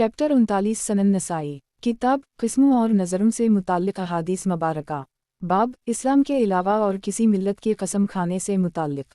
Chapter 39 सनन नसाई किताब किस्मों और नज़रों से मुताल्लिक़ अहादीस मुबारका। बाब इस्लाम के अलावा और किसी मिल्लत की कसम खाने से मुताल्लिक़।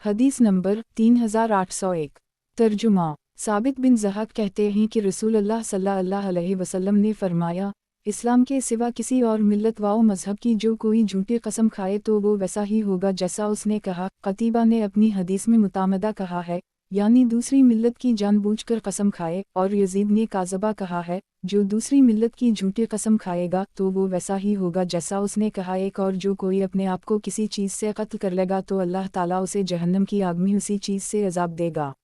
हदीस नंबर 3801। तर्जुमा। साबित बिन ज़हक कहते हैं कि रसूलुल्लाह सल्लल्लाहु अलैहि वसल्लम ने फरमाया, इस्लाम के सिवा किसी और मिल्लत व मज़हब की जो कोई झूठी कसम खाए तो वो वैसा ही होगा जैसा उसने कहा। कतीबा ने अपनी हदीस में मुतामदा कहा है, यानी दूसरी मिल्लत की जानबूझकर कसम खाए, और यजीद ने काज़बा कहा है, जो दूसरी मिल्लत की झूठी कसम खाएगा तो वो वैसा ही होगा जैसा उसने कहा। एक और जो कोई अपने आप को किसी चीज़ से कत्ल कर लेगा तो अल्लाह ताला उसे जहन्नम की आग में उसी चीज़ से अज़ाब देगा।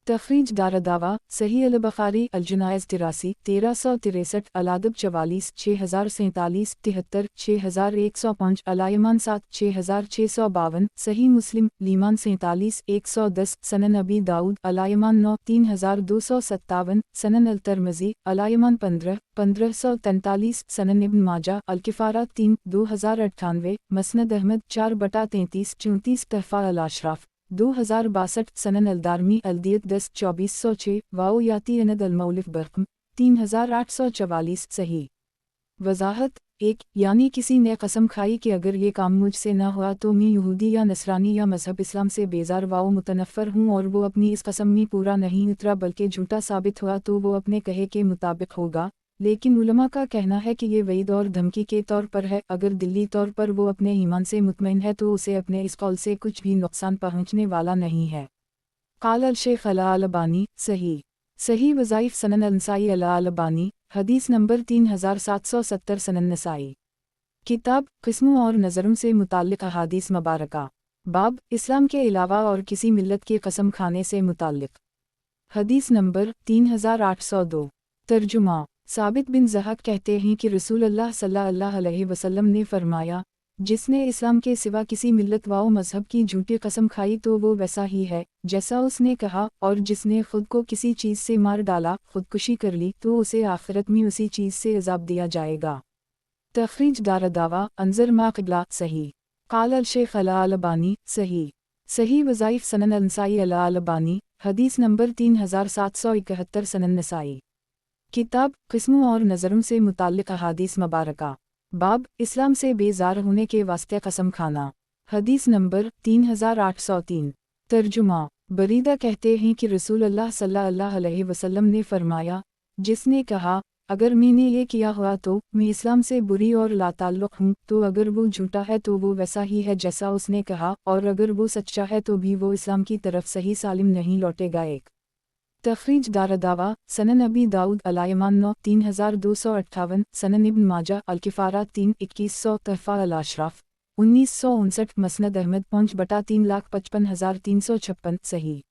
तखरीज दारदावा सही अल बुखारी अल-जुनायज़ 83 1363 अल-अदब 44 6047 73 6105 अल-ईमान 7 6652 सही मुस्लिम लीमान 47 110 सनन अबी दाऊद अल-ईमान 9 3257 सनन अल-तिरमिज़ी अल-ईमान 15 1543 सनन इब्न माजा अल-किफ़ारा 3 2098 मसनद अहमद 4/33 34 तहफ़ा अल-अशराफ 2062 सनन अलदारमी अलदियत 10 2406 वाओ याती अनद अलमौलिफ बरकम 3844 सही। वज़ाहत 1 यानी किसी ने कसम खाई कि अगर ये काम मुझसे ना हुआ तो मैं यहूदी या नसरानी या मज़हब इस्लाम से बेजार वाओ मुतनफ़र हूँ, और वो अपनी इस कसम में पूरा नहीं उतरा बल्कि झूठा साबित हुआ तो वो अपने कहे के मुताबिक होगा। लेकिन उलमा का कहना है कि ये वईद और धमकी के तौर पर है। अगर दिली तौर पर वो अपने ईमान से मुतमईन है तो उसे अपने इस कौल से कुछ भी नुकसान पहुँचने वाला नहीं है। क़ाल अल-शेख अल-अलबानी सही वज़ाइफ सनन अल-नसाई अल-अलबानी हदीस नंबर 3770 सनन नसाई किताब किस्मों और नज़रों से मुताल्लिक़ अहादीस मुबारका। बाब इस्लाम के अलावा और किसी मिल्लत की कसम खाने से मुताल्लिक़। हदीस नंबर 3802। तर्जुमा। साबित बिन ज़हक कहते हैं कि रसूलुल्लाह सल्लल्लाहु अलैहि वसल्लम ने फरमाया, जिसने इस्लाम के सिवा किसी मिल्लत व मज़हब की झूठी कसम खाई तो वो वैसा ही है जैसा उसने कहा, और जिसने खुद को किसी चीज़ से मार डाला, खुदकुशी कर ली, तो उसे आखिरत में उसी चीज़ से अज़ाब दिया जाएगा। तखरीज दारदावा अंजर माक़िबला सही। क़ाल अल-शेख अल-अलबानी सही वज़ाइफ सनन अल-नसाई अल-अलबानी हदीस नंबर 3771 सनन नसाई किताब किस्मों और नज़रों से मुताल्लिक़ अहादीस मुबारका। बाब इस्लाम से बेजार होने के वास्ते कसम खाना। हदीस नंबर 3803। तर्जुमा। बरीदा कहते हैं कि रसूलुल्लाह सल्लल्लाहु अलैहि वसल्लम ने फरमाया, जिसने कहा, अगर मैंने ये किया हुआ तो मैं इस्लाम से बुरी और लाताल्लुक़ हूँ, तो अगर वो झूठा है तो वो वैसा ही है जैसा उसने कहा, और अगर वो सच्चा है तो भी वो इस्लाम की तरफ सही सालिम नहीं लौटेगा। एक तखरीज दारदावा सनन अबी दाऊद अल-ईमान 9 3258 सनन इब्न माजा अल-किफ़ारा 3 2100 तहफ़ा अल-अशराफ 1959 मसनद अहमद 5/355,356 सही।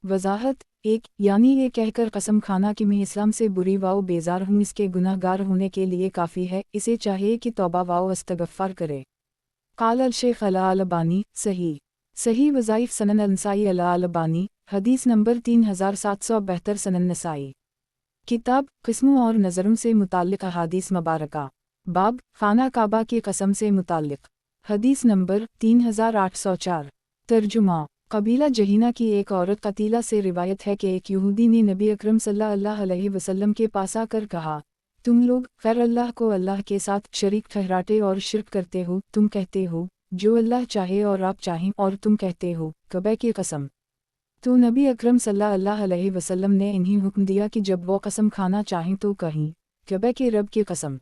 वज़ाहत 1 यानी ये कहकर कसम खाना कि मैं इस्लाम से बुरी वाओ बेजार हूँ इसके गुनाहगार होने के लिए काफ़ी है, इसे चाहिए कि तौबा वाओ इस्तग़फ़ार करे। क़ाल अल-शेख अल-अलबानी सही वज़ाइफ सनन अल-नसाई अल-अलबानी हदीस नंबर 3772 सनन नसाई किताब किस्मों और नज़रों से मुताल्लिक़ अहादीस मुबारका। बाब खाना काबा की कसम से मुताल्लिक़। हदीस नंबर 3804। तर्जुमा। कबीला जहीना की एक औरत कतीला से रिवायत है कि एक यहूदी ने नबी अकरम सल्लल्लाहु अलैहि वसल्लम के पास आकर कहा, तुम लोग खैर अल्लाह को अल्लाह के साथ शरीक ठहराते और शिर्क करते हो। तुम कहते हो जो अल्लाह चाहे और आप चाहें, और तुम कहते हो कबा की कसम। तो नबी अकरम सल्लल्लाहु अलैहि वसल्लम ने इन्हें हुक्म दिया कि जब वो कसम खाना चाहें तो कहीं कबा के रब की कसम,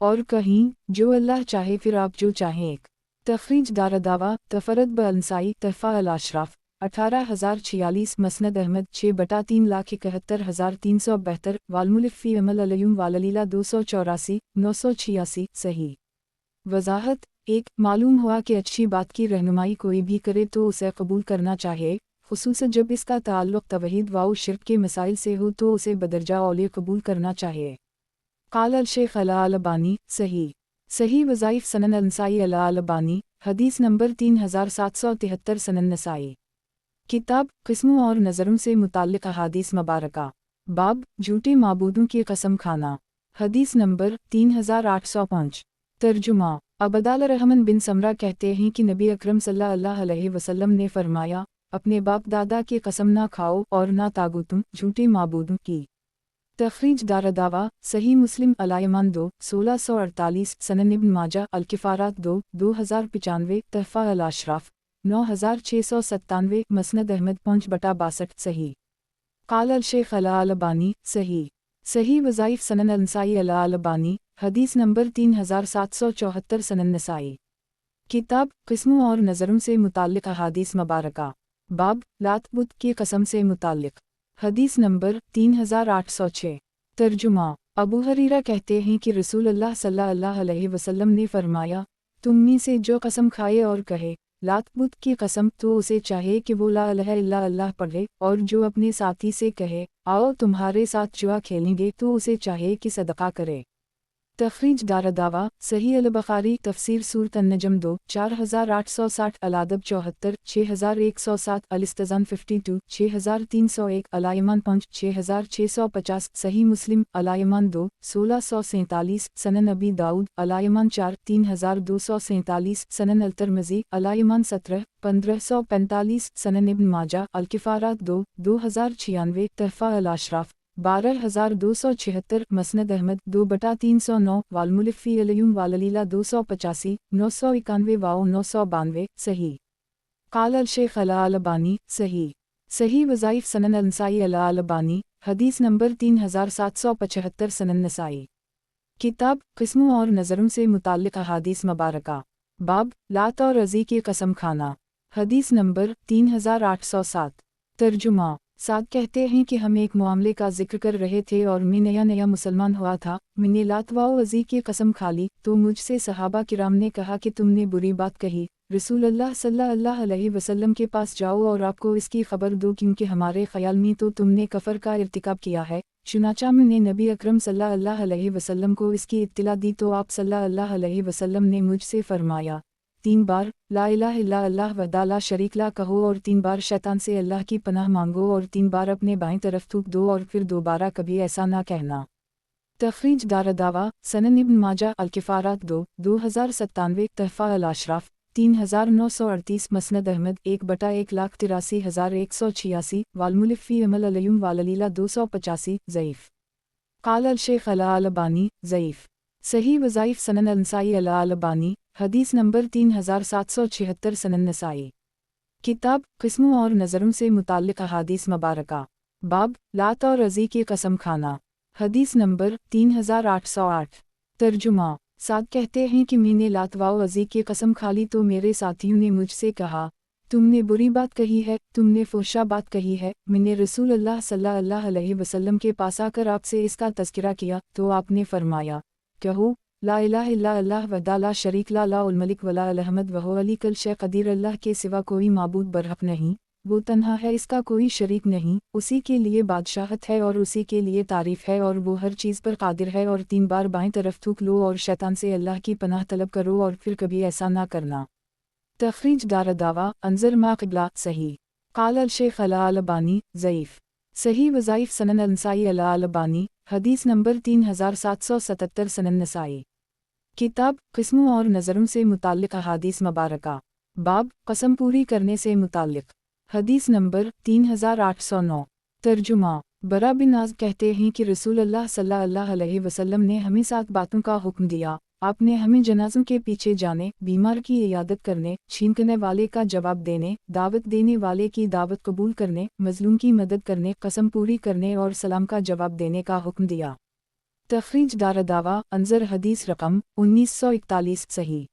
और कहीं जो अल्लाह चाहे फिर आप जो चाहें। एक तखरीज दारदावा तफरद ब-अल-नसाई तहफ़ा अल-अशराफ 18046 मसनद अहमद 6/371,372 वालमुलिफ़ फ़ी अमल अलयुम वाललीला 284 986 सही। वज़ाहत 1 मालूम हुआ कि अच्छी बात की रहनुमाई कोई भी करे तो उसे कबूल करना चाहिए, ख़ुसूसन जब इसका ताल्लुक़ तवहीद व शिर्क के मसाइल से हो तो उसे बदरजा औले कबूल करना चाहिए। क़ाल अल-शेख अल-अलबानी सही वज़ाइफ सनन अल-नसाई अल-अलबानी हदीस नंबर 3773 सनन नसाई किताब किस्मों और नज़रों से मुताल्लिक़ अहादीस मुबारका। बाब झूठे माबूदों की कसम खाना। हदीस नंबर 3805। तर्जुमा। अबदाल रहमान बिन समरा कहते हैं कि नबी अकरम सल्लल्लाहु अलैहि वसल्लम ने फरमाया, अपने बाप दादा की कसम ना खाओ और ना तागुतों झूठे माबूदों की। तखरीज दारदावा सही मुस्लिम अलायमान 2 1648 सनन इब्न माजा अल-किफ़ारात 2 2095 तहफ़ा अल-अशराफ 9697 मसनद अहमद 5/62 सही। क़ाल अल-शेख अल-अलबानी सही। सही वज़ाइफ सनन अल-नसाई अल-अलबानी हदीस नंबर 3774 सनन नसाई। किताब क़िस्मों और नज़रों से मुताल्लिक़ अहादीस मुबारका। बाब लात बुत की कसम से मुताल्लिक़ हदीस नंबर 3806। तर्जुमा अबू हरीरा कहते हैं कि रसूलुल्लाह सल्लल्लाहु अलैहि वसल्लम ने फरमाया, तुम में से जो कसम खाए और कहे लात बुत की कसम तो उसे चाहे कि वो ला इलाहा इल्ला अल्लाह पढ़े, और जो अपने साथी से कहे आओ तुम्हारे साथ जुआ खेलेंगे तो उसे चाहे कि सदका करे। तखरीज दारदावा सही अल-बुखारी तफसीर सूरत अन-नजम 2 4860 अल-अदब 74 6107 अल-इस्तज़ान 52 6301 अल-अयमान 5 6650 सही मुस्लिम अल-अयमान 2 1647 सनन अबी दाऊद अल-अयमान 4 3247 सनन अल-तिरमिज़ी अल-अयमान 17 1545 सनन इब्न माजा अल-किफ़ारात 2 2096 तहफ़ा अल-अशराफ 12276 मसनद अहमद 2/309 वालमुलिफ़ी अलयुम वाललीला 285 991 वाओ 992 सही। क़ाल अल-शेख अल-अलबानी सही। सही वज़ाइफ सनन अल-नसाई अल-अलबानी हदीस नंबर 3775 सनन नसाई। किताब क़िस्मों और नज़रों से मुताल्लिक़ अहादीस मुबारका। बाब लात और अज़ी की कसम खाना हदीस नंबर 3807। तर्जुमा साद कहते हैं कि हम एक मामले का जिक्र कर रहे थे और मैं नया मुसलमान हुआ था। मैंने लात व अज़ी की कसम खा ली तो मुझसे सहाबा किराम ने कहा कि तुमने बुरी बात कही, रसूलुल्लाह सल्लल्लाहु अलैहि वसल्लम के पास जाओ और आपको इसकी खबर दो, क्योंकि हमारे ख्याल में तो तुमने कफ़र का इर्तिकाब किया है। चुनाचा मैंने नबी अकरम सल्लल्लाहु अलैहि वसल्लम को इसकी इत्तिला दी तो आप सल्लल्लाहु अलैहि वसल्लम ने मुझसे फरमाया 3 बार ला इलाहा इल्ला अल्लाह वहदा ला शरीक ला कहो, और 3 बार शैतान से अल्लाह की पनाह मांगो, और 3 बार अपने बाएं तरफ थूक दो और फिर दोबारा कभी ऐसा ना कहना। तखरीज दारदावा सनन इब्न माजा अल-किफ़ारात 2 2097 तहफ़ा अल-अशराफ 3938 मसनद अहमद 1/1,83,186 वालमुलिफ़ी अमल अलयुम वाललीला 285 ज़ईफ़। क़ाल अल-शेख अल-अलबानी ज़ईफ़। सही वज़ाइफ सनन अल-नसाई अल-अलबानी हदीस नंबर 3776 सनन नसाई। किताब क़िस्मों और नज़रों से मुताल्लिक़ अहादीस मुबारका। बाब लात और अज़ी की कसम खाना हदीस नंबर 3808। तर्जुमा साद कहते हैं कि मैंने लात व अज़ी की कसम खा ली तो मेरे साथियों ने मुझसे कहा, तुमने बुरी बात कही है, तुमने फ़ुहशा बात कही है। मैंने रसूलुल्लाह सल्लल्लाहु अलैहि वसल्लम के पास आकर आपसे इसका तज़किरा किया तो आपने फरमाया, कहो ला इलाहा इल्ला अल्लाह वहदा ला शरीक ला लाहुल मलिक वला अल-हम्द वहु अली कुल शै क़दीर। अल्लाह के सिवा कोई माबूद बरहक नहीं, वो तन्हा है, इसका कोई शरीक नहीं, उसी के लिए बादशाहत है और उसी के लिए तारीफ़ है, और वो हर चीज़ पर क़ादिर है। और 3 बार बाएं तरफ थूक लो और शैतान से अल्लाह की पनाह तलब करो और फिर कभी ऐसा ना करना। तखरीज दारदावा अंज़र मा क़िबला सही। क़ाल अल-शेख अल-अलबानी ज़ईफ़। सही वज़ाइफ सनन अल-नसाई अल-अलबानी हदीस नंबर 3777 सनन नसाई। किताब क़िस्मों और नज़रों से मुताल्लिक़ अहादीस मुबारका। बाब कसम पूरी करने से मुताल्लिक़ हदीस नंबर 3809। तर्जुमा बरा बिन आज़िब कहते हैं कि रसूलुल्लाह सल्लल्लाहु अलैहि वसल्लम ने हमें 7 बातों का हुक्म दिया। आपने हमें जनाज़ों के पीछे जाने, बीमार की इयादत करने, छीनने वाले का जवाब देने, दावत देने वाले की दावत कबूल करने, मज़लूम की मदद करने, कसम पूरी करने और सलाम का जवाब देने का हुक्म दिया। तखरीज दारदावा अंज़र हदीस रकम 1941 सही।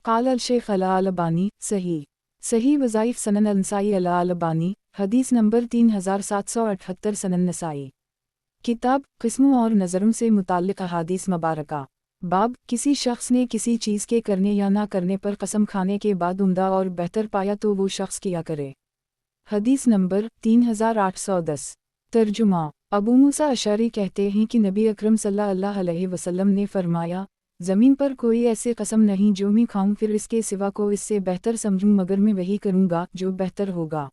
क़ाल अल-शेख अल-अलबानी सही। सही वज़ाइफ सनन अल-नसाई अल-अलबानी हदीस नंबर 3778 सनन नसाई। किताब क़िस्मों और नज़रों से मुताल्लिक़ अहादीस मुबारका। बाब किसी शख्स ने किसी चीज़ के करने या ना करने पर कसम खाने के बाद उम्दा और बेहतर पाया तो वो शख्स किया करे। हदीस नंबर 3810। तर्जुमा अबू मूसा अशअरी कहते हैं कि नबी अकरम सल्लल्लाहु अलैहि वसल्लम ने फरमाया, ज़मीन पर कोई ऐसे कसम नहीं जो मैं खाऊं फिर इसके सिवा को इससे बेहतर समझूं, मगर मैं वही करूंगा जो बेहतर होगा।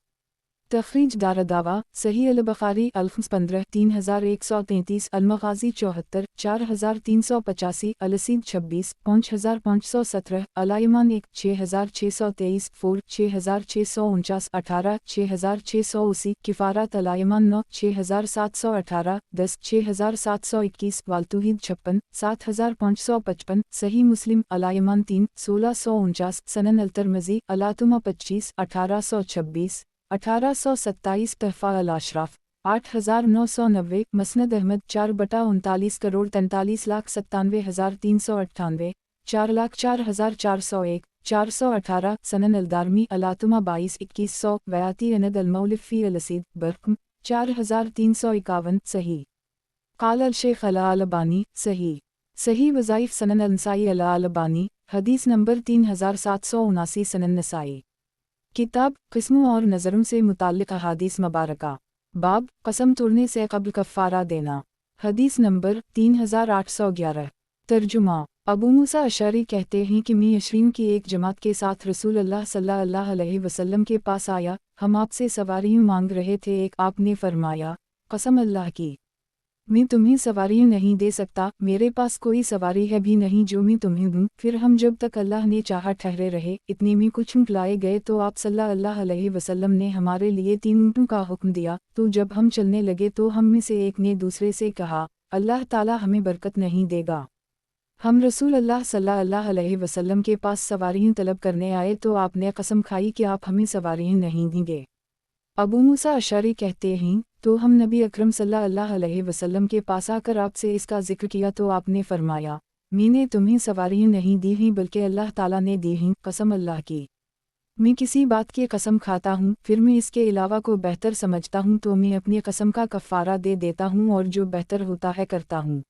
तखरीज दारदावा सही अल-बुखारी अल्फ़ 15 3133 अल-मग़ाज़ी 74 4385 अल-सीद 26 5517 अल-ईमान 1 6623 4 6649 18 6680 किफ़ारत अल-ईमान 9 6718 10 6721 वाल-तौहीद 56 7555 सही मुस्लिम अल-ईमान 3 1649 सनन अल-तिर्मिज़ी अल-आतमा 25 1826 1827 तहफ़ा अल-अशराफ 8990 मसनद अहमद 4/39 करोड़ 43,97,398 4,04,401 418 सनन अल-दारमी अल-आतमा 22 2100 वयाती अनद अल-मौलिफ़ी अल-असीद बरकम 4351 सही क़ाल अल-शेख अल-अलबानी सही सही वज़ाइफ़ सनन अल-नसाई अल-अलबानी हदीस नंबर 3779 सनन नसाई किताब क़िस्मों और नज़रों से मुताल्लिक़ अहादीस मुबारका बाब कसम तोड़ने से क़ब्ल कफ़ारा देना हदीस नंबर 3811 तर्जुमा अबू मूसा अशअरी कहते हैं कि मैं अशरीम की एक जमात के साथ रसूल अल्लाह सल्लल्लाहु अलैहि वसल्लम के पास आया, हम आपसे सवारियाँ मांग रहे थे। एक आपने फरमाया, कसम अल्लाह की मैं तुम्हें सवारी नहीं दे सकता, मेरे पास कोई सवारी है भी नहीं जो मैं तुम्हें दूँ। फिर हम जब तक अल्लाह ने चाहा ठहरे रहे, इतने में कुछ ऊँट लाए गए तो आप सल्लल्लाहु अलैहि वसल्लम ने हमारे लिए 3 ऊँटों का हुक्म दिया। तो जब हम चलने लगे तो हम में से एक ने दूसरे से कहा, अल्लाह ताला हमें बरकत नहीं देगा। हम रसूल अल्लाह सल्लल्लाहु अलैहि वसल्लम के पास सवारियाँ तलब करने आए तो आपने कसम खाई कि आप हमें सवारियाँ नहीं देंगे। अबू मूसा अशअरी कहते हैं, तो हम नबी अकरम सल्लल्लाहु अलैहि वसल्लम के पास आकर आपसे इसका जिक्र किया तो आपने फरमाया, मैंने तुम्हें सवारियाँ नहीं दी हैं बल्कि अल्लाह ताला ने दी हैं। कसम अल्लाह की मैं किसी बात की कसम खाता हूँ, फिर मैं इसके अलावा को बेहतर समझता हूँ तो मैं अपनी कसम का कफ़ारा दे देता हूँ और जो बेहतर होता है करता हूँ।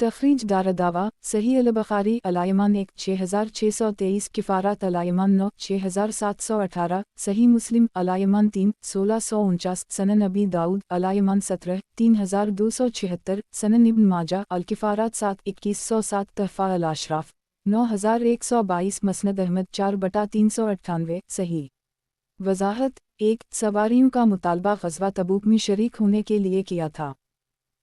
तखरीज दारदावा सही अल-बुखारी अल-ईमान 1 6623 किफ़ारत अल-ईमान 9 6718 सही मुस्लिम अल-ईमान 3 1649 सनन अबी दाऊद अल-ईमान 17 3276 सनन इब्न माजा अल-किफ़ारत 7 2107 तहफ़ा अल-अशराफ 9122 मसनद अहमद 4/398 सही वज़ाहत 1 सवारियों का मुतालबा ग़ज़वा तबूक में शरीक होने के लिए किया था।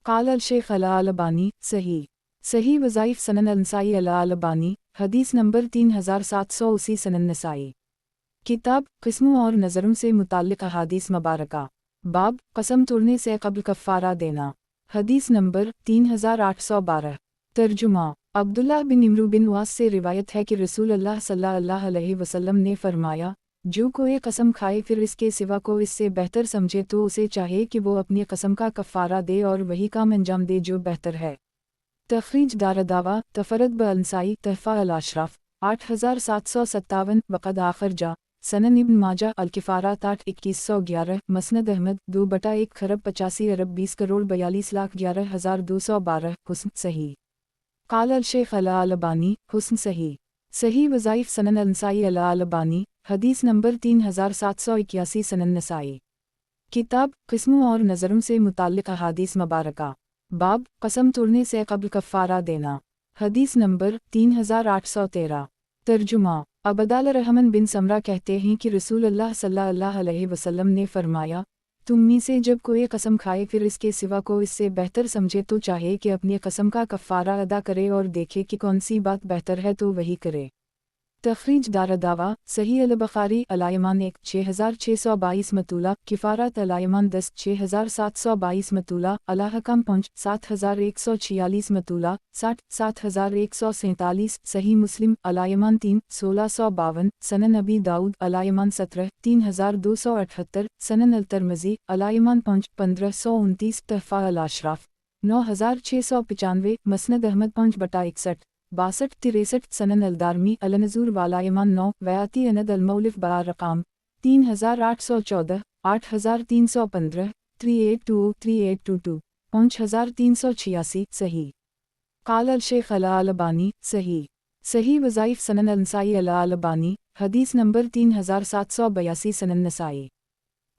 क़ाल अल-शेख अल-अलबानी सही सही वज़ाइफ़ सनन अल-नसाई अल-अलबानी हदीस नंबर 3780 सनन नसाई किताब क़िस्मों और नज़रों से मुताल्लिक़ अहादीस मुबारका बाब कसम तोड़ने से क़ब्ल कफ़ारा देना हदीस नंबर 3812 तर्जुमा अब्दुल्लाह बिन इमरू बिन वास से रिवायत है कि रसूल अल्लाह सल्लल्लाहु अलैहि वसल्लम ने फरमाया, जो कोई कसम खाए फिर इसके सिवा को इससे बेहतर समझे तो उसे चाहे कि वो अपनी कसम का कफ़ारा दे और वही काम अंजाम दे जो बेहतर है। तखरीज दारदावा तफरद ब-अनसाई तहफ़ा अल-अशराफ 8757 वक़द आखिर जा सनन इब्न माजा अल-किफ़ारत 8 2111 मसनद अहमद 2/1 खरब 85 अरब 20 करोड़ 42,11,212 हुस्न सही क़ाल अल-शेख अल-अलबानी हुस्न सही सही वज़ाइफ़ सनन अल-नसाई अल-अलबानी हदीस नंबर 3781 सनन नसाई किताब क़िस्मों और नज़रों से मुताल्लिक़ अहादीस मुबारका बाब कसम तोड़ने से क़ब्ल कफ़ारा देना हदीस नंबर 3813 तर्जुमा अबदाल रहमान बिन समरा कहते हैं कि रसूल अल्लाह सल्लल्लाहु अलैहि वसल्लम ने फरमाया, तुम में से जब कोई कसम खाए फिर इसके सिवा को इससे बेहतर समझे तो चाहे कि अपनी कसम का कफ़ारा अदा करे और देखे कि कौन सी बात बेहतर है तो वही करे। तखरीज दारदावा सही अल-बुखारी अल-ईमान 1 6622 मतूला किफ़ारत अल-ईमान 10 6722 मतूला अल-हकम 5 7146 मतूला 60 7147 सही मुस्लिम अल-ईमान 3 1652 सनन अबी दाऊद अल-ईमान 17 3278 सनन अल-तिर्मिज़ी अल-ईमान 5 1529 तहफ़ा अल-अशराफ 9695 मसनद अहमद 5/61 62-63 सनन अल-दारमी अल-नज़ूर वाला ईमान 9 वयाती अनद अल-मौलिफ़ बा-रक़ाम 3814 8315 3820 3822 सही क़ाल अल-शेख अल-अलबानी सही सही वज़ाइफ़ सनन अल-नसाई अल-अलबानी हदीस नंबर 3782 सनन नसाई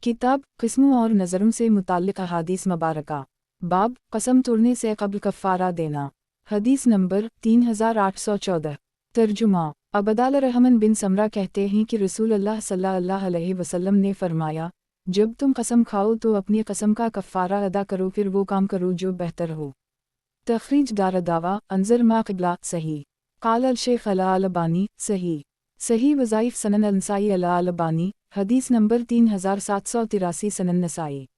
किताब क़िस्मों और नज़रों से मुताल्लिक़ अहादीस मुबारका बाब कसम तोड़ने से क़ब्ल कफ़ारा देना हदीस नंबर 3814 तर्जुमा अबदाल रहमान बिन समरा कहते हैं कि रसूल अल्लाह सल्लल्लाहु अलैहि वसल्लम ने फरमाया, जब तुम कसम खाओ तो अपनी कसम का कफ़ारा अदा करो, फिर वो काम करो जो बेहतर हो। तखरीज दारदावा अंजर मा क़िबला सही। क़ाल अल शेख अल अलबानी सही। सही वज़ाइफ सनन अनसाई अल अलबानी हदीस नंबर 3783 सनन नसाई।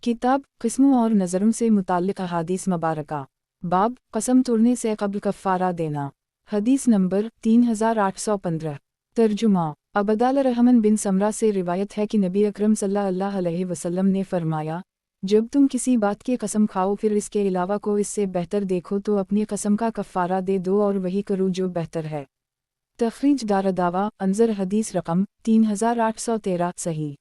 किताब क़िस्मों और नज़रों से मुताल्लिक़ अहादीस मुबारका। बाब कसम तोड़ने से क़ब्ल कफ़ारा देना। हदीस नंबर 3815। तर्जुमा अबदाल रहमान बिन समरा से रिवायत है कि नबी अकरम सल्लल्लाहु अलैहि वसल्लम ने फरमाया, जब तुम किसी बात की कसम खाओ फिर इसके अलावा को इससे बेहतर देखो तो अपनी कसम का कफ़ारा दे दो और वही करो जो बेहतर है। तखरीज दारदावा अंजर हदीस रकम 3813 सही।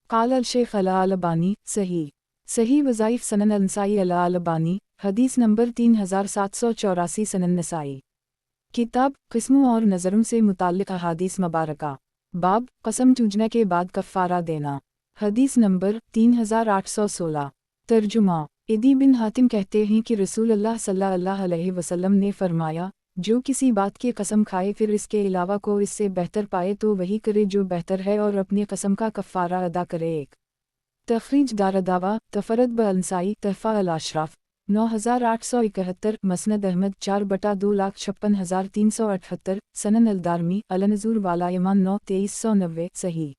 क़ाल अल शेख अल अलबानी सही। सही वज़ाइफ सनन अनसाई अल अलबानी हदीस नंबर 3784 सनन नसाई। किताब क़िस्मों और नज़रों से मुताल्लिक़ अहादीस मुबारका। बाब कसम चूजने के बाद कफ़ारा देना। हदीस नंबर 3816। तर्जुमा इदी बिन हातिम कहते हैं कि रसूल अल्लाह सल्लल्लाहु अलैहि वसल्लम ने फरमाया, जो किसी बात की कसम खाए फिर इसके अलावा को इससे बेहतर पाए तो वही करे जो बेहतर है और अपनी कसम का कफ़ारा अदा करे। एक तखरीज दारदावा तफरद ब अंसाई तहफ़ा अल अशराफ 9871 मसनद अहमद 4/2,56,378 सनन अलदारमी अलनज़ूर वाला यमान 9-2390 सही।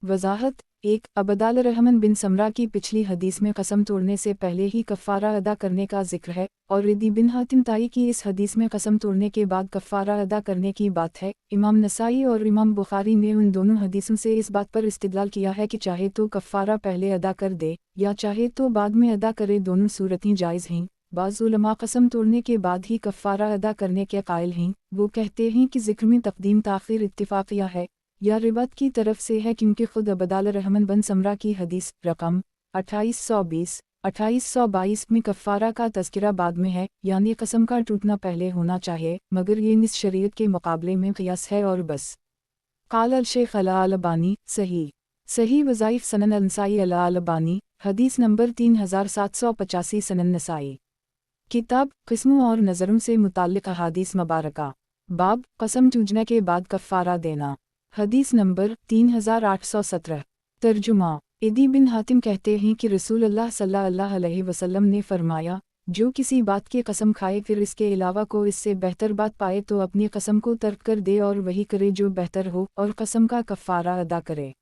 वज़ाहत 1 अबदाल रहमान बिन समरा की पिछली हदीस में कसम तोड़ने से पहले ही कफ़ारा अदा करने का जिक्र है और रिदी बिन हातिम ताई की इस हदीस में कसम तोड़ने के बाद कफ़ारा अदा करने की बात है। इमाम नसाई और इमाम बुखारी ने उन दोनों हदीसों से इस बात पर इस्तिदलाल किया है कि चाहे तो कफ़ारा पहले अदा कर दे या चाहे तो बाद में अदा करे, दोनों सूरतें जायज़ हैं। बाज़ उलमा कसम तोड़ने के बाद ही कफ़ारा अदा करने के कायल हैं। वो कहते हैं कि ज़िक्र में तक़दीम ताख़ीर इत्तिफ़ाक़िया है या रिवायत की तरफ से है, क्योंकि खुद अबदाल रहमान बिन समरा की हदीस रकम 2820 2822 में कफ़ारा का तज़किरा बाद में है, यानी कसम का टूटना पहले होना चाहिए, मगर ये निस शरीयत के मुकाबले में क़ियास है और बस। क़ाल अल शेख अल अलबानी सही। सही वज़ाइफ सनन अनसाई अल अलबानी हदीस नंबर 3785 सनन नसाई। किताब क़िस्मों और नज़रों से मुताल्लिक़ अहादीस मुबारका। बाब कसम चूजने के बाद कफ़ारा देना। हदीस नंबर 3817। तर्जुमा इदी बिन हातिम कहते हैं कि रसूल अल्लाह सल्लल्लाहु अलैहि वसल्लम ने फरमाया, जो किसी बात की कसम खाए फिर इसके अलावा को इससे बेहतर बात पाए तो अपनी कसम को तर्क कर दे और वही करे जो बेहतर हो और कसम का कफ़ारा अदा करे।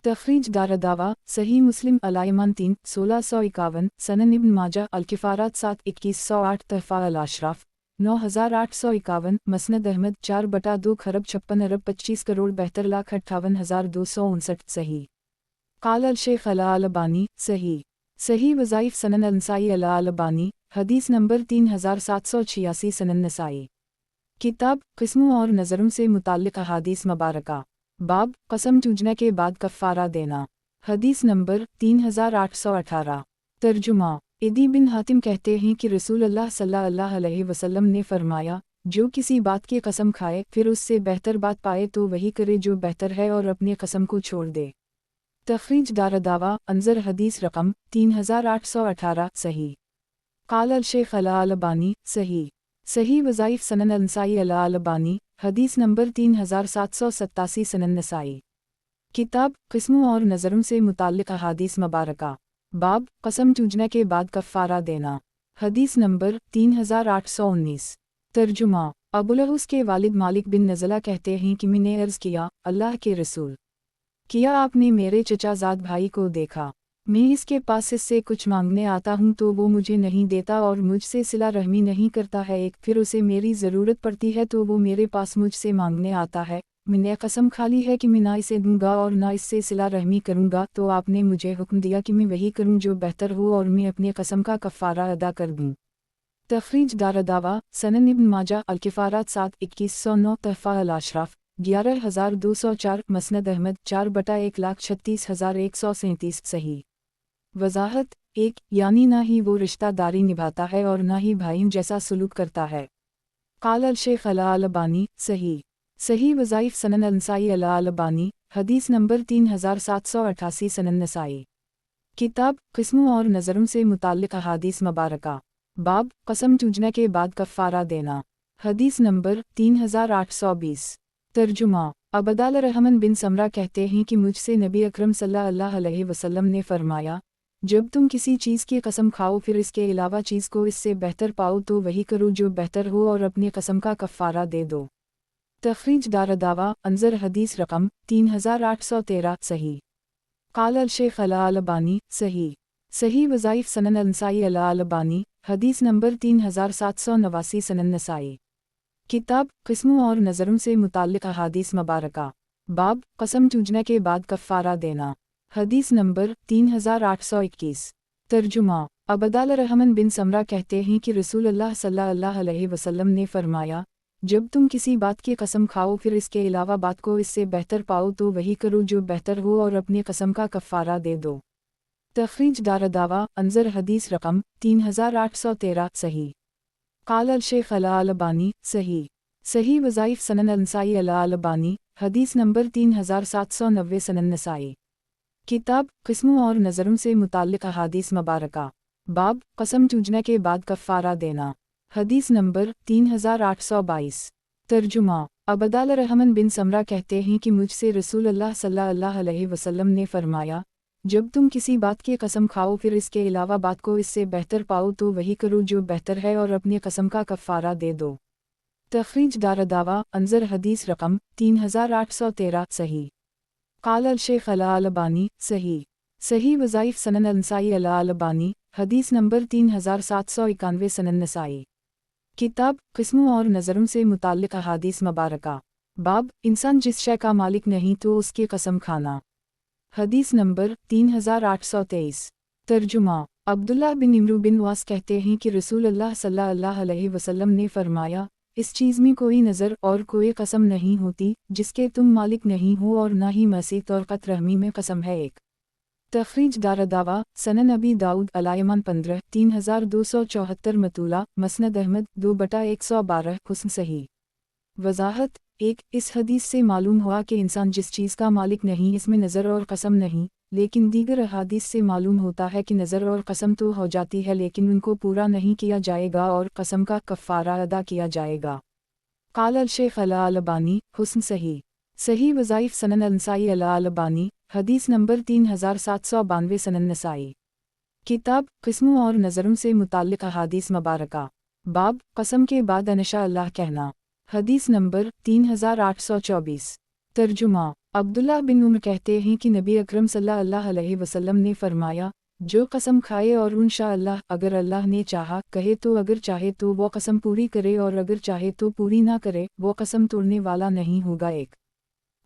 तखरीज दारदावा सही मुस्लिम अलायमान 3-1651 सनन इब्न माजा अल-किफ़ारात 7-2108 तहफ़ा अल अशराफ 9851 मसनद अहमद 4/2 खरब 56 अरब 25 करोड़ 72,58,259 सही। क़ाल अल शेख अल अलबानी सही। सही वज़ाइफ सनन अनसाई अल अलबानी हदीस नंबर 3786 सनन नसाई। किताब क़िस्मों और नज़रों से मुताल्लिक़ अहादीस मुबारका। बाब कसम चूजने के बाद कफ़ारा देना। हदीस नंबर 3818। तर्जुमा इदी बिन हातिम कहते हैं कि रसूल अल्लाह सल्लल्लाहु अलैहि वसल्लम ने फरमाया, जो किसी बात की कसम खाए फिर उससे बेहतर बात पाए तो वही करे जो बेहतर है और अपनी कसम को छोड़ दे। तखरीज दारदावा अंजर हदीस रकम 3818 सही। क़ाल अल शेख अल अलबानी सही। सही वज़ाइफ सनन अनसाई अल अलबानी हदीस नंबर 3787 सनन नसाई। किताब क़िस्मों और नज़रों से मुताल्लिक़ अहादीस मुबारका। बाब कसम चूजने के बाद कफ़ारा देना। हदीस नंबर 3819। तर्जुमा अबुलहुस के वालिद मालिक बिन नज़ला कहते हैं कि मैंने अर्ज़ किया, अल्लाह के रसूल, किया आपने मेरे चचाज़ाद भाई को देखा, मैं इसके पास इससे कुछ मांगने आता हूँ तो वो मुझे नहीं देता और मुझसे सिला रहमी नहीं करता है। एक फिर उसे मेरी ज़रूरत पड़ती है तो वो मेरे पास मुझसे मांगने आता है, मैंने कसम खा ली है कि मैं ना इसे दूंगा और ना इससे सिला रहमी करूँगा, तो आपने मुझे हुक्म दिया कि मैं वही करूँ जो बेहतर हो और मैं अपनी कसम का कफ़ारा अदा कर दूँ। तखरीज दारदावा सनन इब्न माजा अल-किफ़ारात 7-2109 तहफ़ा अल अशराफ 11204 मसनद अहमद 4/1,36,137 सही। वज़ाहत 1 यानी ना ही वो रिश्तादारी निभाता है और ना ही भाइयों जैसा सलूक करता है। क़ाल अल शेख अल अलबानी सही। सही वज़ाइफ सनन अनसाई अल अलबानी हदीस नंबर 3788 सनन नसाई। किताब क़िस्मों और नज़रों से मुताल्लिक़ अहादीस मुबारका। बाब कसम चूजने के बाद कफ़ारा देना। हदीस नंबर 3820। तर्जुमा अबदाल रहमान बिन समरा कहते हैं कि मुझसे नबी अकरम सल्लल्लाहु अलैहि वसल्लम ने फरमाया, जब तुम किसी चीज़ की कसम खाओ फिर इसके अलावा चीज़ को इससे बेहतर पाओ तो वही करो जो बेहतर हो और अपनी कसम का कफ़ारा दे दो। तखरीज दारदावा अंजर हदीस रकम 3813 सही। काल अल शेख अला अलबानी सही। सही वज़ाइफ सनन अलनसाई अला अलबानी हदीस नंबर 3789 सनन नसाई। किताब क़िस्मों और नज़रों से मुताल्लिक़ अहादीस मुबारका। बाब कसम चूजने के बाद कफ़ारा देना। हदीस नंबर 3821। तर्जुमा अबदाल रहमान बिन समरा कहते हैं कि रसूलुल्लाह सल्लल्लाहु अलैहि वसल्लम ने फरमाया, जब तुम किसी बात की कसम खाओ फिर इसके अलावा बात को इससे बेहतर पाओ तो वही करो जो बेहतर हो और अपनी कसम का कफ़ारा दे दो। तखरीज दारदावा अंजर हदीस रकम 3813 सही। काल अल शेख अला अलबानी सही। सही वज़ाइफ सनन अलनसाई अला अलबानी हदीस नंबर 3790 सनन नसाई। किताब क़िस्मों और नज़रों से मुताल्लिक़ अहादीस मुबारका। बाब कसम चूजने के बाद कफ़ारा देना। हदीस नंबर 3822। तर्जुमा अबदाल रहमान बिन समरा कहते हैं कि मुझसे रसूलुल्लाह सल्लल्लाहु अलैहि वसल्लम ने फरमाया, जब तुम किसी बात की कसम खाओ फिर इसके अलावा बात को इससे बेहतर पाओ तो वही करो जो बेहतर है और अपनी कसम का कफ़ारा दे दो। तखरीज दारदावा अंजर हदीस रकम 3813 सही। काल अल शेख अला अलबानी सही। सही वज़ाइफ सनन अलनसाई अला अलबानी हदीस नंबर 3791 सनन नसाई। किताब क़िस्मों और नज़रों से मुताल्लिक़ अहादीस मुबारका। बाब इंसान जिस शय का मालिक नहीं तो उसकी कसम खाना। हदीस नंबर 3823। तर्जुमा अब्दुल्लाह बिन इमरू बिन वास कहते हैं कि रसूलुल्लाह सल्लल्लाहु अलैहि वसल्लम ने फरमाया, इस चीज़ में कोई नज़र और कोई कसम नहीं होती जिसके तुम मालिक नहीं हो और ना ही मसीत और क़तरहमी में कसम है एक। तखरीज दारदावा सनन अबी दाऊद अलायमान 15 3274 मतूला मसनद अहमद 2/112 हुस्न सही। वज़ाहत 1 इस हदीस से मालूम हुआ कि इंसान जिस चीज़ का मालिक नहीं इसमें नज़र और कसम नहीं, लेकिन दीगर अहादीस से मालूम होता है कि नज़र और कसम तो हो जाती है लेकिन उनको पूरा नहीं किया जाएगा और कसम का कफ़ारा अदा किया जाएगा। काल अल शेख अला अलबानी हुस्न सही। सही वज़ाइफ सनन अलनसाई अला अलबानी हदीस नंबर 3792 सनन नसाई। किताब क़िस्मों और नज़रों से मुताल्लिक़ अहादीस मुबारका। बाब कसम के बाद अनशा अल्लाह कहना। हदीस नंबर 3824। तर्जुमा अब्दुल्लाह बिन उमर कहते हैं कि नबी अकरम सल्लल्लाहु अलैहि वसल्लम ने फरमाया, जो कसम खाए और इंशाअल्लाह अगर अल्लाह ने चाहा कहे तो अगर चाहे तो वो कसम पूरी करे और अगर चाहे तो पूरी ना करे वो कसम तोड़ने वाला नहीं होगा एक।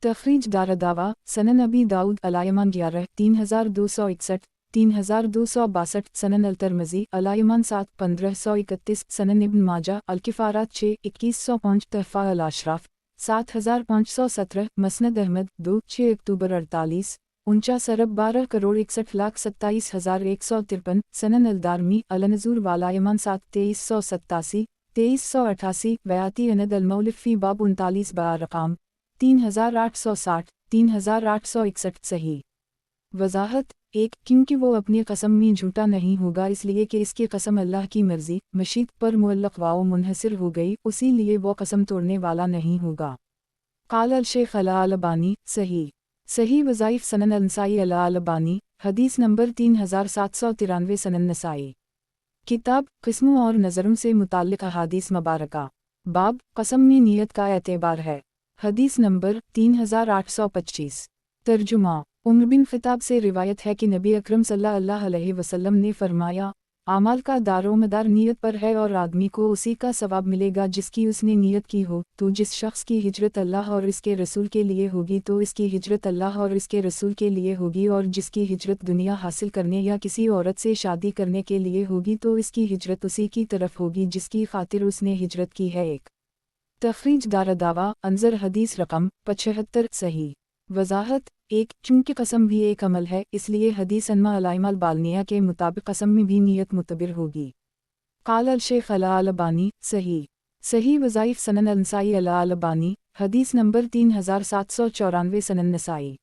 तखरीज दारदावा सनन अबी दाऊद अलायमान 11 3261 3262 सनन अल-तिरमिज़ी अलायमान 7 1531 सनन इब्न माजा अल-किफ़ारात 6 2105 तहफ़ा अल-अशराफ 7517 मसनद अहमद 2 6 अक्टूबर 48 49 अरब 12,61,27,153 सनन अल-दारमी अल-नज़ूर वालायमान 7 2387 2388 बयाती अनद अल-मौलिफ़ी बाब 39 बरक़ाम 3860 3861 सही। वज़ाहत 1 क्योंकि वो अपनी कसम में झूठा नहीं होगा इसलिए कि इसकी कसम अल्लाह की मर्ज़ी मशीत पर मुअल्लक़ वाओ मुनहसिर हो गई उसी लिए वो कसम तोड़ने वाला नहीं होगा। काल अल शेख अला अलबानी सही। सही वज़ाइफ सनन अलनसाई अला अलबानी हदीस नंबर 3793 सनन नसाई। किताब क़िस्मों और नज़रों से मुताल्लिक़ अहादीस मुबारका। बाब कसम में नियत का एतबार है। हदीस नंबर 3825। तर्जुमा उमर बिन ख़िताब से रिवायत है कि नबी अकरम सल्लल्लाहु अलैहि वसल्लम ने फरमाया, आमाल का दारोमदार नियत पर है और आदमी को उसी का सवाब मिलेगा जिसकी उसने नियत की हो। तो जिस शख्स की हिजरत अल्लाह और इसके रसूल के लिए होगी तो इसकी हिजरत अल्लाह और इसके रसूल के लिए होगी और जिसकी हिजरत दुनिया हासिल करने या किसी औरत से शादी करने के लिए होगी तो इसकी हिजरत उसी की तरफ होगी जिसकी खातिर उसने हिजरत की है एक। तखरीज दारदावा अंजर हदीस रकम 75 सही। वज़ाहत 1 चूँकि कसम भी एक अमल है इसलिए हदीस अन्मा अलाइमाल बालनिया के मुताबिक कसम में भी नियत मुतबिर होगी। काल अल शेख अला अलबानी सही। सही वज़ाइफ सनन अलनसाई अला अलबानी हदीस नंबर 3794 सनन नसाई।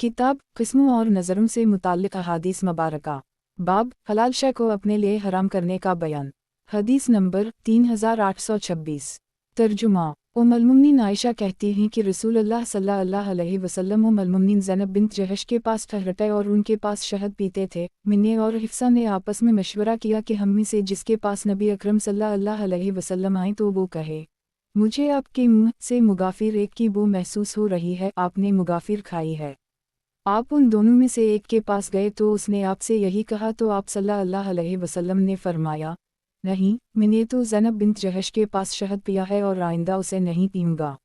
किताब क़िस्मों और नज़रों से मुताल्लिक़ अहादीस मुबारका। बाब हलाल शय को अपने लिए हराम करने का बयान। हदीस नंबर 3826। तर्जुमा। उम्मुल आयशा कहती हैं कि रसूलुल्लाह सल्लल्लाहु अलैहि वसल्लम उम्मुल ज़ैनब बिन्त जहश के पास ठहरते और उनके पास शहद पीते थे। मिन्ने और हिफ्सा ने आपस में मशवरा किया कि हम में से जिसके पास नबी अकरम सल्लल्लाहु अलैहि वसल्लम आए तो वो कहे, मुझे आपके मुंह से मुगाफिर एक की बू महसूस हो रही है, आपने मुगाफिर खाई है। आप उन दोनों में से एक के पास गए तो उसने आपसे यही कहा तो आप सल्लल्लाहु अलैहि वसल्लम ने फरमाया, नहीं, मैंने तो ज़ैनब बिन्त जहश के पास शहद पिया है और आइंदा उसे नहीं पीऊँगा।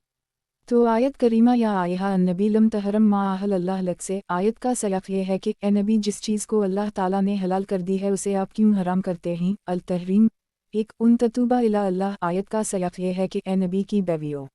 तो आयत करीमा या आयहा अन्नबी लम तहरम मा अहल अल्लाह लक से आयत का सयाक़ ये है कि ए नबी जिस चीज़ को अल्लाह ताला ने हलाल कर दी है उसे आप क्यों हराम करते हैं। अल तहरीम एक उन ततूबा इला अल्लाह आयत का सयाक़ ये है कि ए नबी की बेवियों,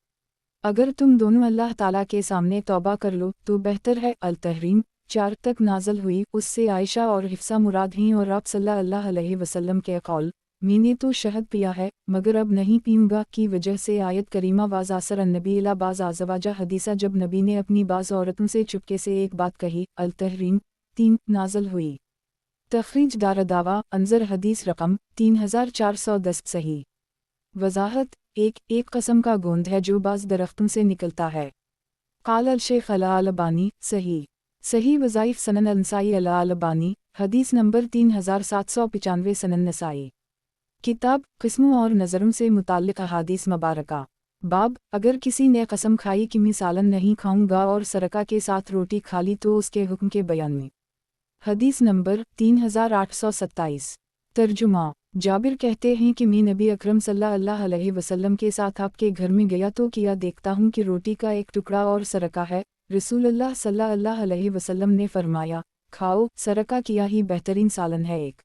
अगर तुम दोनों अल्लाह ताला के सामने तौबा कर लो तो बेहतर है। अल तहरीम 4 तक नाज़ल हुई, उससे आयशा और हिफ्सा मुराद हैं और आप सल्लल्लाहु अलैहि वसल्लम के कौल मैंने तो शहद पिया है मगर अब नहीं पीऊँगा की वजह से आयत करीमा वाज़ आसर अन्नबी इला बाज़ आज़वाजा हदीसा जब नबी ने अपनी बाज़ औरतों से चुपके से एक बात कही। अल तहरीम 3 नाज़ल हुई। तखरीज दारदावा अंजर हदीस रकम 3410 सही। वजाहत एक कस्म का गोंद है जो बाज़ दरख्तों से निकलता है। क़ाल अल शेख अल अलबानी सही वज़ाइफ सनन अल-नसाई अल अलबानी हदीस नंबर 3795 सनन नसाई। किताब क़िस्मों और नज़रों से मुताल्लिक़ अहादीस मुबारका। बाब अगर किसी ने कसम खाई कि मैं सालन नहीं खाऊंगा और सरका के साथ रोटी खा ली तो उसके हुक्म के बयान में। हदीस नंबर 3827। तर्जुमा। जाबिर कहते हैं कि मैं नबी अकरम सल्लल्लाहु अलैहि वसल्लम के साथ आपके घर में गया तो किया देखता हूँ कि रोटी का एक टुकड़ा और सरका है। रसूलुल्लाह सल्लल्लाहु अलैहि वसल्लम ने फरमाया, खाओ, सरका किया ही बेहतरीन सालन है। एक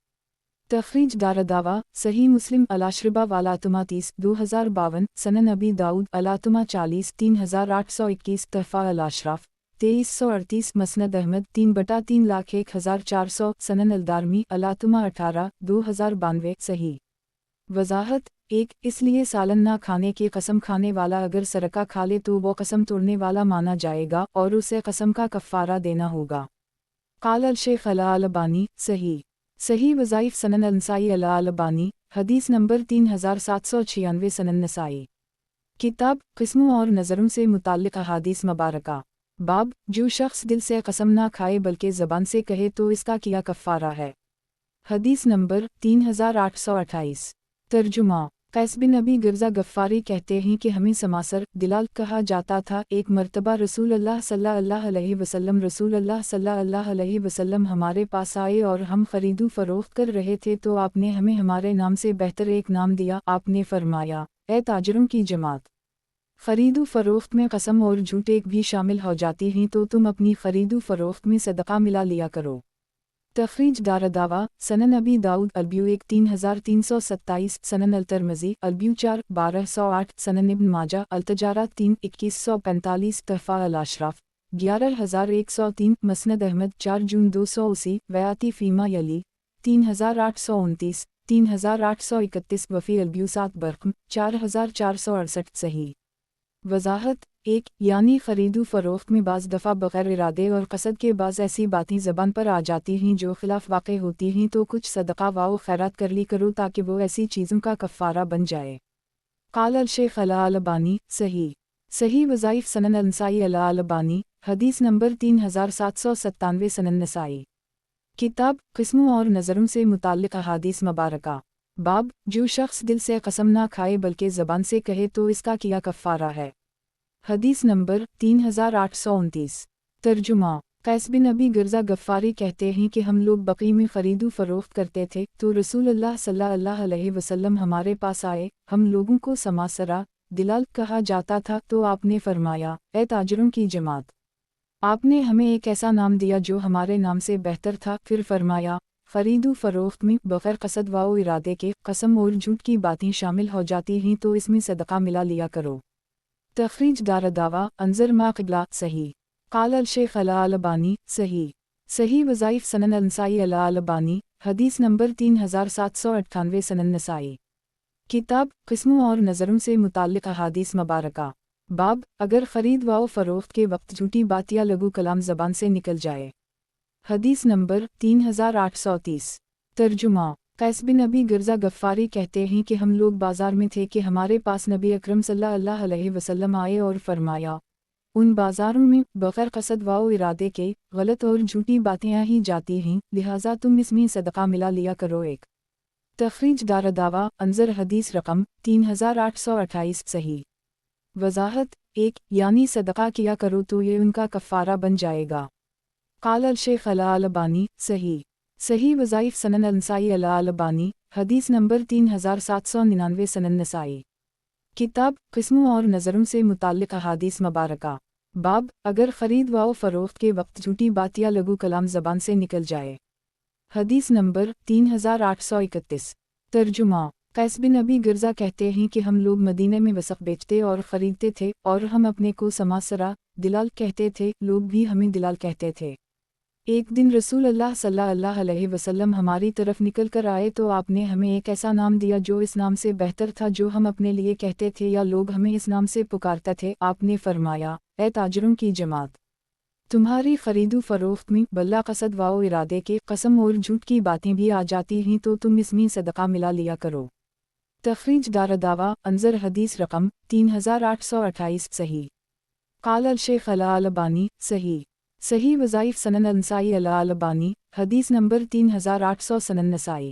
तखरीज दारदावा सही मुस्लिम अलाशरबा वालातुमा 30 2052 सनन अबी दाऊद अलातुमा 40 3821 तहफ़ा अल-अशराफ 2338 मसनद अहमद 3/3,01,400 सनन अलदारमी अलातुमा 18 2092 सही। वजाहत इसलिए सालन ना खाने की कसम खाने वाला अगर सरका खा ले तो वो कसम तोड़ने वाला माना जाएगा और उसे कसम का कफ़ारा देना होगा। क़ाल अल शेख अल अलबानी सही वज़ाइफ सनन अल-नसाई अल अलबानी हदीस नंबर 3796 सनन नसाई। किताब क़िस्मों और नज़रों से मुताल्लिक़ अहादीस मुबारका। बाब जो शख्स दिल से कसम ना खाए बल्कि ज़बान से कहे तो इसका किया कफ़ारा है। हदीस नंबर 3828। तर्जुमा। कैस बिन अबी गिरज़ा गफ़ारी कहते हैं कि हमें समासर दिलाल कहा जाता था। एक मर्तबा रसूलुल्लाह सल्लल्लाहु अलैहि वसल्लम हमारे पास आए और हम खरीदू फरोख्त कर रहे थे तो आपने हमें हमारे नाम से बेहतर एक नाम दिया। आपने फरमाया, ए ताजरों की जमात, खरीदू फरोख्त में कसम और झूठ एक भी शामिल हो जाती हैं तो तुम अपनी खरीदू फरोख्त में सदका मिला लिया करो। तखरीज दारदावा सनन अबी दाऊद अलब्यू 1 3327 सनन अल-तिरमिज़ी अलब्यू 4 1208 सनन इब्न माजा अल-तजारा 3 2145 तहफ़ा अल-अशराफ 11103 मसनद अहमद 4 जून 280 वयाती फ़ीमा यली 3829 3831 वफ़ी अलब्यू 7 बरक़म 4468 सही। वजाहत यानी खरीदू फरोख्त में बाज़ दफ़ा बग़ैर इरादे और कसद के बाज़ ऐसी बातें ज़बान पर आ जाती हैं जो खिलाफ वाक़े होती हैं तो कुछ सदका व खैरात कर ली करो ताकि वो ऐसी चीज़ों का कफ़ारा बन जाए। क़ाल अल शेख अल अलबानी सही वज़ाइफ सनन अल-नसाई अल अलबानी हदीस नंबर 3797 सनन नसाई। किताब क़िस्मों और नज़रों से मुताल्लिक़ अहादीस मुबारका। बाब जो शख्स दिल से कसम ना खाए बल्कि ज़बान से कहे तो इसका किया कफ़ारा है। हदीस नंबर 3829। तर्जुमा। कैस बिन अबी गिरज़ा गफ़ारी कहते हैं कि हम लोग बक़ी में ख़रीदू फ़रोख्त करते थे तो रसूलुल्लाह सल्लल्लाहु अलैहि वसल्लम हमारे पास आए। हम लोगों को समासरा दिलाल कहा जाता था तो आपने फरमाया, ए ताजरों की जमात, आपने हमें एक ऐसा नाम दिया जो हमारे नाम से बेहतर था। फिर फरमाया, खरीदू फरोख्त में बग़ैर कसद व इरादे के कसम और झूठ की बातें शामिल हो जाती हैं तो इसमें सदका मिला लिया करो। तखरीज दारदावा अंजर मा क़िबला सही। क़ाल अल शेख अल अलबानी सही वज़ाइफ सनन अल-नसाई अल अलबानी हदीस नंबर 3798 सनन नसाई। किताब क़िस्मों और नज़रों से मुताल्लिक़ अहादीस मुबारका। बाब अगर ख़रीद व फ़रोख्त के वक्त झूठी बात या लघु कलाम ज़बान से निकल जाए। हदीस नंबर 3830। तर्जुमा। कैस बिन नबी गिरजा गफ्फारी कहते हैं कि हम लोग बाजार में थे कि हमारे पास नबी अकरम सल्लल्लाहु अलैहि वसल्लम आए और फरमाया, उन बाजारों में बग़ैर कसद व इरादे के गलत और झूठी बातें ही जाती हैं, लिहाजा तुम इसमें सदका मिला लिया करो। एक तखरीज दारदावा अंजर हदीस रकम 3828 सही। वजाहत एक यानी सदका किया करो तो ये उनका कफ़ारा बन जाएगा। क़ाल अल शेख अल-अलबानी सही। सही वज़ाइफ सनन अल-नसाई अल-अलबानी हदीस नंबर 3799 सनन नसाई। किताब क़िस्मों और नज़रों से मुताल्लिक़ अहादीस मुबारका। बाब अगर ख़रीद व फ़रोख्त के वक्त झूठी बात या लघु कलाम ज़बान से निकल जाए। हदीस नंबर 3831। तर्जुमा कैस बिन नबी गिरजा कहते हैं कि हम लोग मदीने में वसक़ बेचते और ख़रीदते थे और हम अपने को समासरा दिलाल कहते थे, लोग भी हमें दिलाल कहते थे। एक दिन रसूल अल्लाह सल्लल्लाहु अलैहि वसल्लम हमारी तरफ निकल कर आए तो आपने हमें एक ऐसा नाम दिया जो इस नाम से बेहतर था जो हम अपने लिए कहते थे या लोग हमें इस नाम से पुकारते थे। आपने फरमाया, ए ताजरों की जमात, तुम्हारी खरीदो फरोख्त में बल्ला कसद व इरादे के कसम और झूठ की बातें भी आ जाती हैं तो तुम इसमें सदका मिला लिया करो। तखरीज दारदावा अंजर हदीस रकम 3828 सही। क़ाल अल शेख अल-अलबानी सही। सही वज़ाइफ सनन अल-नसाई अल-अलबानी हदीस नंबर 3800 सनन नसाई।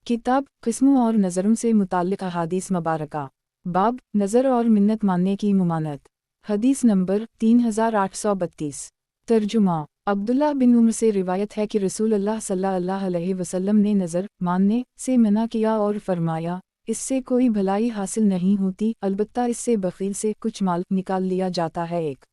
किताब क़िस्मों और नज़रों से मुताल्लिक़ अहादीस मुबारका। बाब नज़र और मिन्नत मानने की मुमानत। हदीस नंबर 3832। तर्जुमा अब्दुल्लाह बिन उम्र से रिवायत है कि रसूल अल्लाह सल्लल्लाहु अलैहि वसल्लम ने नज़र मानने से मना किया और फरमाया, इससे कोई भलाई हासिल नहीं होती, अलबत्ता इससे बख़ील से कुछ माल निकाल लिया जाता है। एक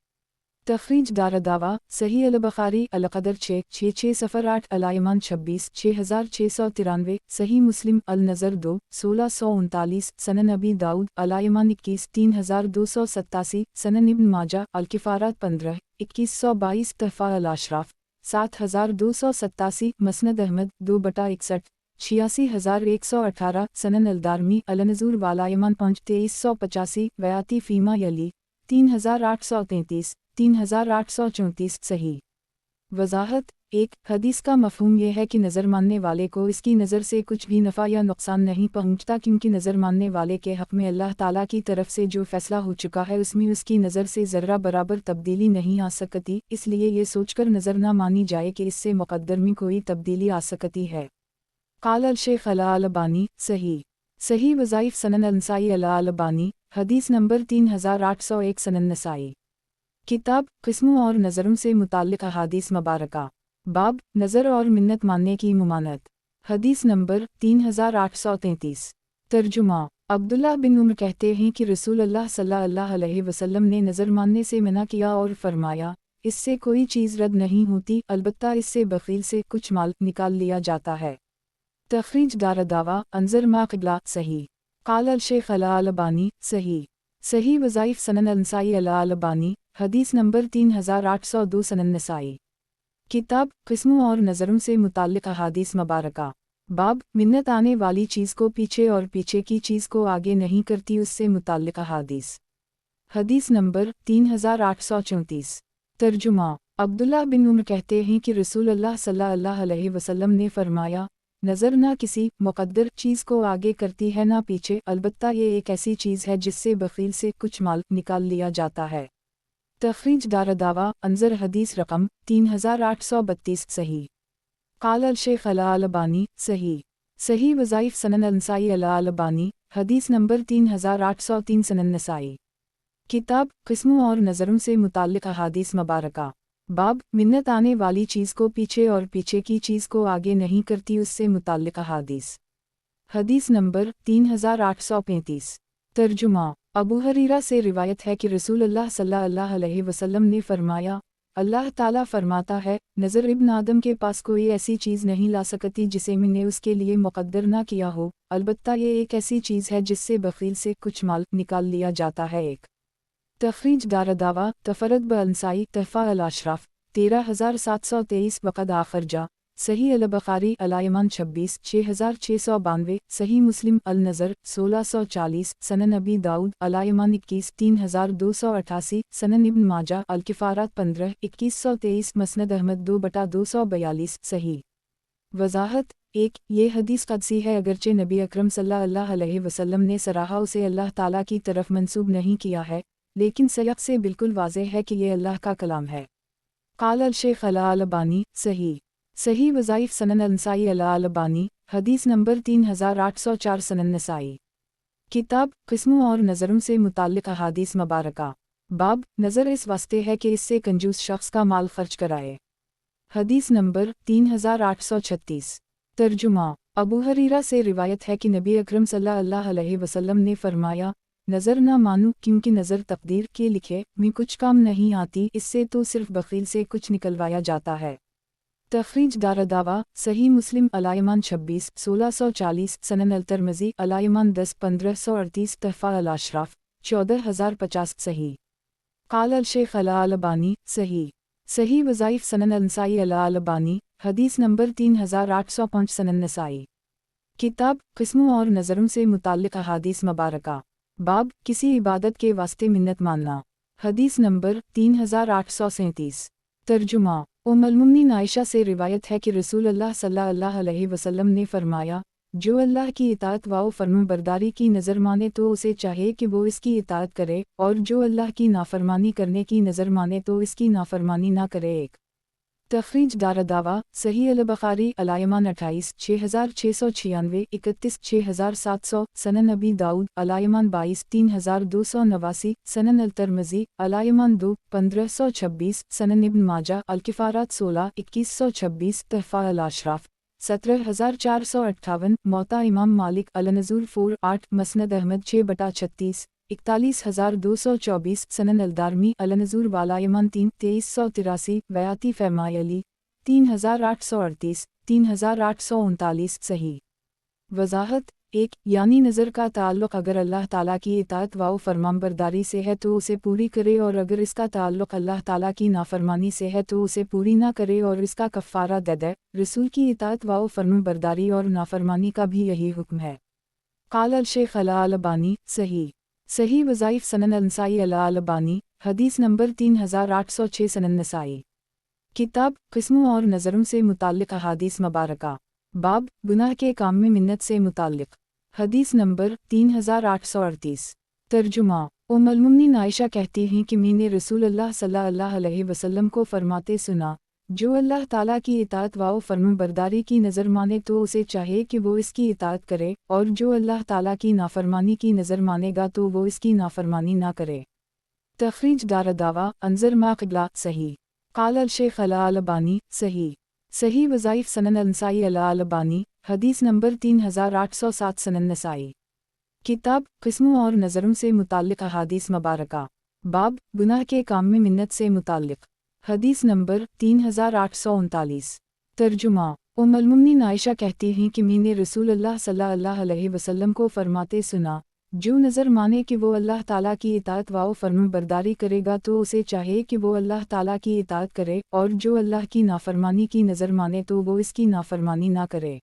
तखरीज दारदावा सही अल-बुखारी अल-क़दर 66608 अल-यमान 26 6693 सही मुस्लिम अल-नज़र 2 1639 सनन अबी दाऊद अल-यमान 21 3287 सनन इब्न माजा अल-किफ़ारात 15 2122 तहफ़ा अल-अशराफ 7287 मसनद अहमद 2/61 86118 सनन अल-दारमी अल-नज़ूर वाल-यमान 5 2385 वयाती फ़ीमा यली 3833 3834 सही। वजाहत एक हदीस का मफ़हूम यह है कि नज़र मानने वाले को इसकी नज़र से कुछ भी नफ़ा या नुकसान नहीं पहुँचता, क्योंकि नज़र मानने वाले के हक़ में अल्लाह ताला की तरफ से जो फ़ैसला हो चुका है उसमें उसकी नज़र से ज़र्रा बराबर तब्दीली नहीं आ सकती, इसलिए ये सोचकर नज़र न मानी जाए कि इससे मुक़द्दर में कोई तब्दीली आ सकती है। क़ाल अल शेख अल-अलबानी सही। सही वज़ाइफ सनन अल-नसाई अल-अलबानी हदीस नंबर 3801 सनन नसाई। किताब क़िस्मों और नज़रों से मुताल्लिक़ अहादीस मुबारका। बाब नज़र और मिन्नत मानने की मुमानत। हदीस नंबर 3833। तर्जुमा अब्दुल्लाह बिन उम्र कहते हैं कि रसूल अल्लाह सल्लल्लाहु अलैहि वसल्लम ने नज़र मानने से मना किया और फरमाया, इससे कोई चीज़ रद्द नहीं होती, अलबत्ता इससे बख़ील से कुछ माल निकाल लिया जाता है। तखरीज दारदावा अंजर मा क़िबला सही। क़ाल अल शेख अल-अलबानी सही। सही वज़ाइफ सनन अल-नसाई अल-अलबानी हदीस नंबर 3802 सनन नसाई। किताब क़िस्मों और नज़रों से मुताल्लिक़ अहादीस मुबारका। बाब मिन्नत आने वाली चीज़ को पीछे और पीछे की चीज़ को आगे नहीं करती, उससे मुताल्लिक़ अहादीस। हदीस नंबर 3834। तर्जुमा अब्दुल्लाह बिन उम्र कहते हैं कि रसूल अल्लाह सल्लल्लाहु अलैहि वसल्लम ने फरमाया, नज़र न किसी मुक़द्दर चीज़ को आगे करती है न पीछे, अलबत्ता ये एक ऐसी चीज़ है जिससे बख़ील से कुछ माल निकाल लिया जाता है। तखरीज दारदावा अंजर हदीस रकम 3832 सही। क़ाल अल शेख अल-अलबानी सही। सही वज़ाइफ सनन अल-नसाई अल-अलबानी हदीस नंबर 3803 सनन नसाई। किताब क़िस्मों और नज़रों से मुताल्लिक़ अहादीस मुबारका। बाब मिन्नत आने वाली चीज़ को पीछे और पीछे की चीज़ को आगे नहीं करती, उससे मुताल्लिक़ अहादीस। हदीस नंबर 3835। तर्जुमा अबू हरीरा से रिवायत है कि रसूल अल्लाह सल्लल्लाहु अलैहि वसल्लम ने फरमाया, अल्लाह ताला फरमाता है, नज़र इब्न आदम के पास कोई ऐसी चीज़ नहीं ला सकती जिसे मैंने उसके लिए मुक़द्दर ना किया हो, अलबत्ता ये एक ऐसी चीज़ है जिससे बख़ील से कुछ माल निकाल लिया जाता है। एक तखरीज दारदावा तफरद ब-अंसाई तहफ़ा अल-अशराफ 13723 वक़द आखर जा सही अल-बुखारी अल-यमान 26 6692 सही मुस्लिम अल-नज़र 1640 सनन अबी दाऊद अल-यमान 21 3288 सनन इब्न माजा अल-किफ़ारात 15 2123 मसनद अहमद 2/242 सही। वज़ाहत एक ये हदीस क़दसी है, अगरचे नबी अकरम सल्लल्लाहु अलैहि वसल्लम ने सराहा उसे अल्लाह ताला की तरफ मंसूब नहीं किया है, लेकिन सयक़ से बिल्कुल वाज़ेह है कि ये अल्लाह का कलाम है। क़ाल अल-शेख अल-अलबानी सही वज़ाइफ़ सनन अल-नसाई अल-अलबानी हदीस नंबर 3804 सनन नसाई। किताब क़िस्मों और नज़रों से मुताल्लिक़ अहादीस मुबारका। बाब नज़र इस वास्ते है कि इससे कंजूस शख्स का माल खर्च कराए। हदीस नंबर 3836। तर्जुमा अबू हरीरा से रिवायत है कि नबी अकरम सल्लल्लाहु अलैहि वसल्लम ने फरमाया, नज़र ना मानो क्योंकि नज़र तकदीर के लिखे में कुछ काम नहीं आती, इससे तो सिर्फ बख़ील से कुछ निकलवाया जाता है। तख़रीज दारदावा सही मुस्लिम अलायमान 26 1640 सनन अल-तिरमिज़ी अलायमान 10 1538 तहफ़ा अल-अशराफ 14050 सही। क़ाल अल-शेख अल-अलबानी सही वज़ाइफ़ सनन अल-नसाई अल-अलबानी हदीस नंबर 3805 सनन नसाई। किताब क़िस्मों और नज़रों से मुताल्लिक़ अहादीस मुबारका। बाब किसी इबादत के वास्ते मिन्नत मानना। हदीस नंबर 3837। तर्जुमा उम्मुल-मोमिनीन आयशा से रिवायत है कि रसूलुल्लाह सल्लल्लाहु अलैहि वसल्लम ने फरमाया, जो अल्लाह की इताअत व फर्माबरदारी की नज़र माने तो उसे चाहे कि वो इसकी इताअत करे, और जो अल्लाह की नाफरमानी करने की नज़र माने तो इसकी नाफरमानी ना करे। एक तख़रीज दारदावा सही अल-बुख़ारी अलायमान 28 6696 31 6700 सनन अबी दाऊद अलायमान 22 3289 सनन अल-तिरमिज़ी अलायमान 2 1526 सनन इब्न माजा अल-किफ़ारात 16 2126 तहफ़ा अल-अशराफ 17458 मौता इमाम मालिक अल-नज़ूर 4 8 मसनद अहमद 6/36 41,224 सनन अल-दारमी अल-नज़ूर वालायमान 3 2383 बयाती फ़ैमायली 3838 3839 सही। वज़ाहत एक यानी नज़र का ताल्लुक़ अगर अल्लाह ताला की इताअत व फरमाबरदारी से है तो उसे पूरी करे, और अगर इसका ताल्लुक़ अल्लाह ताला की नाफरमानी से है तो उसे पूरी ना करे और इसका कफ़ारा दे दे। रसूल की इताअत व फरमाबरदारी और नाफरमानी का भी यही हुक्म है। क़ाल अल-शेख अल-अलबानी सही वज़ाइफ़ सनन अल-नसाई अल-अलबानी हदीस नंबर 3806 सनन नसाई। किताब क़िस्मों और नज़रों से मुताल्लिक़ अहादीस मुबारका। बाब गुनाह के काम में मिन्नत से मुताल्लिक़ हदीस नंबर 3838। तर्जुमा उम्मुल-मोमिनीन आयशा कहती हैं कि मैंने रसूलुल्लाह सल्लल्लाहु अलैहि वसल्लम को फरमाते सुना, जो अल्लाह ताला की इताअत व फरमाबरदारी की नज़र माने तो उसे चाहे कि वो इसकी इताअत करे, और जो अल्लाह ताला की नाफरमानी की नज़र मानेगा तो वो इसकी नाफरमानी ना करे। तख़रीज दारदावा अंज़र मा क़िबला सही। क़ाल अल-शेख अल-अलबानी सही वज़ाइफ़ सनन अल-नसाई अल-अलबानी हदीस नंबर 3807 सनन नसाई। किताब क़िस्मों और नज़रों से मुताल्लिक़ अहादीस मुबारका। बाब गुनाह के काम में मिन्नत से मुताल्लिक़ हदीस नंबर 3839। तर्जुमा उम्मुल-मोमिनीन आयशा कहती हैं कि मैंने रसूलुल्लाह सल्लल्लाहु अलैहि वसल्लम को फरमाते सुना, जो नज़र माने कि वो अल्लाह ताला की इताअत व फरमाबरदारी करेगा तो उसे चाहे कि वो अल्लाह ताला की इताअत करे, और जो अल्लाह की नाफरमानी की नज़र माने तो वो इसकी नाफरमानी ना करे।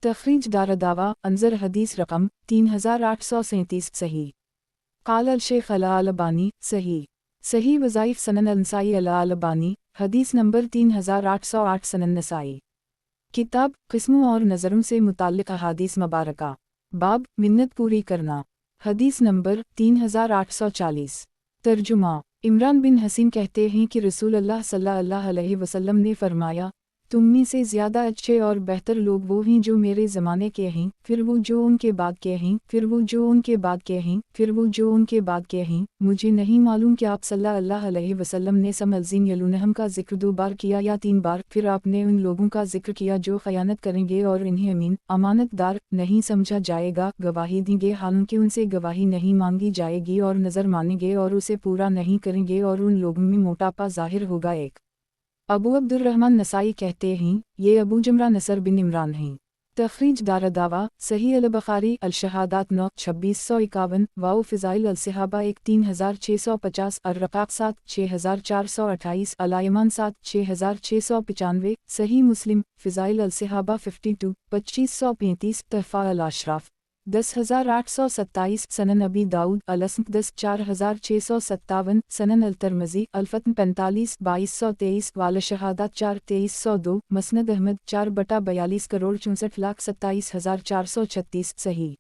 तख़रीज दारदावा अंज़र हदीस रकम 3837 सही। क़ाल अल-शेख अल-अलबानी सही वज़ाइफ़ सनन अल-नसाई अल-अलबानी हदीस नंबर 3808 सनन नसाई। किताब क़िस्मों और नज़रों से मुताल्लिक़ अहादीस मुबारका। बाब मिन्नत पूरी करना हदीस नंबर 3840। तर्जुमा इमरान बिन हसीन कहते हैं कि रसूलुल्लाह सल्लल्लाहु अलैहि वसल्लम ने फरमाया, तुम में से ज़्यादा अच्छे और बेहतर लोग वो हैं जो मेरे ज़माने के हैं, फिर वो जो उनके बाद के हैं, फिर वो जो उनके बाद के हैं, फिर वो जो उनके बाद के हैं। मुझे नहीं मालूम कि आप सल्लल्लाहु अलैहि वसल्लम ने समअज़ीन यलूनहम का जिक्र 2 बार किया या 3 बार। फिर आपने उन लोगों का जिक्र किया जो ख़यानत करेंगे और इन्हें अमीन अमानतदार नहीं समझा जाएगा, गवाही देंगे हालांकि उनसे गवाही नहीं मांगी जाएगी, और नज़र मानेंगे और उसे पूरा नहीं करेंगे, और उन लोगों में मोटापा ज़ाहिर होगा। एक अबू अब्दुर्रहमान नसाई कहते हैं, ये अबू जमरा नसर बिन इमरान हैं। तख़रीज दारदावा सही अल-बुख़ारी अल-शहादात 9 2651 वाओ फ़िज़ाइल अल-सहाबा 1 3650 अर-रक़ाक़ 7 6428 अलायमान 7 6695 सही मुस्लिम फ़िज़ाइल अल-सहाबा 52 2535 तहफ़ा अल-अशराफ 10,827 सनन अबी दाऊद अलस्म 10,4657 सनन अल-तिरमिज़ी अल-फ़त्न 45 2223 वाल शहादत 4 2302 मसनद अहमद 4/42 करोड़ 64,27,436 सही।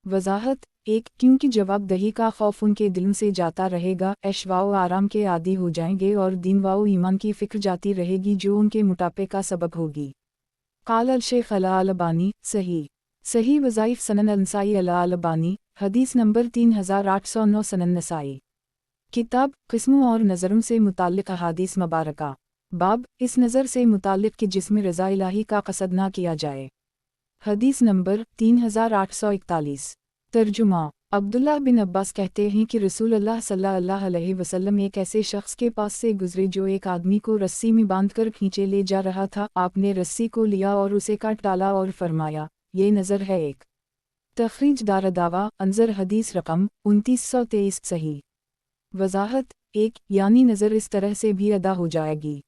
वज़ाहत 1 क्योंकि जवाबदही का खौफ उनके दिलों से जाता रहेगा, ऐश-व आराम के आदी हो जाएंगे और दीन व ईमान की फ़िक्र जाती रहेगी जो उनके मोटापे का सबब होगी। क़ाल अल-शेख अल-अलबानी सही। सही वज़ाइफ सनन अल-नसाई अल-अलबानी हदीस नंबर 3809 सनन नसाई। किताब क़िस्मों और नज़रों से मुताल्लिक़ अहादीस मुबारका। बाब इस नज़र से मुताल्लिक़ कि जिसमें रज़ा इलाही का क़सद ना किया जाए। हदीस नंबर 3841। तर्जुमा अब्दुल्लाह बिन अब्बास कहते हैं कि रसूलुल्लाह सल्लल्लाहु अलैहि वसल्लम एक ऐसे शख्स के पास से गुजरे जो एक आदमी को रस्सी में बांधकर खींचे ले जा रहा था। आपने रस्सी को लिया और उसे काट डाला और फरमाया, ये नज़र है एक। तखरीज दारदावा अंजर हदीस रकम 2923 सही। वज़ाहत 1 यानी नज़र इस तरह से भी अदा हो जाएगी।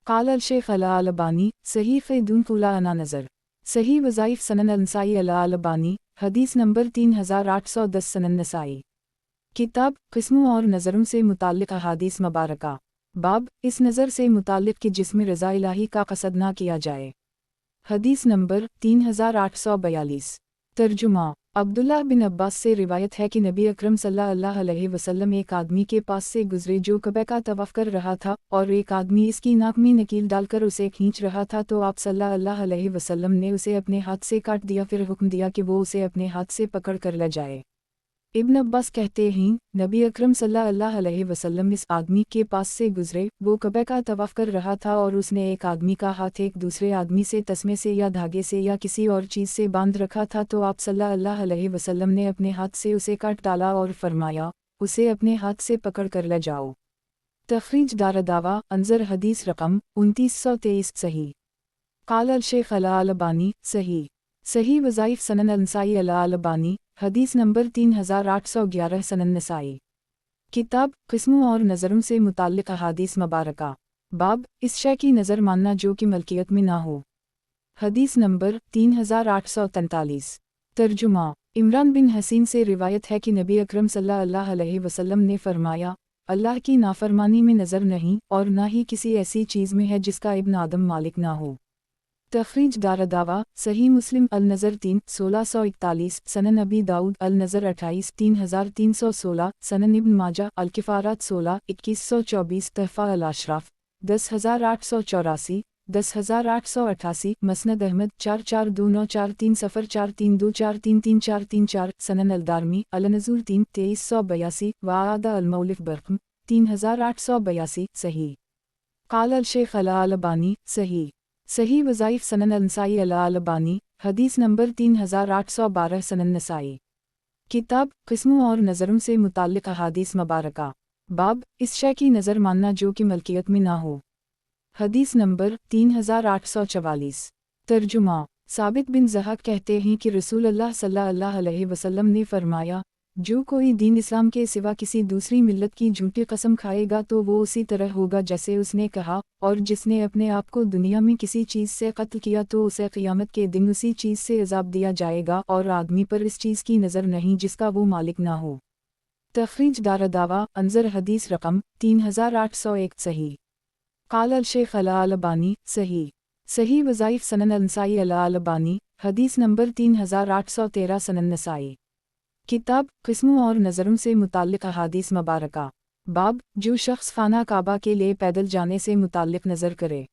क़ाल अल-शेख अल-अलबानी सही फ़ैदुन क़ुला अना नज़र। सही वज़ाइफ सनन अल-नसाई अल-अलबानी हदीस नंबर 3810 सनन नसाई। किताब क़िस्मों और नज़रों से मुताल्लिक़ अहादीस मुबारका। बाब इस नज़र से मुताल्लिक़ कि जिसमें रज़ा इलाही का क़सद ना किया जाए। हदीस नंबर 3842। तर्जुमा अब्दुल्लाह बिन अब्बास से रिवायत है कि नबी अकरम सल्लल्लाहु अलैहि वसल्लम एक आदमी के पास से गुजरे जो कबे का तवाफ़ कर रहा था और एक आदमी इसकी नाक में नकील डालकर उसे खींच रहा था, तो आप सल्लल्लाहु अलैहि वसल्लम ने उसे अपने हाथ से काट दिया, फिर हुक्म दिया कि वो उसे अपने हाथ से पकड़ कर ले जाए। इब्न अब्बास कहते हैं नबी अकरम सल्लल्लाहु अलैहि वसल्लम इस आदमी के पास से गुजरे, वो कबे का तवाफ़ कर रहा था और उसने एक आदमी का हाथ एक दूसरे आदमी से तस्मे से या धागे से या किसी और चीज़ से बांध रखा था, तो आप सल्लल्लाहु अलैहि वसल्लम ने अपने हाथ से उसे काट डाला और फरमाया, उसे अपने हाथ से पकड़ कर ले जाओ। तखरीज दारदावा अंजर हदीस रकम 2923 सही। क़ाल अल-शेख अल-अलबानी सही। सही वज़ाइफ सनन अल-नसाई अल-अलबानी हदीस नंबर 3811 सनन नसाई। किताब क़िस्मों और नज़रों से मुताल्लिक़ अहादीस मुबारका। बाब इस शय की नज़र मानना जो कि मलकियत में ना हो। हदीस नंबर 3843। तर्जुमा इमरान बिन हसीन से रिवायत है कि नबी अकरम सल्लल्लाहु अलैहि वसल्लम ने फरमाया, अल्लाह की नाफरमानी में नज़र नहीं और ना ही किसी ऐसी चीज़ में है जिसका इब्न आदम मालिक ना हो। तखरीज दारदावा सही मुस्लिम अल-नज़र 3 1641 सनन अबी दाऊद अल-नज़र 28 3316 सनन इब्न माजा अल-किफ़ारात 16 2124 तहफ़ा अल-अशराफ 10884 10888 मसनद अहमद 442943 सफ़र 4324333434 सनन अल-दारमी अल-नज़ूर 3 2382 वादा अल-मौलिफ़ बरक़म 3882 सही। क़ाल अल-शेख अल-अलबानी सही। सही वज़ाइफ सनन अल-नसाई अल-अलबानी हदीस नंबर 3812 सनन नसाई। किताब क़िस्मों और नज़रों से मुताल्लिक़ अहादीस मुबारका। बाब इस शय की नज़र मानना जो कि मलकियत में ना हो। हदीस नंबर 3844। तर्जुमा साबित बिन ज़हक़ कहते हैं कि रसूलुल्लाह सल्लल्लाहु अलैहि वसल्लम ने फरमाया, जो कोई दीन इस्लाम के सिवा किसी दूसरी मिल्लत की झूठी कसम खाएगा तो वो उसी तरह होगा जैसे उसने कहा, और जिसने अपने आप को दुनिया में किसी चीज़ से कत्ल किया तो उसे क़ियामत के दिन उसी चीज़ से अज़ाब दिया जाएगा और आदमी पर इस चीज़ की नज़र नहीं जिसका वो मालिक ना हो। तखरीज दारदावा अंजर हदीस रकम 3801 सही। क़ाल अल-शेख अल-अलबानी सही। सही वज़ाइफ सनन अल-नसाई अल-अलबानी हदीस नंबर 3813 सनन नसाई। किताब क़िस्मों और नज़रों से मुताल्लिक़ अहादीस मुबारका। बाब जो शख्स खाना काबा के लिए पैदल जाने से मुताल्लिक़ नज़र करे।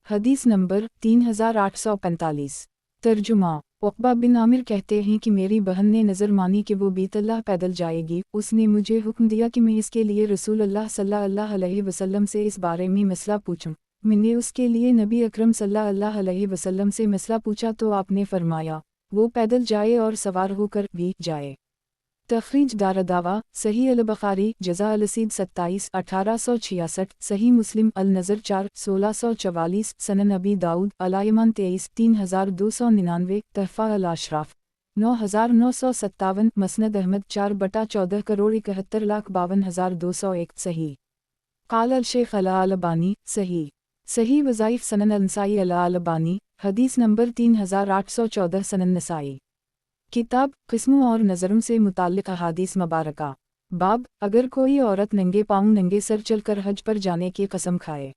हदीस नंबर 3845। तर्जुमा उक़बा बिन आमिर कहते हैं कि मेरी बहन ने नज़र मानी कि वो बीतल्लाह पैदल जाएगी, उसने मुझे हुक्म दिया कि मैं इसके लिए रसूलुल्लाह सल्लल्लाहु अलैहि वसल्लम से इस बारे में मसला पूछूं। मैंने उसके लिए नबी अकरम सल्लल्लाहु अलैहि वसल्लम से मसला पूछा तो आपने फरमाया, वो पैदल जाए और सवार होकर भी जाए। तखरीज दारदावा सही अल-बुखारी जज़ा अल-सीद 27 1866 सही मुस्लिम अल-नज़र 4 1644 सनन अबी दाऊद अल-यमान 23 3299 तहफ़ा अल-अशराफ 9957 मसनद अहमद 4/14 करोड़ 71,52,201 सही। क़ाल अल-शेख अल-अलबानी सही। सही वज़ाइफ सनन अल-नसाई अल-अलबानी हदीस नंबर 3814 सनन नसाई। किताब किस्मों और नज़रों से मुताल्लिक़ अहादीस मुबारका। बाब अगर कोई औरत नंगे पाँव नंगे सर चलकर हज पर जाने की कसम खाए।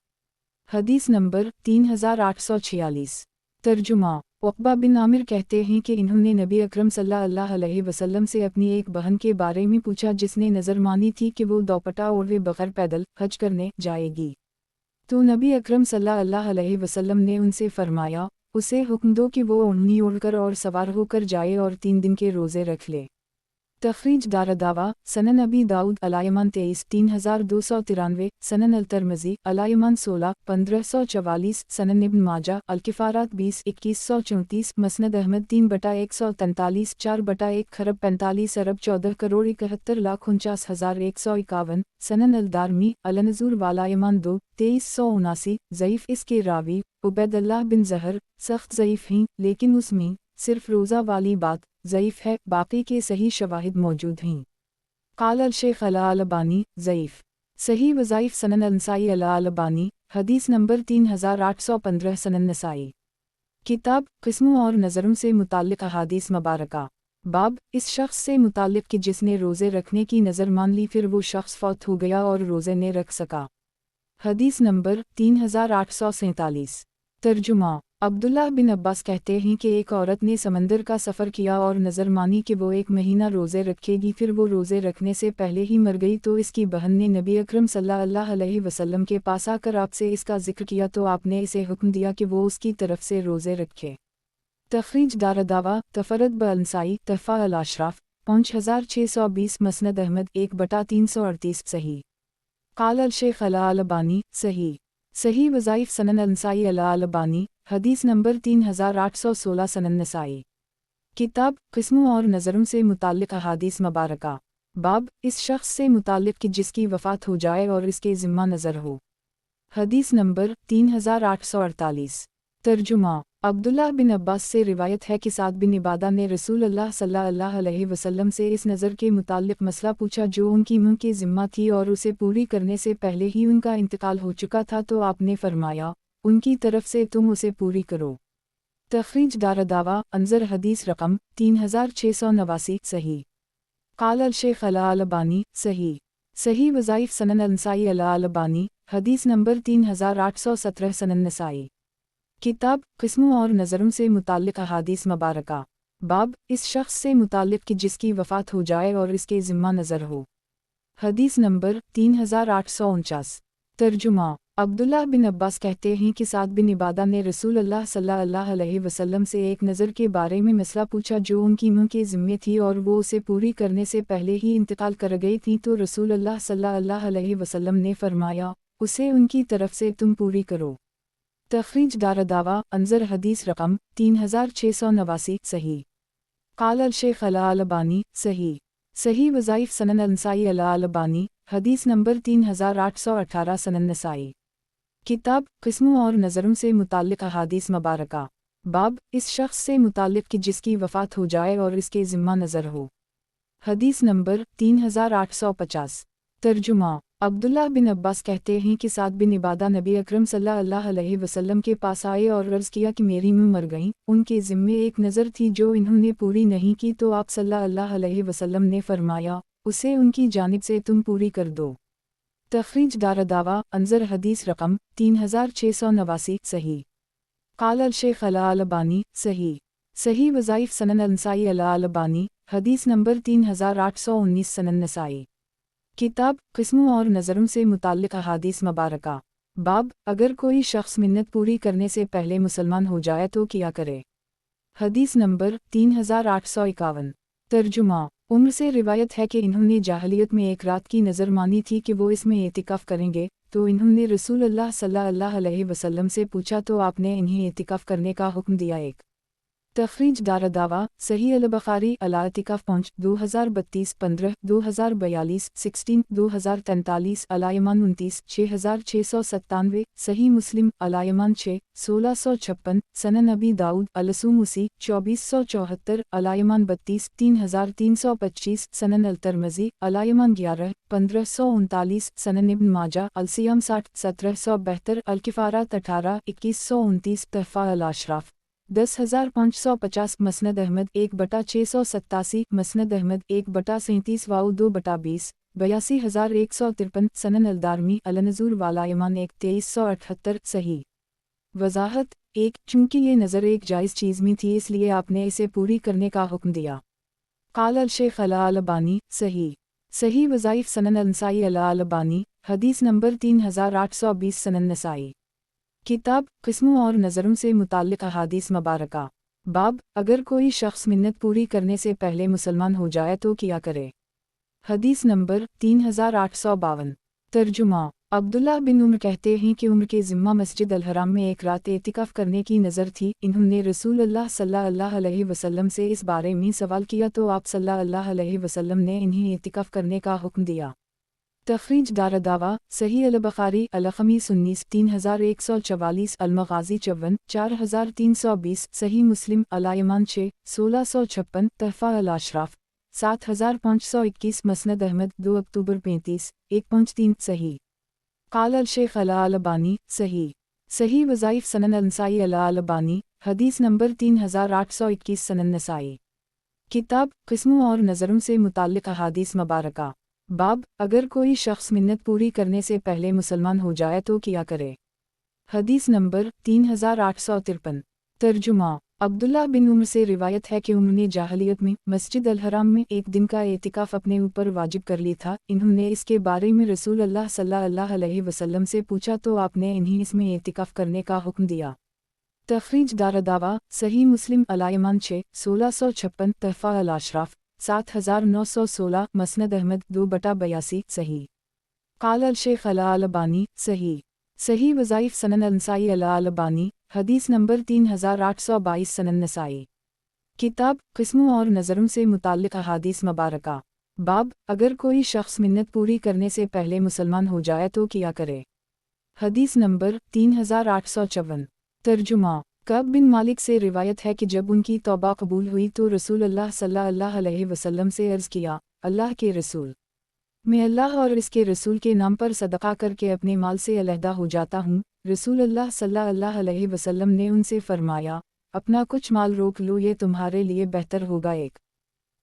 हदीस नंबर 3846। तर्जुमा उक़बा बिन आमिर कहते हैं कि इन्होंने नबी अकरम सल्लल्लाहु अलैहि वसल्लम से अपनी एक बहन के बारे में पूछा जिसने नज़र मानी थी कि वो दोपट्टा ओढ़े बगैर पैदल हज करने जाएगी। तो नबी अकरम सल्लल्लाहु अलैहि वसल्लम ने उनसे फरमाया, उसे हुक्म दो कि वो ओढ़नी ओढ़कर और सवार होकर जाए और 3 दिन के रोज़े रख ले। तखरीज दारदावा सनन अबी दाऊद अलायमान 23 3293 सनन अल तिरमिज़ी अलायमान 16 1544 सनन इब्न माजा अल किफ़ारात 20 2134 मसनद अहमद 3/143 4/1 खरब 45 अरब 14 करोड़ 71,49,151 सनन अल दारमी अल-नज़ूर वालायमान 2 2379 ज़ईफ़। इसके रावी उबैदुल्लाह बिन ज़हर सख्त ज़ईफ़ हैं, लेकिन उसमें सिर्फ रोज़ा वाली बात ज़ईफ़ है, बाकी के सही शवाहिद मौजूद हैं। क़ाल अल शेख अल-अलबानी ज़ईफ़। सही वज़ाइफ़ सनन अल-नसाई अल-अलबानी हदीस नंबर 3815 सनन नसाई। किताब किस्मों और नज़रों से मुताल्लिक़ अहादीस मुबारका। बाब इस शख्स से मुताल्लिक़ कि जिसने रोज़े रखने की नज़र मान ली फिर वो शख्स फौत हो गया और रोज़े ने रख सका। हदीस नंबर 3847। तर्जुमा अब्दुल्लाह बिन अब्बास कहते हैं कि एक औरत ने समंदर का सफ़र किया और नज़र मानी कि वो 1 महीना रोज़े रखेगी, फिर वो रोज़े रखने से पहले ही मर गई। तो इसकी बहन ने नबी अकरम सल्लल्लाहु अलैहि वसल्लम के पास आकर आपसे इसका जिक्र किया तो आपने इसे हुक्म दिया कि वो उसकी तरफ से रोज़े रखे। तखरीज दारदावा तफरद ब-अल-नसाई तहफ़ा अल-अशराफ 5620 मसनद अहमद 1/338 सही। क़ाल अल शेख अल-अलबानी सही। सही वज़ाइफ़ सनन अल-नसाई अल-अलबानी हदीस नंबर 3816 सनन नसाई। किताब किस्मों और नज़रों से मुताल्लिक़ अहादीस मुबारका। बाब इस शख्स से मुताल्लिक़ कि जिसकी वफ़ात हो जाए और इसके ज़िम्मा नज़र हो। हदीस नंबर 3848। तर्जुमा अब्दुल्लाह बिन अब्बास से रिवायत है कि साद बिन इबादा ने रसूलुल्लाह सल्लल्लाहु अलैहि वसल्लम से इस नज़र के मुताल्लिक़ मसला पूछा जो उनकी मुँह के ज़िम्मा थी और उसे पूरी करने से पहले ही उनका इंतकाल हो चुका था, तो आपने फरमाया उनकी तरफ से तुम उसे पूरी करो। तखरीज दारदावा अंजर हदीस रकम 3689 सही। क़ाल अल शेख अल-अलबानी सही। सही वज़ाइफ़ सनन अल-नसाई अल-अलबानी हदीस नंबर 3817 सनन नसाई। किताब किस्मों और नज़रों से मुताल्लिक़ अहादीस मुबारका। बाब इस शख्स से मुताल्लिक़ कि जिसकी वफ़ात हो जाए और इसके ज़िम्मा नज़र हो। हदीस नंबर 3849। तर्जुमा अब्दुल्लाह बिन अब्बास कहते हैं कि साद बिन इबादा ने रसूलुल्लाह सल्लल्लाहु अलैहि वसल्लम से एक नज़र के बारे में मसला पूछा जो उनकी मुँह के ज़िम्मे थी और वो उसे पूरी करने से पहले ही इंतकाल कर गई थी, तो रसूलुल्लाह सल्लल्लाहु अलैहि वसल्लम ने फरमाया उसे उनकी तरफ से तुम पूरी करो। तखरीज दारदावा अंजर हदीस रकम 3689 सही। क़ाल अल शेख अल-अलबानी सही। सही वज़ाइफ़ सनन अल-नसाई अल-अलबानी हदीस नंबर 3818 सनन नसाई। किताब किस्मों और नज़रों से मुताल्लिक़ अहादीस मुबारका। बाब इस शख्स से मुताल्लिक़ कि जिसकी वफ़ात हो जाए और इसके ज़िम्मा नज़र हो। हदीस नंबर 3850। तर्जुमा अब्दुल्लाह बिन अब्बास कहते हैं कि साद बिन इबादा नबी अकरम सल्लल्लाहु अलैहि वसल्लम के पास आए और अर्ज़ किया कि मेरी मुँह मर गई, उनके ज़िम्मे एक नज़र थी जो इन्होंने पूरी नहीं की, तो आप सल्लल्लाहु अलैहि वसल्लम ने फरमाया उसे उनकी जानिब से तुम पूरी कर दो। तखरीज दारदावा अंजर हदीस रकम 3689 सही। क़ाल अल शेख अल-अलबानी सही। सही वज़ाइफ़ सनन अल-नसाई अल-अलबानी हदीस नंबर 3819 सनन नसाई। किताब किस्मों और नज़रों से मुताल्लिक़ अहादीस मुबारका। बाब अगर कोई शख्स मिन्नत पूरी करने से पहले मुसलमान हो जाए तो क्या करे। हदीस नंबर 3851। तर्जुमा उम्र से रिवायत है कि इन्होंने जाहलियत में एक रात की नज़र मानी थी कि वो इसमें एतिकाफ़ करेंगे, तो इन्होंने रसूलुल्लाह सल्लल्लाहु अलैहि वसल्लम से पूछा तो आपने इन्हें एतिकाफ़ करने का हुक्म दिया। एक तखरीज दारदावा सही अल-बुखारी अल-एतिकाफ़ पहुँच 2032 15 2042 16 2043 अलायमान 29 6697 सही मुस्लिम अलायमान 6 1656 सनन अबी दाऊद अल-सूमुसी 2474 अलायमान 32 3325 सनन अल-तिरमिज़ी अलायमान 11 1539 सनन इब्न माजा अल-सियाम 60 1772 अल-किफ़ारात 18 2129 तहफ़ा अल-अशराफ 10,550 मसनद अहमद 1/687 मसनद अहमद 1/37 वाउ 2/20 82,153 सनन अलदारमी अलनजूर वाला ईमान 2378 सही। वजाहत 1 चूँकि ये नज़र एक जायज़ चीज़ में थी इसलिए आपने इसे पूरी करने का हुक्म दिया। क़ाल अल शेख अला अलबानी सही। सही वज़ाइफ सनन अल-नसाई अला अलबानी हदीस नंबर 3820 सनन नसाई। किताब क़िस्मों और नज़रों से मुताल्लिक़ अहादीस मुबारका। बाब अगर कोई शख्स मिन्नत पूरी करने से पहले मुसलमान हो जाए तो क्या करे। हदीस नंबर 3852। तर्जुमा अब्दुल्लाह बिन उम्र कहते हैं कि उम्र के ज़िम्मा मस्जिद अल हराम में एक रात एतिकाफ़ करने की नज़र थी। इन्होंने रसूलुल्लाह सल्लल्लाहु अलैहि वसल्लम से इस बारे में सवाल किया तो आप सल्लल्लाहु अलैहि वसल्लम ने इन्हें एतिकाफ़ करने का हुक्म दिया। तखरीज दारदावा सही अल-बुखारी अल-खमीस 19 3144 अल-मग़ाज़ी 54 4320 सही मुस्लिम अल-ईमान 6 1656 तहफ़ा अल-अशराफ़ 7521 मसनद अहमद 2 अक्टूबर 35 1.3 सही। क़ाल अल-शेख अला अलबानी सही। सही वज़ाइफ सनन अल-नसाई अला अलबानी हदीस नंबर 3821 सनन नसाई। किताब क़िस्मों और नज़रों से मुताल्लिक़ अहादीस मुबारका। बाब अगर कोई शख्स मिन्नत पूरी करने से पहले मुसलमान हो जाए तो क्या करे। हदीस नंबर 3853। तर्जुमा अब्दुल्लाह बिन उम्र से रिवायत है कि उन्होंने जाहलियत में मस्जिद अल हराम में एक दिन का एतिकाफ़ अपने ऊपर वाजिब कर ली था। इन्होंने इसके बारे में रसूलुल्लाह सल्लल्लाहु अलैहि वसल्लम से पूछा तो आपने इन्हें इसमें एतिकाफ़ करने का हुक्म दिया। तखरीज दारदावा सही मुस्लिम अल-ईमान 6 1656 तहफ़ा अल-अशराफ़ 7916 मसनद अहमद 2/82 सही। क़ाल अल-शेख अला अलबानी सही। सही वज़ाइफ सनन अल-नसाई अला अलबानी हदीस नंबर 3822 सनन नसाई। किताब क़िस्मों और नज़रों से मुताल्लिक़ अहादीस मुबारका। बाब अगर कोई शख्स मिन्नत पूरी करने से पहले मुसलमान हो जाए तो क्या करे। हदीस नंबर 3854। तर्जुमा कअब बिन मालिक से रिवायत है कि जब उनकी तौबा कबूल हुई तो रसूलुल्लाह सल्लल्लाहु अलैहि वसल्लम से अर्ज़ किया, अल्लाह के रसूल, मैं अल्लाह और इसके रसूल के नाम पर सदक़ा करके अपने माल से अलहदा हो जाता हूँ। रसूलुल्लाह सल्लल्लाहु अलैहि वसल्लम ने उनसे फरमाया, अपना कुछ माल रोक लो, ये तुम्हारे लिए बेहतर होगा। एक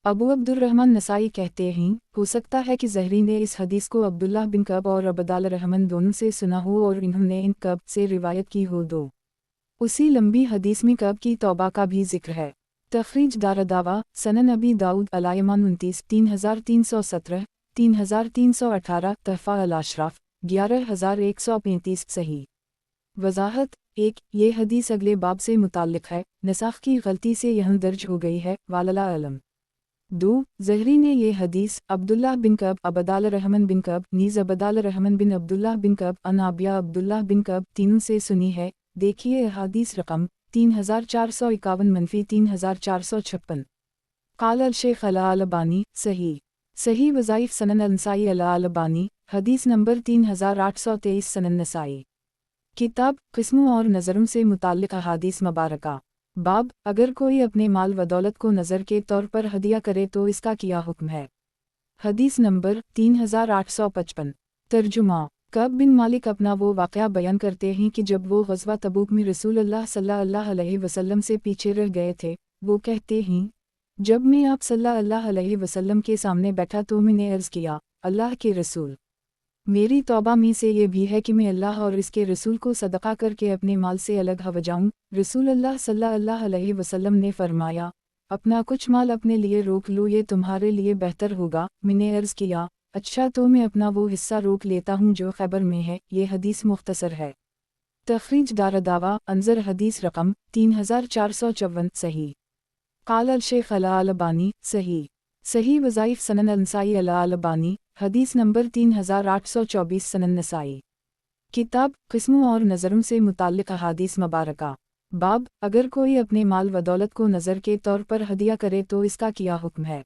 अबू अब्दुर्रहमान नसाई कहते हैं, हो सकता है कि ज़हरी ने इस हदीस को अब्दुल्लाह बिन कअब और अबदाल रहमान दोनों से सुना हो और इन्होंने इन कअब से रिवायत की हो। दो उसी लंबी हदीस में कअब की तौबा का भी जिक्र है। तखरीज दारदावा सनन अबी दाऊद अल-ईमान 29 3317 3318 तहफ़ा अल-अशराफ़ 11135 सही। वजाहत 1 ये हदीस अगले बाब से मुताल्लिक़ है, नसाख़ की गलती से यहाँ दर्ज हो गई है, वाल्लाह अलम। 2 ज़हरी ने ये हदीस अब्दुल्लाह बिन कअब अबदाल रहमान बिन कअब नीज़ अबदाल रहमान बिन अब्दुल्लाह बिन कअब अनाबिया अब्दुल्लाह बिन कअब तीनों से सुनी है। देखिए हदीस रकम 3451-3456। क़ाल अल-शेख अला अलबानी सही। सही वज़ाइफ सनन अल-नसाई अला अलबानी हदीस नंबर 3823 सनन नसाई। किताब क़िस्मों और नज़रों से मुताल्लिक़ अहादीस मुबारका। बाब अगर कोई अपने माल व दौलत को नज़र के तौर पर हदिया करे तो इसका क्या हुक्म है। हदीस नंबर 3855। तर्जुमा कअब बिन मालिक अपना वो वाक़या बयान करते हैं कि जब वो ग़ज़वा तबूक में रसूलुल्लाह सल्लल्लाहु अलैहि वसल्लम से पीछे रह गए थे, वो कहते हैं, जब मैं आप सल्लल्लाहु अलैहि वसल्लम के सामने बैठा तो मैंने अर्ज़ किया, अल्लाह के रसूल, मेरी तौबा में से ये भी है कि मैं अल्लाह और इसके रसूल को सदक़ा करके अपने माल से अलग हो जाऊँ। रसूलुल्लाह सल्लल्लाहु अलैहि वसल्लम ने फरमाया, अपना कुछ माल अपने लिए रोक लो, ये तुम्हारे लिए बेहतर होगा। मैंने अर्ज़ किया, अच्छा तो मैं अपना वो हिस्सा रोक लेता हूँ जो खैबर में है। ये हदीस मुख्तसर है। तखरीज दारदावा अंजर हदीस रकम 3454 सही। क़ाल अल-शेख अला अलबानी सही। सही वज़ाइफ सनन अल-नसाई अला अलबानी हदीस नंबर 3824 सनन नसाई। किताब क़िस्मों और नज़रों से मुताल्लिक़ अहादीस मुबारका। बाब अगर कोई अपने माल व दौलत को नज़र के तौर पर हदिया करे तो इसका क्या हुक्म है।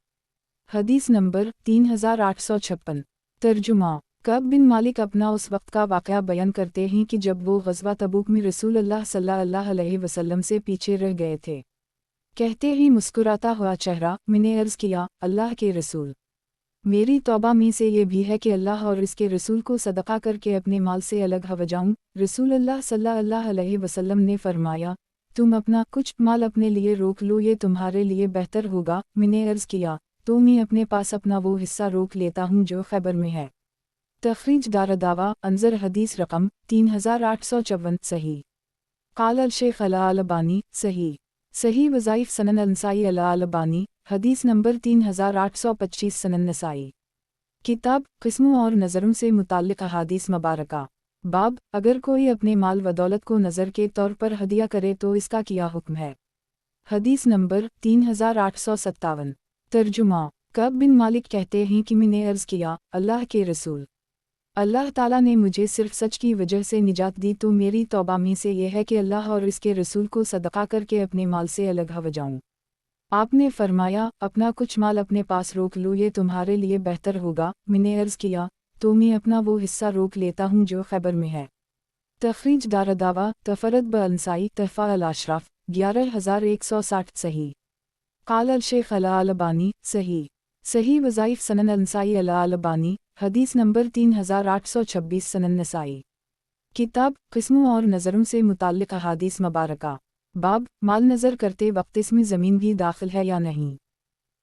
हदीस नंबर 3856। तर्जुमा कअब बिन मालिक अपना उस वक्त का वाक़या बयान करते हैं कि जब वो ग़ज़वा तबूक में रसूलुल्लाह सल्लल्लाहु अलैहि वसल्लम से पीछे रह गए थे। कहते ही मुस्कुराता हुआ चेहरा, मैंने अर्ज़ किया, अल्लाह के रसूल, मेरी तौबा में से ये भी है कि अल्लाह और इसके रसूल को सदक़ा करके अपने माल से अलग हो जाऊँ। रसूलुल्लाह सल्लल्लाहु अलैहि वसल्लम ने फरमाया, तुम अपना कुछ माल अपने लिए रोक लो, ये तुम्हारे लिए बेहतर होगा। मैंने अर्ज़ किया, तो मैं अपने पास अपना वो हिस्सा रोक लेता हूँ जो खैबर में है। तखरीज दारदावा अंजर हदीस रकम 3854 सही। काल अल शेख अल अलबानी सही। सही वज़ाइफ सनन अंसाई अल अलबानी हदीस नंबर 3825 सनन नसाई। किताब किस्मों और नज़रों से मुताल्लिक़ अहादीस मुबारका। बाब अगर कोई अपने माल व दौलत को नज़र के तौर पर हदिया करे तो इसका क्या हुक्म है। हदीस नंबर 3857। तर्जुमा कब बिन मालिक कहते हैं कि मैंने अर्ज़ किया, अल्लाह के रसूल, अल्लाह ताला ने मुझे सिर्फ सच की वजह से निजात दी तो मेरी तौबा में से यह है कि अल्लाह और इसके रसूल को सदका करके अपने माल से अलग हो जाऊं। आपने फरमाया, अपना कुछ माल अपने पास रोक लो, ये तुम्हारे लिए बेहतर होगा। मैंने अर्ज़ किया, तो मैं अपना वो हिस्सा रोक लेता हूँ जो खैबर में है। तखरीज दारदावा तफरत ब अंसाई तहफ़ा अल अशराफ 11160 सही। काल अल शेख अल अलबानी सही। सही वज़ाइफ सनन अंसाई अल अलबानी हदीस नंबर 3826 सनन नसाई। किताब किस्मों और नज़रों से मुताल्लिक़ अहादीस मुबारका। बाब माल नज़र करते वक्त इसमें ज़मीन भी दाखिल है या नहीं।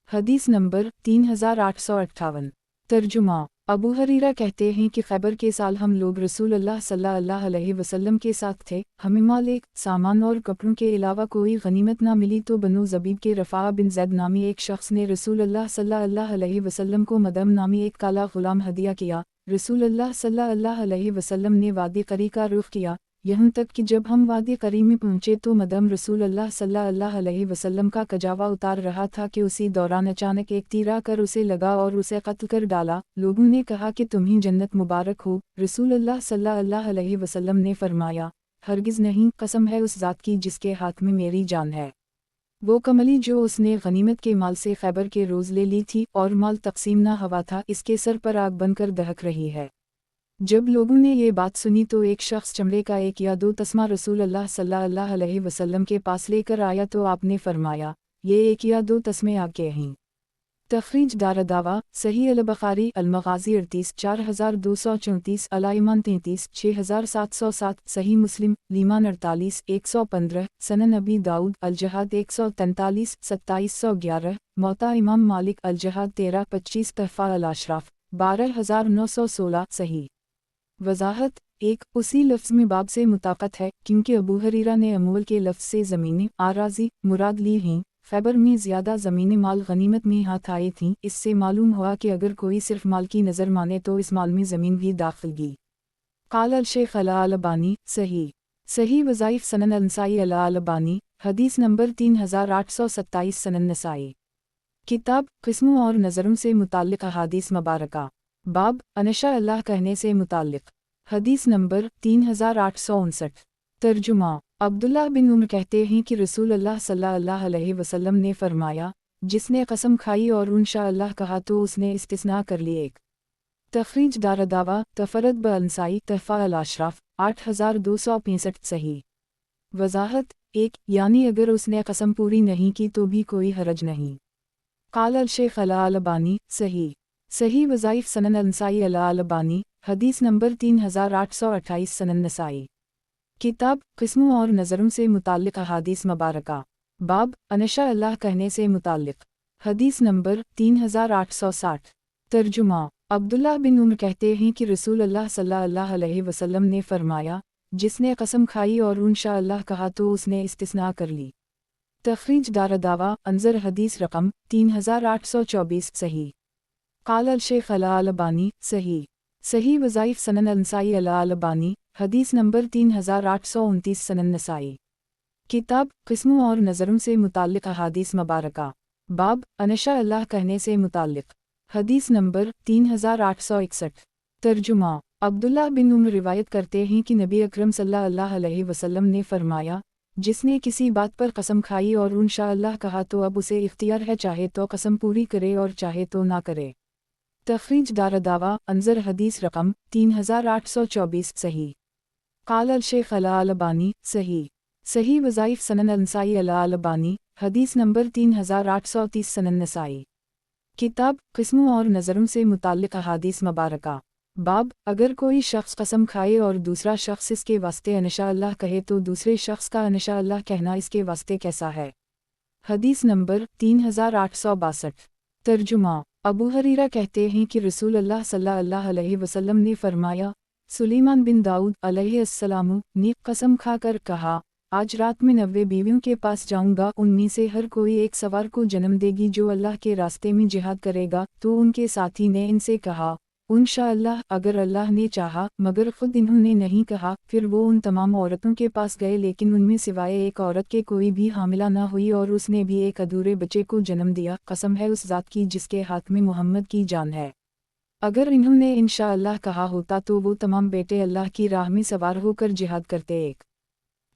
हदीस नंबर 3858। तर्जुमा अबू हरीरा कहते हैं कि खैबर के साल हम लोग रसूल अल्लाह सल्लल्लाहु अलैहि वसल्लम के साथ थे। हमें माल एक सामान और कपड़ों के अलावा कोई गनीमत ना मिली तो बनु ज़बीब के रफ़ा बिन ज़ैद नामी एक शख्स ने रसूल अल्लाह सल्लल्लाहु अलैहि वसल्लम को मदम नामी एक काला ग़ुलाम हदिया किया। रसूल अल्लाह सल्लल्लाहु अलैहि वसल्लम ने वादी करी का रुख किया, यहाँ तक कि जब हम वादी करी में पहुँचे तो मदम रसूल अल्लाह सल्लल्लाहु अलैहि वसल्लम का कजावा उतार रहा था कि उसी दौरान अचानक एक तीर आकर उसे लगा और उसे कत्ल कर डाला। लोगों ने कहा कि तुम्हें जन्नत मुबारक हो। रसूल अल्लाह सल्लल्लाहु अलैहि वसल्लम ने फरमाया, हरगिज़ नहीं, कसम है उस ज़ात की जिसके हाथ में मेरी जान है। वो कमली जो उसने गनीमत के माल से खैबर के रोज़ ले ली थी और माल तकसीम ना हुआ था, इसके सर पर आग बनकर दहक रही है। जब लोगों ने ये बात सुनी तो एक शख्स चमड़े का एक या दो तस्मा रसूल अल्लाह सल्लल्लाहु अलैहि वसल्लम के पास लेकर आया तो आपने फरमाया, ये एक या दो तस्मे आग के हैं। तखरीज दारदावा सही अल बुखारी अल मगाज़ी 38 4234 अल ईमान 33 6707 सही मुस्लिम लीमान 48 115 सनन अबी दाऊद अल जहाद 143 2711 मौता इमाम मालिक अल जहाद 1325 तहफ़ा अल अशराफ 12916 सही। वज़ाहत एक उसी लफ्ज़ में बाब से मुताक़त है क्योंकि अबू हरीरा ने अमूल के लफ्ज़ से ज़मीनें आराज़ी मुराद ली हैं। खैबर में ज़्यादा ज़मीनें माल गनीमत में हाथ आई थीं। इससे मालूम हुआ कि अगर कोई सिर्फ माल की नज़र माने तो इस माल में ज़मीन भी दाखिलगी। काल अल शेख अल अलबानी सही। सही वज़ाइफ सनन अंसाई अल अलबानी हदीस नंबर 3827 सनन नसाई। किताब किस्मों और नज़रों से मुताल्लिक़ अहादीस मुबारका। बाब अनशा अल्लाह कहने से मुताल्लिक़ हदीस नंबर 3859। तर्जुमा अब्दुल्लाह बिन उमर कहते हैं कि रसूल अल्लाह सल्लल्लाहु अलैहि वसल्लम ने फरमाया, जिसने कसम खाई और इंशा अल्लाह कहा तो उसने इस्तिस्ना कर ली। एक तखरीज दारदावा तफरत ब अंसाई तहफ़ा अल अशराफ 8265 सही। वज़ाहत एक यानी अगर उसने कसम पूरी नहीं की तो भी कोई हरज नहीं। काल अल शेख अल अलबानी सही। सही वज़ाइफ सनन अंसाई अल अलबानी हदीस नंबर 3828 सनन नसाई। किताब किस्मों और नज़रों से मुताल्लिक़ अहादीस मुबारका। बाब अनशा अल्लाह कहने से मुताल्लिक़ हदीस नंबर 3860। तर्जुमा अब्दुल्लाह बिन उमर कहते हैं कि रसूल अल्लाह सल्लल्लाहु अलैहि वसल्लम ने फरमाया, जिसने कसम खाई और इंशा अल्लाह कहा तो उसने इस्तिस्ना कर ली। तखरीज दारदावा अंजर हदीस रकम 3824 सही। काल अल शेख अल अलबानी सही। सही वज़ाइफ सनन अंसाई अल अलबानी हदीस नंबर 3829 सनन नसाई। किताब किस्मों और नज़रों से मुताल्लिक़ अहादीस मुबारका। बाब अनशा अल्लाह कहने से मुताल्लिक़ हदीस नंबर 3861। तर्जुमा अब्दुल्लाह बिन उमर रिवायत करते हैं कि नबी अकरम सल्लल्लाहु अलैहि वसल्लम ने फरमाया, जिसने किसी बात पर कसम खाई और इंशा अल्लाह कहा तो अब उसे इख्तियार है, चाहे तो कसम पूरी करे और चाहे तो ना करे। तखरीज दारदावा अंजर हदीस रकम 3824 सही। काल अल शेख अल अलबानी सही। सही वज़ाइफ सनन अंसाई अल अलबानी हदीस नंबर 3830 सनन नसाई। किताब किस्मों और नज़रों से मुताल्लिक़ अहादीस मुबारका। बाब, अगर कोई शख्स कसम खाए और दूसरा शख्स इसके वास्ते इंशाअल्लाह कहे तो दूसरे शख्स का इंशाअल्लाह कहना इसके वास्ते कैसा है? हदीस नंबर 3862। तर्जुमा। अबू हरीरा कहते हैं कि रसूल अल्लाह सल्लल्लाहु अलैहि वसल्लम ने फरमाया, सुलेमान बिन दाऊद अलैहिस्सलाम ने कसम खाकर कहा, आज रात में 90 बीवियों के पास जाऊंगा, उनमें से हर कोई एक सवार को जन्म देगी जो अल्लाह के रास्ते में जिहाद करेगा। तो उनके साथी ने इनसे कहा, इंशाअल्लाह, अगर अल्लाह ने चाहा, मगर खुद इन्होंने नहीं कहा। फिर वो उन तमाम औरतों के पास गए, लेकिन उनमें सिवाय एक औरत के कोई भी हामिला न हुई और उसने भी एक अधूरे बच्चे को जन्म दिया। कसम है उस ज़ात की जिसके हाथ में मोहम्मद की जान है, अगर इन्होंने इंशाअल्लाह कहा होता तो वो तमाम बेटे अल्लाह की राह में सवार होकर जिहाद करते। एक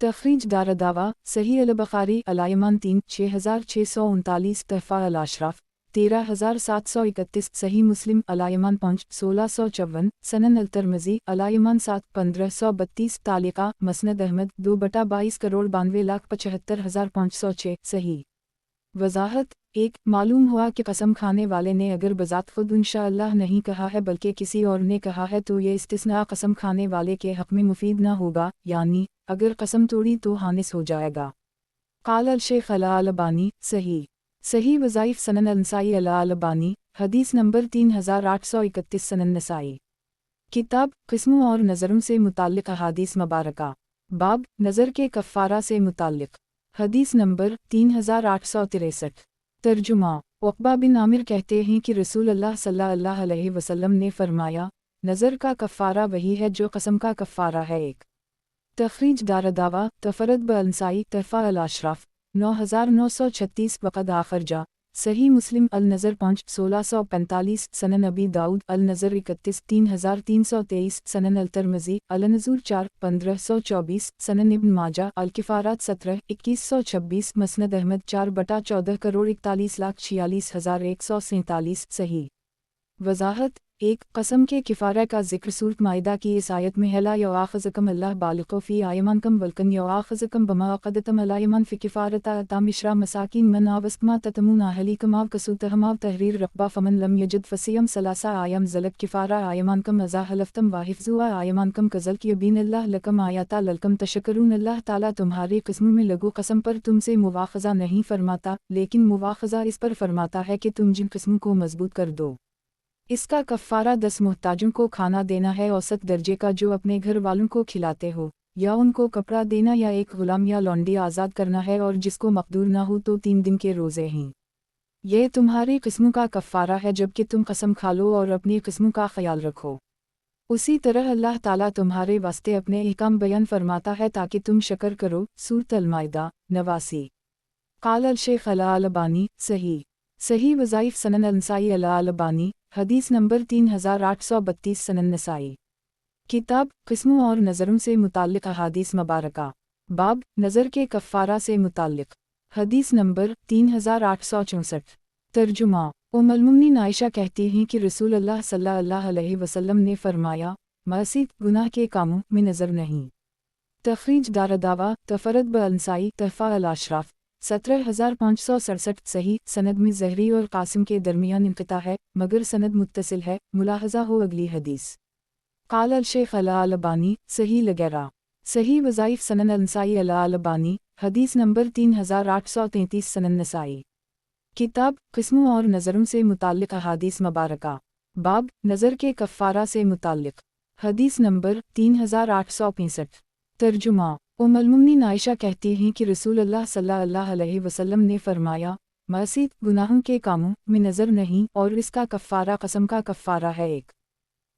तखरीज दारदावा सही अल बुखारी अलायमान 3, 6639 तहफ़ा अल अशराफ 13731 सही मुस्लिम अलायमान 5, 1654 सनन अल तिर्मिज़ी अलायमान 7, 1532 तालिका मसनद अहमद 2/22,92,75,506 सही। वज़ाहत। एक मालूम हुआ कि कसम खाने वाले ने अगर बज़ात खुद इंशाअल्लाह नहीं कहा है बल्कि किसी और ने कहा है तो ये इस्तिस्ना कसम खाने वाले के हक़ में मुफीद न होगा, यानी अगर कसम तोड़ी तो हानिस हो जाएगा। क़ाल अल शेख अल अलबानी सही वज़ाइफ सनन अल नसाई अल अलबानी हदीस नंबर 3831 सनन नसाई। किताब क़िस्मों और नज़रों से मुताल्लिक़ अहादीस मुबारका। बाब नज़र के कफ़ारा से मुताल्लिक़ हदीस नंबर 3863। तर्जुमा। उक़बा बिन आमिर कहते हैं कि रसूल अल्लाह सल्लल्लाहु अलैहि वसल्लम ने फरमाया, नज़र का कफ़ारा वही है जो कसम का कफ़ारा है। एक तखरीज दारदावा तफरद बअनसाई तहफ़ा अल अशराफ 9936 वक़द आखरजा सही मुस्लिम अल नज़र 5, 1645 सनन अबी दाऊद अल नज़र 31, 3323 सनन अल तिर्मिज़ी अल नज़ूर 4, 1524 सनन इब्न माजा अल किफ़ारात 17, 2126 मसनद अहमद 4/14,41,46,147 सही। वज़ाहत। एक कस्म के किफ़ारा का ज़िक्र सूरत माइदा की इस आयत में है, ला युआख़िज़ुकुम अल्लाह बालिग़ु फ़ी अयमानिकुम वलकिन युआख़िज़ुकुम बिमा अक़दतुम अल अयमान फ़ी किफ़ारता अताम इश्रा मसाकीन मन आवस्तमा ततमून अहलीकुम आव कसूतहुम आव तहरीर रक़बा फ़मन लम यजिद फ़सियम सलासा आयम ज़लक किफ़ारा अयमानिकुम अज़ा हलफ़तुम वाहिफ़्ज़ू अयमानिकुम कज़ल्क युबीनुल्लाह लकुम आयाता ललकुम तशक्कुरून। अल्लाह ताला तुम्हारी किस्मों में लगू कसम पर तुमसे मुवाख़ज़ा नहीं फरमाता, लेकिन मुवाख़ज़ा इस पर फरमाता है कि तुम जिन किस्मों को मजबूत कर दो। इसका कफ़ारा 10 मुहताजों को खाना देना है औसत दर्जे का जो अपने घर वालों को खिलाते हो, या उनको कपड़ा देना या एक गुलाम या लौंडी आज़ाद करना है, और जिसको मक़दूर ना हो तो 3 दिन के रोज़े हैं। यह तुम्हारी किस्मों का कफ़ारा है जबकि तुम कसम खा लो और अपनी किस्मों का ख्याल रखो। उसी तरह अल्लाह ताला तुम्हारे वास्ते अपने अहकाम बयान फरमाता है ताकि तुम शक्र करो। सूरत अल माइदा 89। क़ाल अल शेख अल अलबानी सही वज़ाइफ सनन अल नसाई अल अलबानी हदीस नंबर 3832 सनन नसाई। किताब क़िस्मों और नज़रों से मुताल्लिक़ अहादीस मुबारका। बाब नज़र के कफ़ारा से मुताल्लिक़ हदीस नंबर 3864। तर्जुमा। उम्मुल मोमिनीन आयशा कहती हैं कि रसूल अल्लाह सल्लल्लाहु अलैहि वसल्लम ने फरमाया, मसीद गुनाह के कामों में नज़र नहीं। तखरीज दारदावा तफरद बअनसाई तहफ़ा अल अशराफ 17567 सही। सनद में ज़हरी और कासिम के दरमियान इंक़िता है, मगर सनद मुत्तसिल है, मुलाहज़ा हो अगली हदीस। क़ाल अल शेख अल अलबानी सही लगैरा सही वज़ाइफ सनन अल नसाई अल अलबानी हदीस नंबर 3833 सनन नसाई। किताब क़िस्मों और नज़रों से मुताल्लिक़ अहादीस मुबारका। बाब नज़र के कफ़ारा से मुताल्लिक़ हदीस नंबर 3865। तर्जुमा। उम्मुल मोमिनीन आयशा कहती हैं कि रसूल अल्लाह सल्लल्लाहु अलैहि वसल्लम ने फरमाया, मसीद गुनाहों के कामों में नज़र नहीं, और इसका कफ़ारा कसम का कफ़ारा है। एक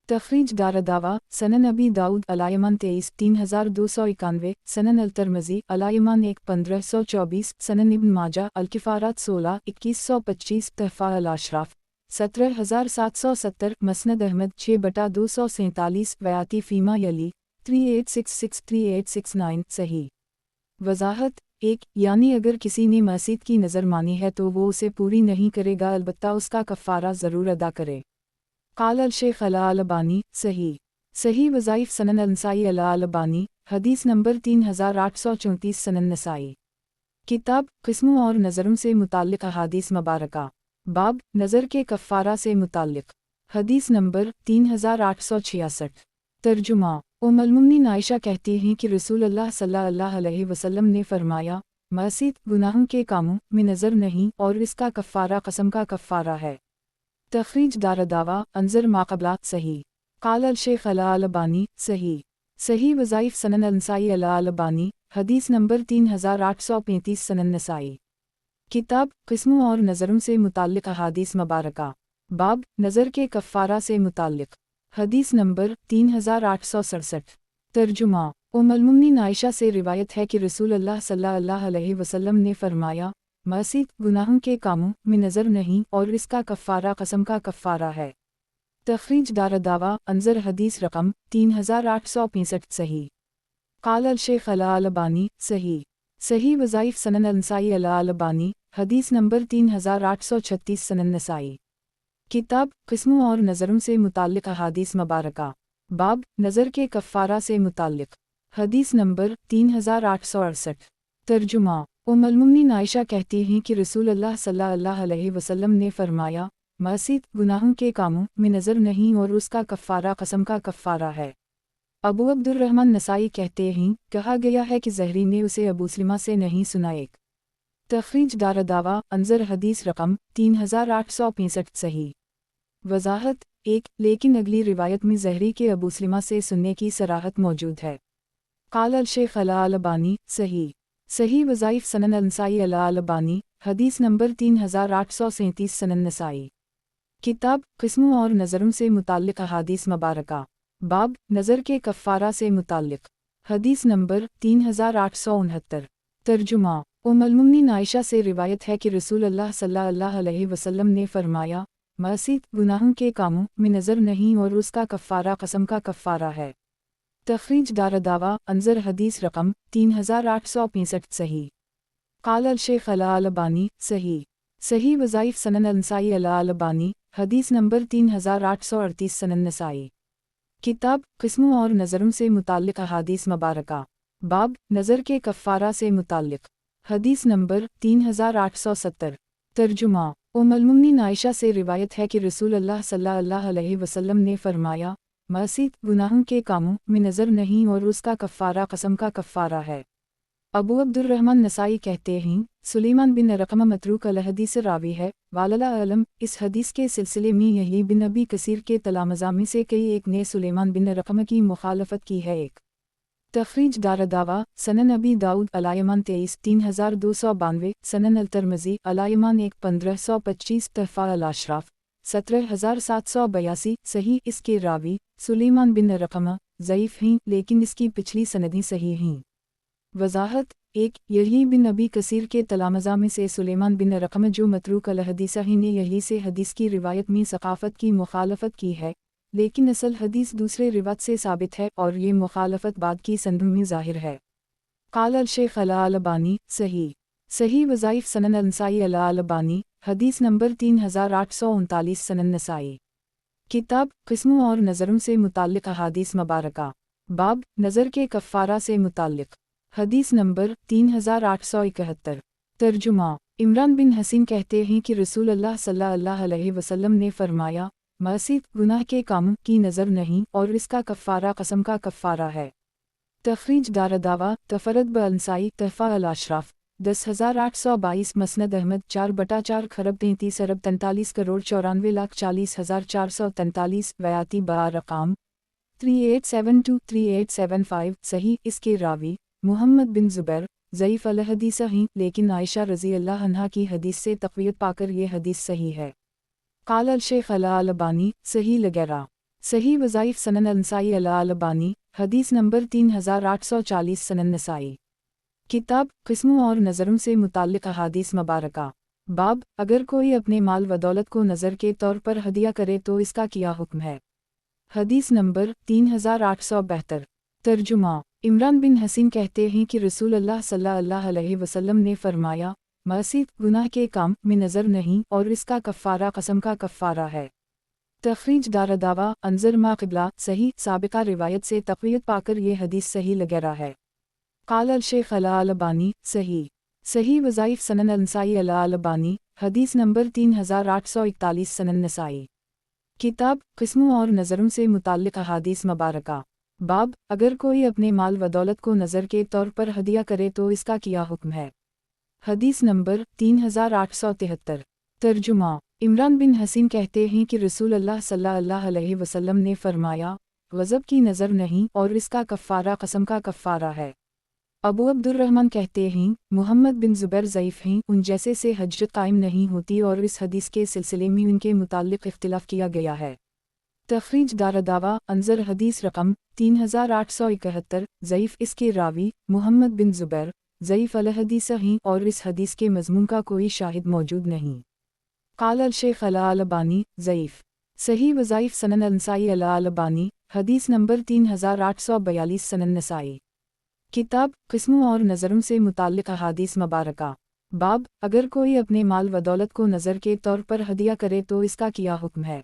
तखरीज दारदावा सनन अबी दाऊद अलायमान 23, 3291 सनन अल तिर्मिज़ी अलायमान 1, 1524 सनन इब्न माजा अल किफ़ारात 16, 2125 तहफ़ा अल अशराफ 17770 मसनद अहमद 6/247 वयाती फ़ीमा यली 3866-3869 सही। वज़ाहत। एक यानी अगर किसी ने मसीद की नज़र मानी है तो वो उसे पूरी नहीं करेगा, अलबत्ता उसका कफ़ारा ज़रूर अदा करे। क़ाल अल शेख अल अलबानी सही वज़ाइफ सनन अल नसाई अल अलबानी हदीस नंबर 3834 सनन नसाई। किताब क़िस्मों और नज़रों से मुताल्लिक़ अहादीस मुबारका। बाब नज़र के कफ़ारा से मुताल्लिक़ حدیث نمبر 3866۔ ترجمہ۔ ام المؤمنین عائشہ کہتی ہیں کہ رسول اللہ صلی اللہ علیہ وسلم نے فرمایا، معصیت گناہوں کے کاموں میں نظر نہیں اور اس کا کفارہ قسم کا کفارہ ہے۔ تخریج دارالدعوہ انظر ماقبلات صحیح۔ قال الشیخ الالبانی صحیح۔ صحیح وظائف سنن النسائی الالبانی حدیث نمبر 3835 سنن نسائی۔ کتاب قسموں اور نظروں سے متعلق احادیث مبارکہ، باب نظر کے کفارہ سے متعلق، حدیث نمبر 3867۔ ترجمہ۔ ام المؤمنین عائشہ سے روایت ہے کہ رسول اللہ صلی اللہ علیہ وسلم نے فرمایا، معصیت گناہوں کے کاموں میں نظر نہیں اور اس کا کفارہ قسم کا کفارہ ہے۔ تخریج دارالدعوہ انظر حدیث رقم 3865 صحیح۔ قال الشیخ الالبانی صحیح۔ صحیح وظائف سنن النسائی الالبانی حدیث نمبر 3836 سنن نسائی۔ کتاب قسموں اور نظروں سے متعلق احادیث مبارکہ، باب نظر کے کفارہ سے متعلق، حدیث نمبر 3868۔ ترجمہ۔ ام المؤمنین عائشہ کہتی ہیں کہ رسول اللہ صلی اللہ علیہ وسلم نے فرمایا، معصیت گناہوں کے کاموں میں نظر نہیں اور اس کا کفارہ قسم کا کفارہ ہے۔ ابو عبد الرحمن نسائی کہتے ہیں، کہا گیا ہے کہ زہری نے اسے ابو سلمہ سے نہیں سنا۔ ایک تخریج دارالدعوہ انظر حدیث رقم 3865 صحیح۔ وضاحت۔ ایک لیکن اگلی روایت میں زہری کے ابو سلمہ سے سننے کی صراحت موجود ہے۔ قال الشیخ الالبانی صحیح۔ صحیح وظائف سنن النسائی الالبانی حدیث نمبر 3837 سنن نسائی۔ کتاب قسموں اور نظروں سے متعلق احادیث مبارکہ، باب نظر کے کفارہ سے متعلق، حدیث نمبر 3869۔ ترجمہ۔ ام المؤمنین عائشہ سے روایت ہے کہ رسول اللہ صلی اللہ علیہ وسلم نے فرمایا، معصیت گناہوں کے کاموں میں نظر نہیں اور اس کا کفارہ قسم کا کفارہ ہے۔ تخریج دارالدعوہ انظر حدیث رقم 3865 صحیح۔ قال الشیخ الالبانی صحیح۔ صحیح وظائف سنن النسائی الالبانی حدیث نمبر 3838 سنن نسائی۔ کتاب قسموں اور نظروں سے متعلق احادیث مبارکہ، باب نظر کے کفارہ سے متعلق، حدیث نمبر 3870۔ ترجمہ۔ ام المؤمنین عائشہ سے روایت ہے کہ رسول اللہ صلی اللہ علیہ وسلم نے فرمایا، معصیت گناہوں کے کاموں میں نظر نہیں اور اس کا کفارہ قسم کا کفارہ ہے۔ ابو عبد الرحمن نسائی کہتے ہیں، سلیمان بن رقمہ متروک الحدیث راوی ہے، واللہ اعلم۔ اس حدیث کے سلسلے میں یحییٰ بن ابی کثیر کے تلامذہ میں سے کئی ایک نے سلیمان بن رقمہ کی مخالفت کی ہے۔ ایک تخریج دارالدعوہ سنن ابی داؤد الایمان 23 3292، سنن الترمذی الایمان 1 1525، تحفہ الاشراف 17782۔ صحیح۔ اس کے راوی سلیمان بن رقمہ ضعیف ہیں لیکن اس کی پچھلی سندیں صحیح ہیں۔ وضاحت۔ ایک یحییٰ بن ابی کثیر کے تلامذہ میں سے سلیمان بن رقمہ جو متروک الحدیث ہیں نے یحییٰ سے حدیث کی روایت میں ثقافت کی مخالفت کی ہے، لیکن اصل حدیث دوسرے روایت سے ثابت ہے اور یہ مخالفت بعد کی سندوں میں ظاہر ہے۔ قال الشیخ الالبانی صحیح۔ صحیح وظائف سنن النسائی الالبانی حدیث نمبر 3839 سنن نسائی۔ کتاب قسموں اور نظروں سے متعلق احادیث مبارکہ، باب نظر کے کفارہ سے متعلق، حدیث نمبر 3871۔ ترجمہ۔ عمران بن حسین کہتے ہیں کہ رسول اللہ صلی اللہ علیہ وسلم نے فرمایا، معصیت گناہ کے کاموں کی نظر نہیں اور اس کا کفارہ قسم کا کفارہ ہے۔ تخریج دارالدعوہ تفرد بالنسائی تحفہ الاشراف 10822، مسند احمد 4/4 خرب 33 ارب 43 کروڑ 94,40,443، ویاتی بارقام 3872 3875۔ صحیح۔ اس کے راوی محمد بن زبیر ضعیف الحدیث ہیں لیکن عائشہ رضی اللہ عنہا کی حدیث سے تقویت پا کر یہ حدیث صحیح ہے۔ قال الشیخ الالبانی صحیح لغیرہ۔ صحیح وظائف سنن النسائی الالبانی حدیث نمبر 3840 سنن نسائی۔ کتاب قسموں اور نظروں سے متعلق احادیث مبارکہ، باب اگر کوئی اپنے مال و دولت کو نظر کے طور پر ہدیہ کرے تو اس کا کیا حکم ہے، حدیث نمبر 3872۔ ترجمہ۔ عمران بن حسین کہتے ہیں کہ رسول اللہ صلی اللہ علیہ وسلم نے فرمایا، معصیت گناہ کے کام میں نظر نہیں اور اس کا کفارہ قسم کا کفارہ ہے۔ تخریج دارالدعوہ انظر ما قبلہ صحیح۔ سابقہ روایت سے تقویت پا کر یہ حدیث صحیح لغیرہ ہے۔ قال الشیخ الالبانی صحیح۔ صحیح وظائف سنن النسائی الالبانی حدیث نمبر 3841 سنن نسائی۔ किताब किस्मों और नज़रों से मुताल्लिक़ अहादीस मुबारका। बाब, अगर कोई अपने माल व दौलत को नज़र के तौर पर हदिया करे तो इसका क्या हुक्म है। हदीस नंबर 3873। तर्जुमा। इमरान बिन हसीन कहते हैं कि रसूल अल्लाह सल्लल्लाहु अलैहि वसल्लम ने फरमाया, गज़ब की नज़र नहीं और इसका कफ़ारा कसम का कफ़ारा है। अबू अब्दुर्रहमान कहते हैं, मुहम्मद बिन ज़ुबैर ज़ईफ़ हैं, उन जैसे से हज्जत कायम नहीं होती और इस हदीस के सिलसिले में उनके मुताल्लिक़ इख्तिलाफ़ किया गया है। तख़रीज दारदावा अंज़र हदीस रकम 3871। ज़ईफ़ इसके रावी मुहम्मद बिन ज़ुबैर ज़ईफ़ अल-हदीस हैं और इस हदीस के मज़मून का कोई शाहिद मौजूद नहीं। क़ाल अल-शेख़ अल-अलबानी ज़ईफ़ सही वज़ाइफ़ सनन अल-नसाई अल-अलबानी हदीस नंबर 3842 सनन नसाई। किताब किस्मों और नज़रों से मुताल्लिक़ अहादीस मुबारका। बाब, अगर कोई अपने माल व दौलत को नज़र के तौर पर हदिया करे तो इसका क्या हुक्म है।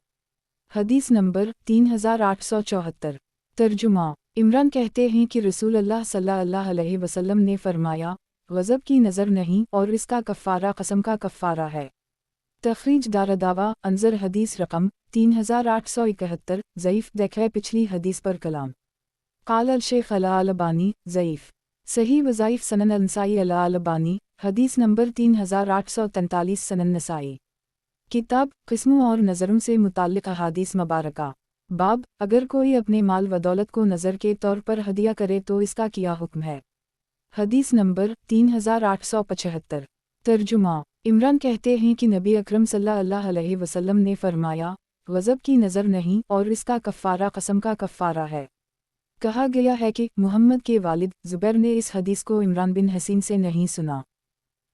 हदीस नंबर 3874। तर्जुमा। इमरान कहते हैं कि रसूल अल्लाह सल्लल्लाहु अलैहि वसल्लम ने फरमाया, गज़ब की नज़र नहीं और इसका कफ़ारा कसम का कफ़ारा है। तख़रीज दारदावा अंज़र हदीस रकम 3871। ज़ईफ़ देखे पिछली हदीस पर कलाम। क़ाल अल-शेख़ अल-अलबानी ज़ईफ़ सही वज़ाइफ़ सनन अल-नसाई अल-अलबानी हदीस नंबर 3843 सनन नसाई। किताब किस्मों और नज़रों से मुताल्लिक़ अहादीस मुबारका। बाब, अगर कोई अपने माल व दौलत को नज़र के तौर पर हदिया करे तो इसका क्या हुक्म है। हदीस नंबर 3875। तर्जुमा। इमरान कहते हैं कि नबी अकरम सल्लल्लाहु अलैहि वसल्लम ने फरमाया, गज़ब की नज़र नहीं और इसका कफ़ारा कसम का कफ़ारा है। कहा गया है कि मुहम्मद के वालिद ज़ुबैर ने इस हदीस को इमरान बिन हसीन से नहीं सुना।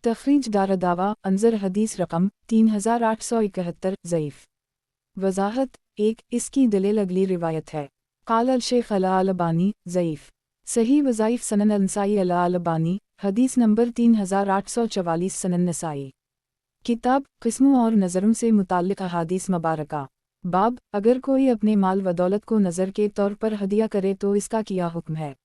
तख़रीज दारदावा अंज़र हदीस रकम 3871। ज़ईफ़ वज़ाहत 1 इसकी दलील अगली रिवायत है। क़ाल अल-शेख़ अल-अलबानी ज़ईफ़ सही वज़ाइफ़ सनन अल-नसाई अल-अलबानी हदीस नंबर 3844 सनन नसाई। किताब किस्मों और नज़रों से मुताल्लिक़ अहादीस मुबारका। बाब, अगर कोई अपने माल व दौलत को नज़र के तौर पर हदिया करे तो इसका क्या हुक्म है।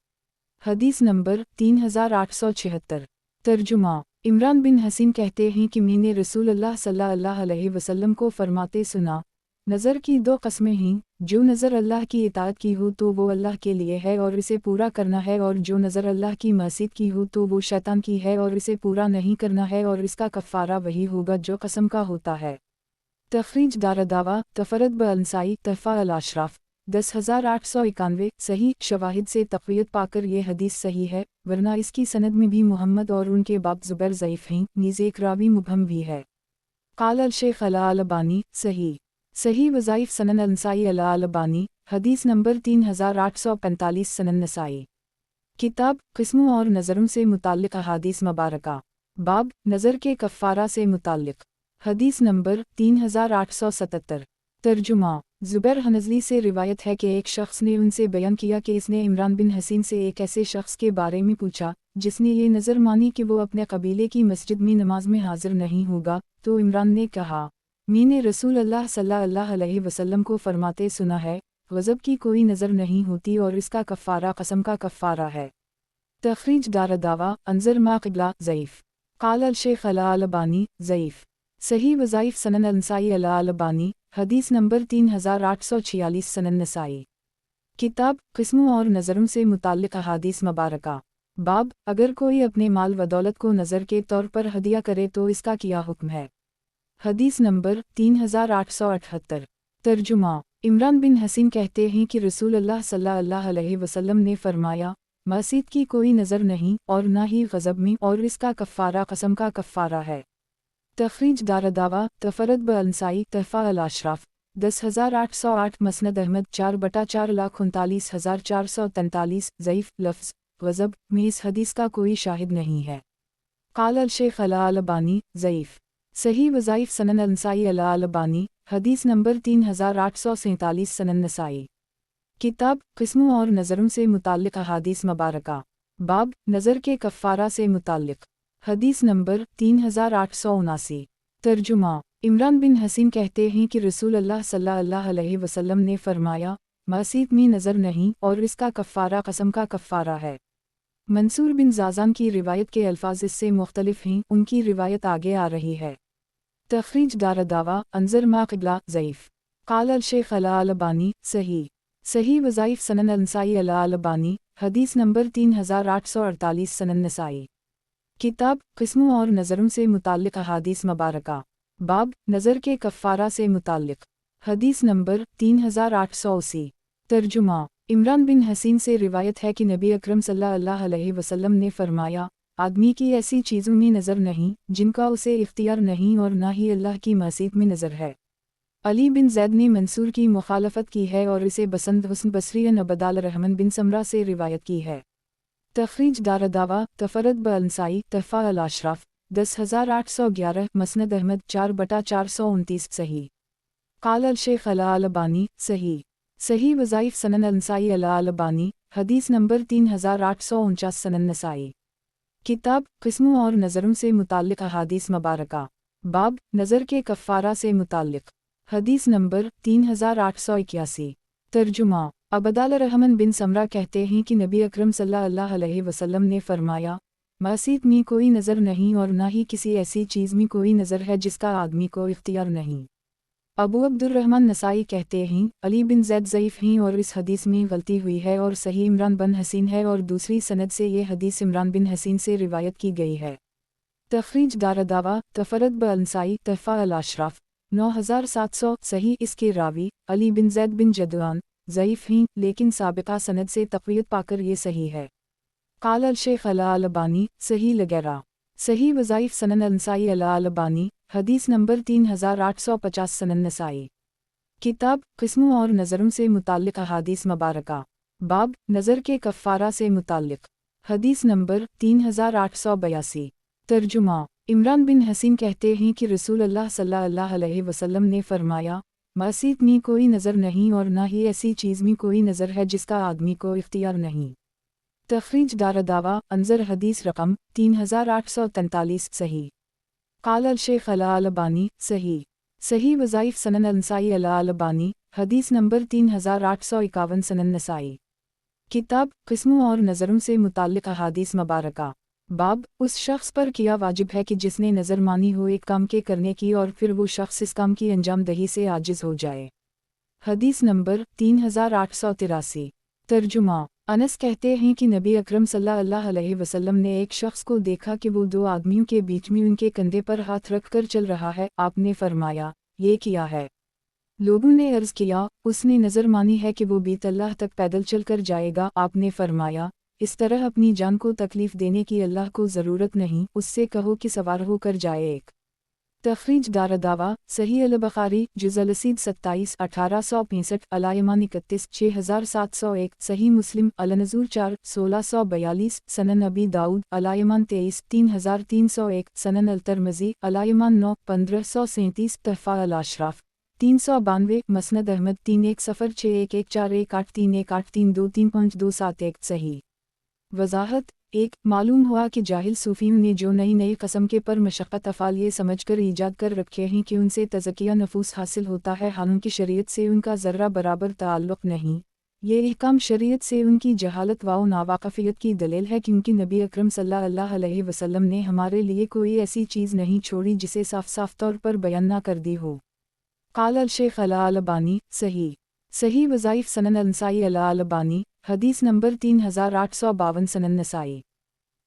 हदीस नंबर 3876। तर्जुमा। इमरान बिन हसीन कहते हैं कि मैंने रसूल अल्लाह सल्लल्लाहु अलैहि वसल्लम को फरमाते सुना, नज़र की दो कस्में हैं, जो नज़र अल्लाह की इताअत की हो तो वो अल्लाह के लिए है और इसे पूरा करना है, और जो नज़र अल्लाह की मसीयत की हो तो वो शैतान की है और इसे पूरा नहीं करना है, और इसका कफ़ारा वही होगा जो कसम का होता है। तख़रीज दारदावा तफ़रद ब-अल-नसाई तहफ़ा अल-अशराफ़ 10891। सही शवाहिद से तक़वियत पाकर ये हदीस सही है, वरना इसकी सनद में भी मुहम्मद और उनके बाप ज़ुबैर ज़ईफ़ हैं, नीज़ एक रावी मुबहम भी है। क़ाल अल-शेख़ अल-अलबानी सही वज़ाइफ़ सनन अल-नसाई अल-अलबानी हदीस नंबर 3845 सनन नसाई। किताब किस्मों और नज़रों से मुताल्लिक़ अहादीस मुबारका। बाब, नज़र के कफ़ारा से मुताल्लिक़ हदीस नंबर 3877। तर्जुमा। ज़ुबैर हनज़ली से रिवायत है कि एक शख्स ने उनसे बयान किया कि इसने इमरान बिन हसीन से एक ऐसे शख्स के बारे में पूछा जिसने ये नज़र मानी कि वो अपने कबीले की मस्जिद में नमाज में हाजिर नहीं होगा, तो इमरान ने कहा, मैंने रसूल अल्लाह सल्लल्लाहु अलैहि वसल्लम को फरमाते सुना है, गज़ब की कोई नज़र नहीं होती और इसका कफ़ारा कसम का कफ़ारा है। तख़रीज दारदावा अंज़र मा क़िबला ज़ईफ़ क़ाल अल-शेख़ अल-अलबानी ज़ईफ़ सही वज़ाइफ़ सनन अल-नसाई अल-अलबानी हदीस नंबर 3846 सनन नसाई। किताब किस्मों और नज़रों से मुताल्लिक़ अहादीस मुबारका। बाब, अगर कोई अपने माल व दौलत को नज़र के तौर पर हदिया करे तो इसका क्या हुक्म है। हदीस नंबर 3878। तर्जुमा। इमरान बिन हसीन कहते हैं कि रसूल अल्लाह सल्लल्लाहु अलैहि वसल्लम ने फरमाया, मसीयत की कोई नज़र नहीं और न ही गज़ब में, और इसका कफ़ारा कसम का कफ़ारा है। तख़रीज दारदावा तफ़रद ब-अल-नसाई तहफ़ा अल-अशराफ़ 10808। मसनद अहमद 4/4,39,443। ज़ईफ़ लफ्ज़ गज़ब में इस हदीस का कोई शाहिद नहीं है। क़ाल अल-शेख़ अल-अलबानी ज़ईफ़ सही वज़ाइफ़ सनन अल-नसाई अल-अलबानी हदीस नंबर 3847 सनन नसाई। किताब किस्मों और नज़रों से मुताल्लिक़ अहादीस मुबारका। बाब, नज़र के कफ़ारा से मुताल्लिक़ हदीस नंबर 3879। तर्जुमा। इमरान बिन हसीन कहते हैं कि रसूल अल्लाह सल्लल्लाहु अलैहि वसल्लम ने फरमाया, मसीयत में नज़र नहीं और इसका कफ़ारा कसम का कफ़ारा है। मंसूर बिन ज़ाज़ान की रिवायत के अल्फाज इससे मुख्तलिफ हैं, उनकी रिवायत आगे आ रही है। तख़रीज दारदावा अंज़र मा क़िबला ज़ईफ़ قال الشیخ الالبانی صحیح صحیح وظائف سنن النسائی الالبانی حدیث نمبر 3848 سنن نسائی کتاب قسموں اور نظروں سے متعلق احادیث مبارکہ باب نظر کے کفارہ سے متعلق حدیث نمبر 3880 ترجمہ عمران بن حسین سے روایت ہے کہ نبی اکرم صلی اللہ علیہ وسلم نے فرمایا آدمی کی ایسی چیزوں میں نظر نہیں جن کا اسے اختیار نہیں اور نہ ہی اللہ کی معصیت میں نظر ہے۔ علی بن زید نے منصور کی مخالفت کی ہے اور اسے بسند حسن بصری عبدال الرحمن بن سمرہ سے روایت کی ہے۔ تخریج دارالدعوہ تفرد بالنسائی تحفہ الاشراف 10811 مسند احمد 4/429 صحیح قال الشیخ الالبانی صحیح صحیح وظائف سنن النسائی الالبانی حدیث نمبر 3849 سنن نسائی کتاب قسموں اور نظروں سے متعلق احادیث مبارکہ باب نظر کے کفارہ سے متعلق حدیث نمبر 3881 ترجمہ عبدال الرحمن بن سمرہ کہتے ہیں کہ نبی اکرم صلی اللہ علیہ وسلم نے فرمایا معصیت میں کوئی نظر نہیں اور نہ ہی کسی ایسی چیز میں کوئی نظر ہے جس کا آدمی کو اختیار نہیں۔ ابو عبد الرحمن نسائی کہتے ہیں علی بن زید ضعیف ہیں اور اس حدیث میں غلطی ہوئی ہے اور صحیح عمران بن حسین ہے اور دوسری سند سے یہ حدیث عمران بن حسین سے روایت کی گئی ہے۔ تخریج دارالدعوہ تفرد بالنسائی تحفہ الاشراف 9700 صحیح اس کے راوی علی بن زید بن جدعان ضعیف ہیں لیکن سابقہ سند سے تقویت پا کر یہ صحیح ہے۔ قال الشیخ الالبانی صحیح لغیرہ صحیح وظائف سنن النسائی الالبانی حدیث نمبر 3850 سنن نسائی کتاب قسموں اور نظروں سے متعلق احادیث مبارکہ باب نظر کے کفارہ سے متعلق حدیث نمبر 3882 ترجمہ عمران بن حسین کہتے ہیں کہ رسول اللہ صلی اللہ علیہ وسلم نے فرمایا معصیت میں کوئی نظر نہیں اور نہ ہی ایسی چیز میں کوئی نظر ہے جس کا آدمی کو اختیار نہیں۔ تخریج دارالدعوہ انظر حدیث رقم 3843 صحیح قال الشیخ الالبانی صحیح صحیح وظائف سنن النسائی الالبانی حدیث نمبر 3851 سنن نسائی کتاب قسموں اور نظروں سے متعلق احادیث مبارکہ باب اس شخص پر کیا واجب ہے کہ جس نے نظر مانی ہو ایک کام کے کرنے کی اور پھر وہ شخص اس کام کی انجام دہی سے عاجز ہو جائے۔ حدیث نمبر 3883 ترجمہ انس کہتے ہیں کہ نبی اکرم صلی اللہ علیہ وسلم نے ایک شخص کو دیکھا کہ وہ دو آدمیوں کے بیچ میں ان کے کندھے پر ہاتھ رکھ کر چل رہا ہے۔ آپ نے فرمایا یہ کیا ہے؟ لوگوں نے عرض کیا اس نے نظر مانی ہے کہ وہ بیت اللہ تک پیدل چل کر جائے گا۔ آپ نے فرمایا اس طرح اپنی جان کو تکلیف دینے کی اللہ کو ضرورت نہیں، اس سے کہو کہ سوار ہو کر جائے۔ ایک تخریج دارالدعوہ صحیح البخاری جز الرسید 27 1865 الایمان 31 6701 صحیح مسلم النزول 4 1642 سنن ابی داؤد الایمان 23 3301 سنن الترمذی الایمان 9 1537 تحفہ الاشراف 392 مسند احمد 3106114183183232.271 صحیح وضاحت 1 معلوم ہوا کہ جاہل صوفیوں نے جو نئی قسم کے پر مشقت افعال یہ سمجھ کر ایجاد کر رکھے ہیں کہ ان سے تزکیہ نفوس حاصل ہوتا ہے، حالانکہ شریعت سے ان کا ذرہ برابر تعلق نہیں۔ یہ احکام شریعت سے ان کی جہالت و ناواقفیت کی دلیل ہے، کیونکہ نبی اکرم صلی اللہ علیہ وسلم نے ہمارے لیے کوئی ایسی چیز نہیں چھوڑی جسے صاف طور پر بیان نہ کر دی ہو۔ قال الشیخ الالبانی صحیح صحیح وظائف سنن النسائی الالبانی حدیث نمبر 3852 سنن نسائی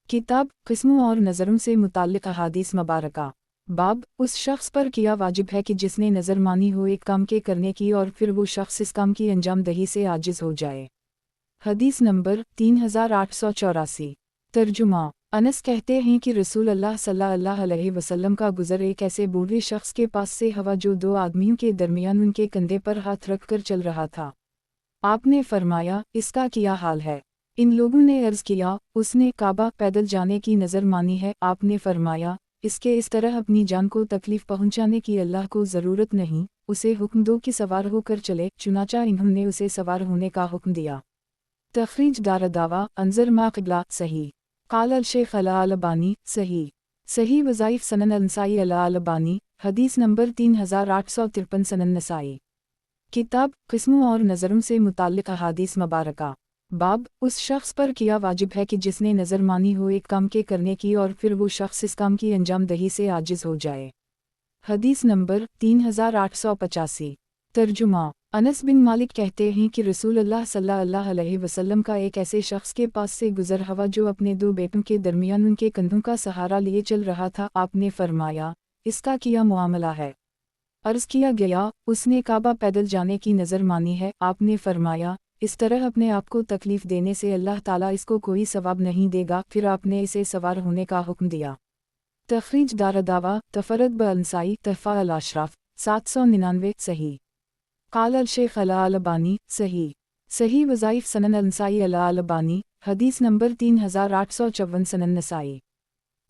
کتاب قسموں اور نظروں سے متعلق احادیث مبارکہ باب اس شخص پر کیا واجب ہے کہ جس نے نظر مانی ہو ایک کام کے کرنے کی اور پھر وہ شخص اس کام کی انجام دہی سے عاجز ہو جائے۔ حدیث نمبر 3884 ترجمہ انس کہتے ہیں کہ رسول اللہ صلی اللہ علیہ وسلم کا گزر ایک ایسے بوڑھے شخص کے پاس سے ہوا جو دو آدمیوں کے درمیان ان کے کندھے پر ہاتھ رکھ کر چل رہا تھا۔ آپ نے فرمایا اس کا کیا حال ہے؟ ان لوگوں نے عرض کیا اس نے کعبہ پیدل جانے کی نظر مانی ہے۔ آپ نے فرمایا اس کے اس طرح اپنی جان کو تکلیف پہنچانے کی اللہ کو ضرورت نہیں، اسے حکم دو کہ سوار ہو کر چلے، چنانچہ انہوں نے اسے سوار ہونے کا حکم دیا۔ تخریج دارالدعوہ انظر ما قبلہ صحیح قال الشیخ الالبانی صحیح صحیح وظائف سنن النسائی الالبانی حدیث نمبر 3853 سنن نسائی کتاب قسموں اور نظروں سے متعلق احادیث مبارکہ باب اس شخص پر کیا واجب ہے کہ جس نے نظر مانی ہو ایک کام کے کرنے کی اور پھر وہ شخص اس کام کی انجام دہی سے عاجز ہو جائے۔ حدیث نمبر 3885 तर्जुमा। अनस बिन मालिक कहते हैं कि रसूल अल्लाह सल्लल्लाहु अलैहि वसल्लम का एक ऐसे शख्स के पास से गुजर हुआ जो अपने दो बेटों के दरमियान उनके कंधों का सहारा लिए चल रहा था। आपने फरमाया, इसका क्या मामला है? अर्ज़ किया गया, उसने काबा पैदल जाने की नज़र मानी है। आपने फरमाया, इस तरह अपने आप को तकलीफ़ देने से अल्लाह ताला इसको कोई सवाब नहीं देगा। फिर आपने इसे सवार होने का हुक्म दिया। तखरीज दारदावा तफरद ब अंसाई तहफ़ा अल अशराफ 799 सही। काल अल शेख अला अल अलबानी सही। सही वज़ाइफ सनन अंसाई अला अल अलबानी हदीस नंबर 3854 सनन नसाई।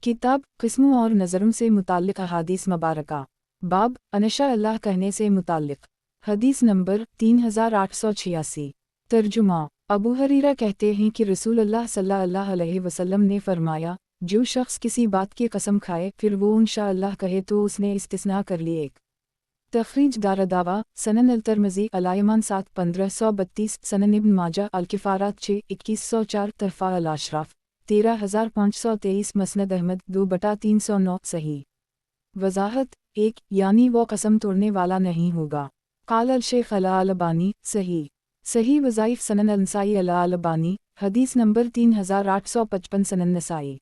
किताब किस्मों और नज़रों से मुताल्लिक़ अहादीस मुबारका। बाब अनशा अल्लाह कहने से मुताल्लिक़ हदीस नंबर 3886। तर्जुमा। अबू हरीरा कहते हैं कि रसूल अल्लाह सल्लल्लाहु अलैहि वसल्लम ने फरमाया, जो शख्स किसी बात की कसम खाए फिर वो इंशाअल्लाह कहे तो उसने इस्तिस्ना कर ली। एक तखरीज दारदावा सनन अल तिर्मिज़ी अलायमान 7 1532 सनन इब्न माजा अल किफ़ारात 6 2104 तहफ़ा अल अशराफ 13523 मसनद अहमद 2/309 सही। वज़ाहत 1 यानी वो कसम तोड़ने वाला नहीं होगा। काल अल शेख अला अल अलबानी सही। सही वज़ाइफ सनन अंसाई अला अल अलबानी हदीस नंबर 3855 सनन नसाई।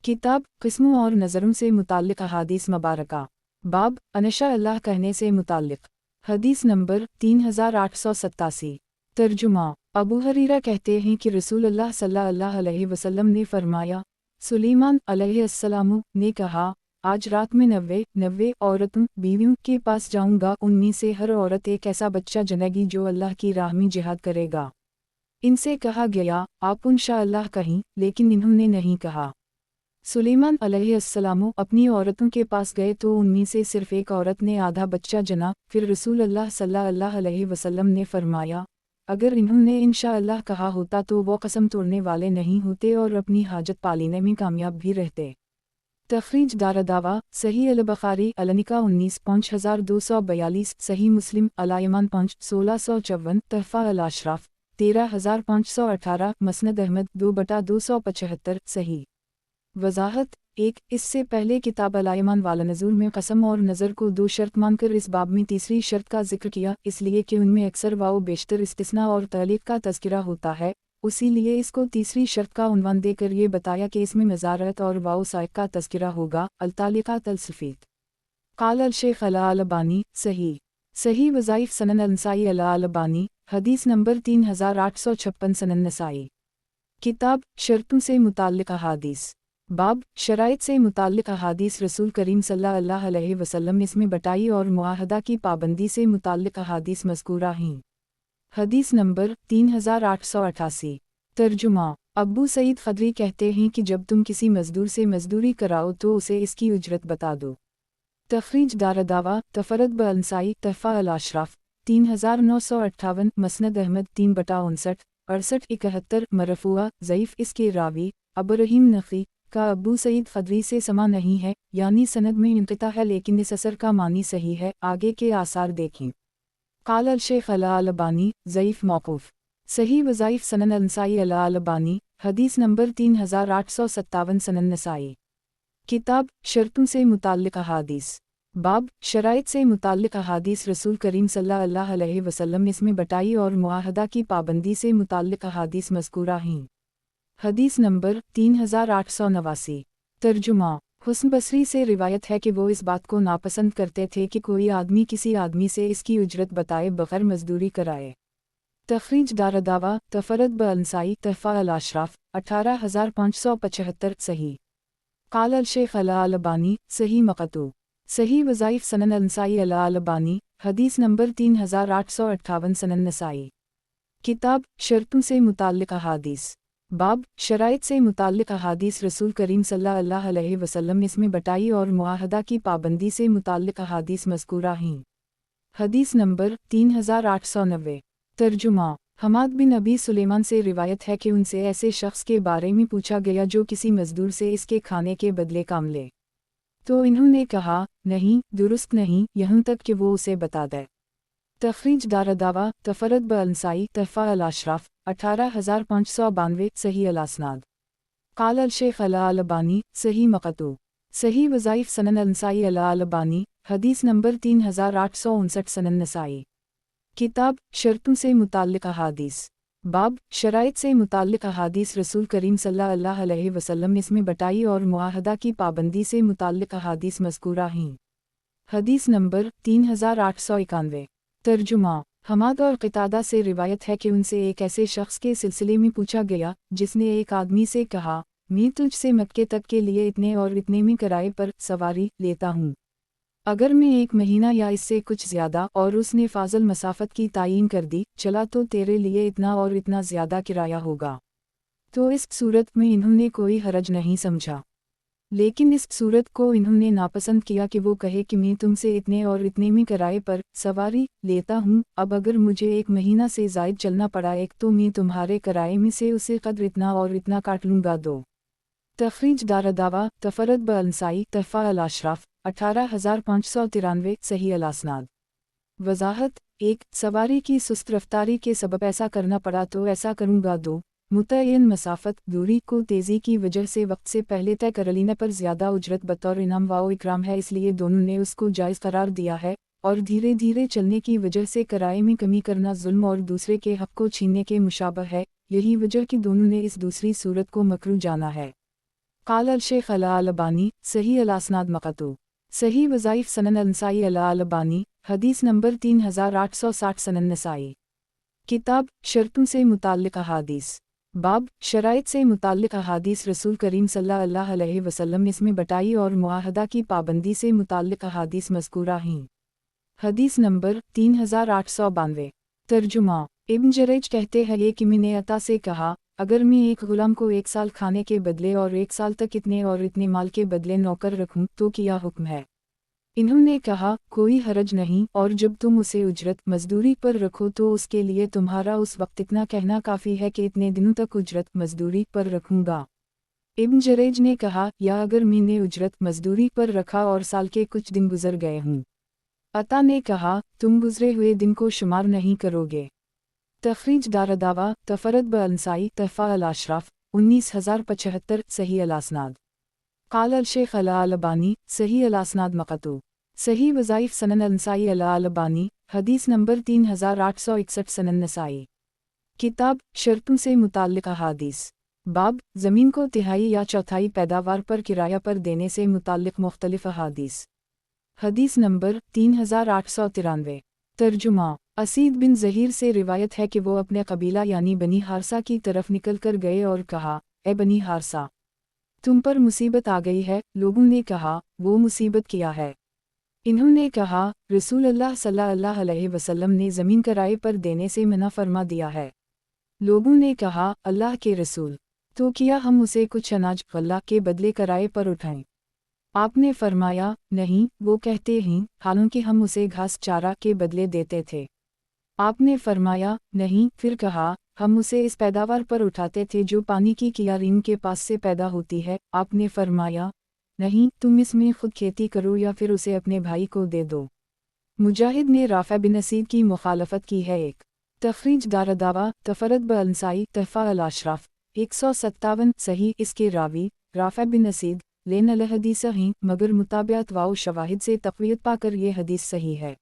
किताब किस्मों और नज़रों से मुताल्लिक़ अहादीस मुबारका। बाब अनशा अल्लाह कहने से मुताल्लिक़ हदीस नंबर 3887। तर्जुमा। अबू हरीरा कहते हैं कि रसूल अल्लाह सल्लल्लाहु अलैहि वसल्लम ने फरमाया, सुलेमान अलैहिस्सलाम ने कहा, आज रात में 90 औरतों बीवियों के पास जाऊंगा, उनमें से हर औरत एक ऐसा बच्चा जनेगी जो अल्लाह की राह में जिहाद करेगा। इनसे कहा गया, आप इंशाअल्लाह कहीं, लेकिन इन्होंने नहीं कहा। सुलेमान अलैहिस्सलाम अपनी औरतों के पास गए तो उनमें से सिर्फ एक औरत ने आधा बच्चा जना। फिर रसूल अल्लाह सल्लल्लाहु अलैहि वसल्लम ने फरमाया, अगर इन्होंने इंशाअल्लाह कहा होता तो वो कसम तोड़ने वाले नहीं होते और अपनी हाजत पालीने में कामयाब भी रहते। तखरीज दारदावा सही अल बुखारी अलनिका 19 5242 सही मुस्लिम अलायमान 5 1654 तहफ़ा अल अशराफ 13518 मसनद अहमद 2/275 सही। वज़ाहत 1 इससे पहले किताब अलायमान वाला नज़ूर में कसम और नज़र को दो शर्त मानकर इस बाब में तीसरी शर्त का जिक्र किया, इसलिए कि उनमें अक्सर वाओ बेशतर इस्तिस्ना और तअलीक़ का तज़किरा होता है। उसी लिए इसको तीसरी शर्त का उन्वान देकर ये बताया कि इसमें मज़ारत और वाओ साइक का तज़किरा होगा। अल-तालिक़ात अल-सफ़ीत। काल अल शेख अला अल अलबानी सही। सही वज़ाइफ सनन अंसाई अला अल अलबानी हदीस नंबर 3856 सनन नसाई। किताब शर्तों से मुताल्लिक़ अहादीस। बाब शराइत से मुताल्लिक़ अहादीस रसूल करीम सल्लल्लाहु अलैहि वसल्लम इसमें बटाई और मुआहदा की पाबंदी से मुताल्लिक़ अहादीस मज़कूरा हैं। हदीस नंबर 3888। तर्जुमा। अब्बू सईद ख़दरी कहते हैं कि जब तुम किसी मज़दूर से मज़दूरी कराओ तो उसे इसकी उजरत बता दो। तखरीज दारदावा तफरद ब अंसाई तहफ़ा अल अशराफ 3958 मसनद अहमद 3/59 68 71 मरफ़ूआ ज़ईफ़। इसके रावी अबरहीम नक़ी का अब्बू सईद ख़दरी से समा नहीं है, यानी सनद में इंक़िता है, लेकिन इस असर का मानी सही है। आगे के आसार देखें। काल अल शेख अला अल अलबानी ज़ईफ़ मौक़ूफ़। सही वज़ाइफ सनन अंसाई अला अल अलबानी हदीस नंबर 3857 सनन नसाई। किताब शर्तों से मुताल्लिक़ अहादीस। बाब शराइत से मुताल्लिक़ अहादीस रसूल करीम सल्लल्लाहु अलैहि वसल्लम इसमें बटाई और मुआहदा की पाबंदी से मुताल्लिक़ अहादीस मज़कूरा हैं। हदीस नंबर 3889। तर्जुमा। हुस्न बसरी से रिवायत है कि वो इस बात को नापसंद करते थे कि कोई आदमी किसी आदमी से इसकी उजरत बताए बग़ैर मज़दूरी कराए। तखरीज दारदावा तफरद ब अंसाई तहफ़ा अल अशराफ 18575 सही। काल अल शेख अला अल अलबानी सही मक़तू। सही वज़ाइफ सनन अंसाई अला अल अलबानी हदीस नंबर 3858 सनन नसाई। किताब शर्तों से मुताल्लिक़ अहादीस। बाब शराइत से मुताल्लिक़ अहादीस रसूल करीम सल्लल्लाहु अलैहि वसल्लम इसमें बटाई और मुआहदा की पाबंदी से मुताल्लिक़ अहादीस मज़कूरा हैं। हदीस नंबर 3890। तर्जुमा। हमाद बिन अबी सुलेमान से रिवायत है कि उनसे ऐसे शख्स के बारे में पूछा गया जो किसी मज़दूर से इसके खाने के बदले काम ले, तो इन्होंने कहा, नहीं, दुरुस्त नहीं, यहाँ तक कि वो उसे बता दे। तखरीज दारदावा तफरद ब अंसाई तहफ़ा अल अशराफ 18592 सही अल असनाद। काल अल शेख अला अल अलबानी सही मक़तू। सही वज़ाइफ सनन अंसाई अला अल अलबानी हदीस नंबर 3859 सनन नसाई। किताब शर्तों से मुताल्लिक़ अहादीस। बाब शराइत से मुताल्लिक़ अहादीस। रसूल करीम सल्लल्लाहु अलैहि वसल्लम इसमें बटाई और मुआहदा की पाबंदी से मुताल्लिक़ अहादीस मज़कूरा हैं। हदीस नंबर 3891। तर्जुमा। हमाद और क़तादा से रिवायत है कि उनसे एक ऐसे शख्स के सिलसिले में पूछा गया जिसने एक आदमी से कहा, मैं तुझसे मक्के तक के लिए इतने और इतने में किराए पर सवारी लेता हूँ, अगर मैं 1 महीना या इससे कुछ ज़्यादा, और उसने फाजल मसाफत की तायीन कर दी, चला तो तेरे लिए इतना और इतना ज़्यादा किराया होगा। तो इस सूरत में इन्होंने कोई हरज नहीं समझा, लेकिन इस सूरत को इन्होंने नापसंद किया कि वो कहे कि मैं तुमसे इतने और इतने में किराए पर सवारी लेता हूँ, अब अगर मुझे 1 महीना से ज़ायद चलना पड़ा एक तो मैं तुम्हारे किराए में से उसे कदर इतना और इतना काट लूँगा। 2 तखरीज दारदावा तफरद ब अलनसाई तहफ़ा अल अशराफ 18593 सही अल-असनाद। वज़ाहत 1 सवारी की सुस्त रफ्तारी के सबब ऐसा करना पड़ा तो ऐसा करूँगा। 2 मुतय्यन मसाफत दूरी को तेज़ी की वजह से वक्त से पहले तय कर लेने पर ज़्यादा उजरत बतौर इनाम व इकराम है, इसलिए दोनों ने उसको जायज़ करार दिया है, और धीरे धीरे चलने की वजह से किराए में कमी करना जुल्म और दूसरे के हक़ को छीनने के मुशाबह है। यही वजह कि दोनों ने इस दूसरी सूरत को मकरूह जाना है। क़ाल अल-शेख अल-अलबानी सही अल-असनाद मक़तू सही वज़ाइफ सनन अल-नसाई अल-अलबानी हदीस नंबर 3860 सनन नसाई। किताब शर्तों से मुताल्लिक़ अहादीस। बाब शराइत से मुताल्लिक़ अहादीस। रसूल करीम सल्लल्लाहु अलैहि वसल्लम इसमें बटाई और मुआहदा की पाबंदी से मुताल्लिक़ अहादीस मज़कूरा हैं। हदीस नंबर 3892। तर्जुमा। इब्न जरैज कहते हैं ये कि मैंने अता से कहा, अगर मैं एक गुलाम को 1 साल खाने के बदले और 1 साल तक इतने और इतने माल के बदले नौकर रखूं तो क्या हुक्म है? इन्होंने कहा, कोई हरज नहीं, और जब तुम उसे उजरत मजदूरी पर रखो तो उसके लिए तुम्हारा उस वक्त इतना कहना काफ़ी है कि इतने दिनों तक उजरत मजदूरी पर रखूंगा। इब्न जरैज ने कहा, या अगर मैंने उजरत मजदूरी पर रखा और साल के कुछ दिन गुजर गए हूँ। अता ने कहा, तुम गुजरे हुए दिन को शुमार नहीं करोगे। तखरीज दारदावा तफरद ब अलनसाई तहफ़ा अल अशराफ 19075 सही अल-असनाद। क़ाल अल-शेख अल-अलबानी सही अल-असनाद मक़तू सही वज़ाइफ सनन अल-नसाई अल-अलबानी हदीस नंबर 3861 सनन नसाई। किताब शर्तों से मुताल्लिक़ अहादीस। बाब ज़मीन को तिहाई या चौथाई पैदावार पर किराया पर देने से मुताल्लिक़ मुख्तलिफ़ अहादीस। हदीस नंबर 3893। तर्जुमा। असीद बिन ज़हीर से रिवायत है कि वो अपने कबीला यानी बनी हारसा की तरफ निकल कर गए और कहा, ए बनी हारसा, तुम पर मुसीबत आ गई है। लोगों ने कहा, वो मुसीबत क्या है? इन्होंने कहा, रसूल अल्लाह सल्लल्लाहु अलैहि वसल्लम ने ज़मीन किराए पर देने से मना फरमा दिया है। लोगों ने कहा, अल्लाह के रसूल, तो क्या हम उसे कुछ अनाज गल्ला के बदले किराए पर उठाएं? आपने फरमाया, नहीं, वो कहते हैं, हालांकि हम उसे घास चारा के बदले देते थे। आपने फरमाया, नहीं, फिर कहा, हम उसे इस पैदावार पर उठाते थे जो पानी की कियारीन के पास से पैदा होती है। आपने फरमाया, नहीं, तुम इसमें खुद खेती करो या फिर उसे अपने भाई को दे दो। मुजाहिद ने राफ़ा बिन नसीब की मुखालफत की है। 1 तखरीज दारदावा तफरद ब अलनसाई तहफ़ा अल अशराफ 157 सही। इसके रावी राफ़ा बिन नसीब लेन अल हदीस हैं, मगर मुताबियत वाओ शवाहिद से तक़वियत पाकर ये हदीस सही है।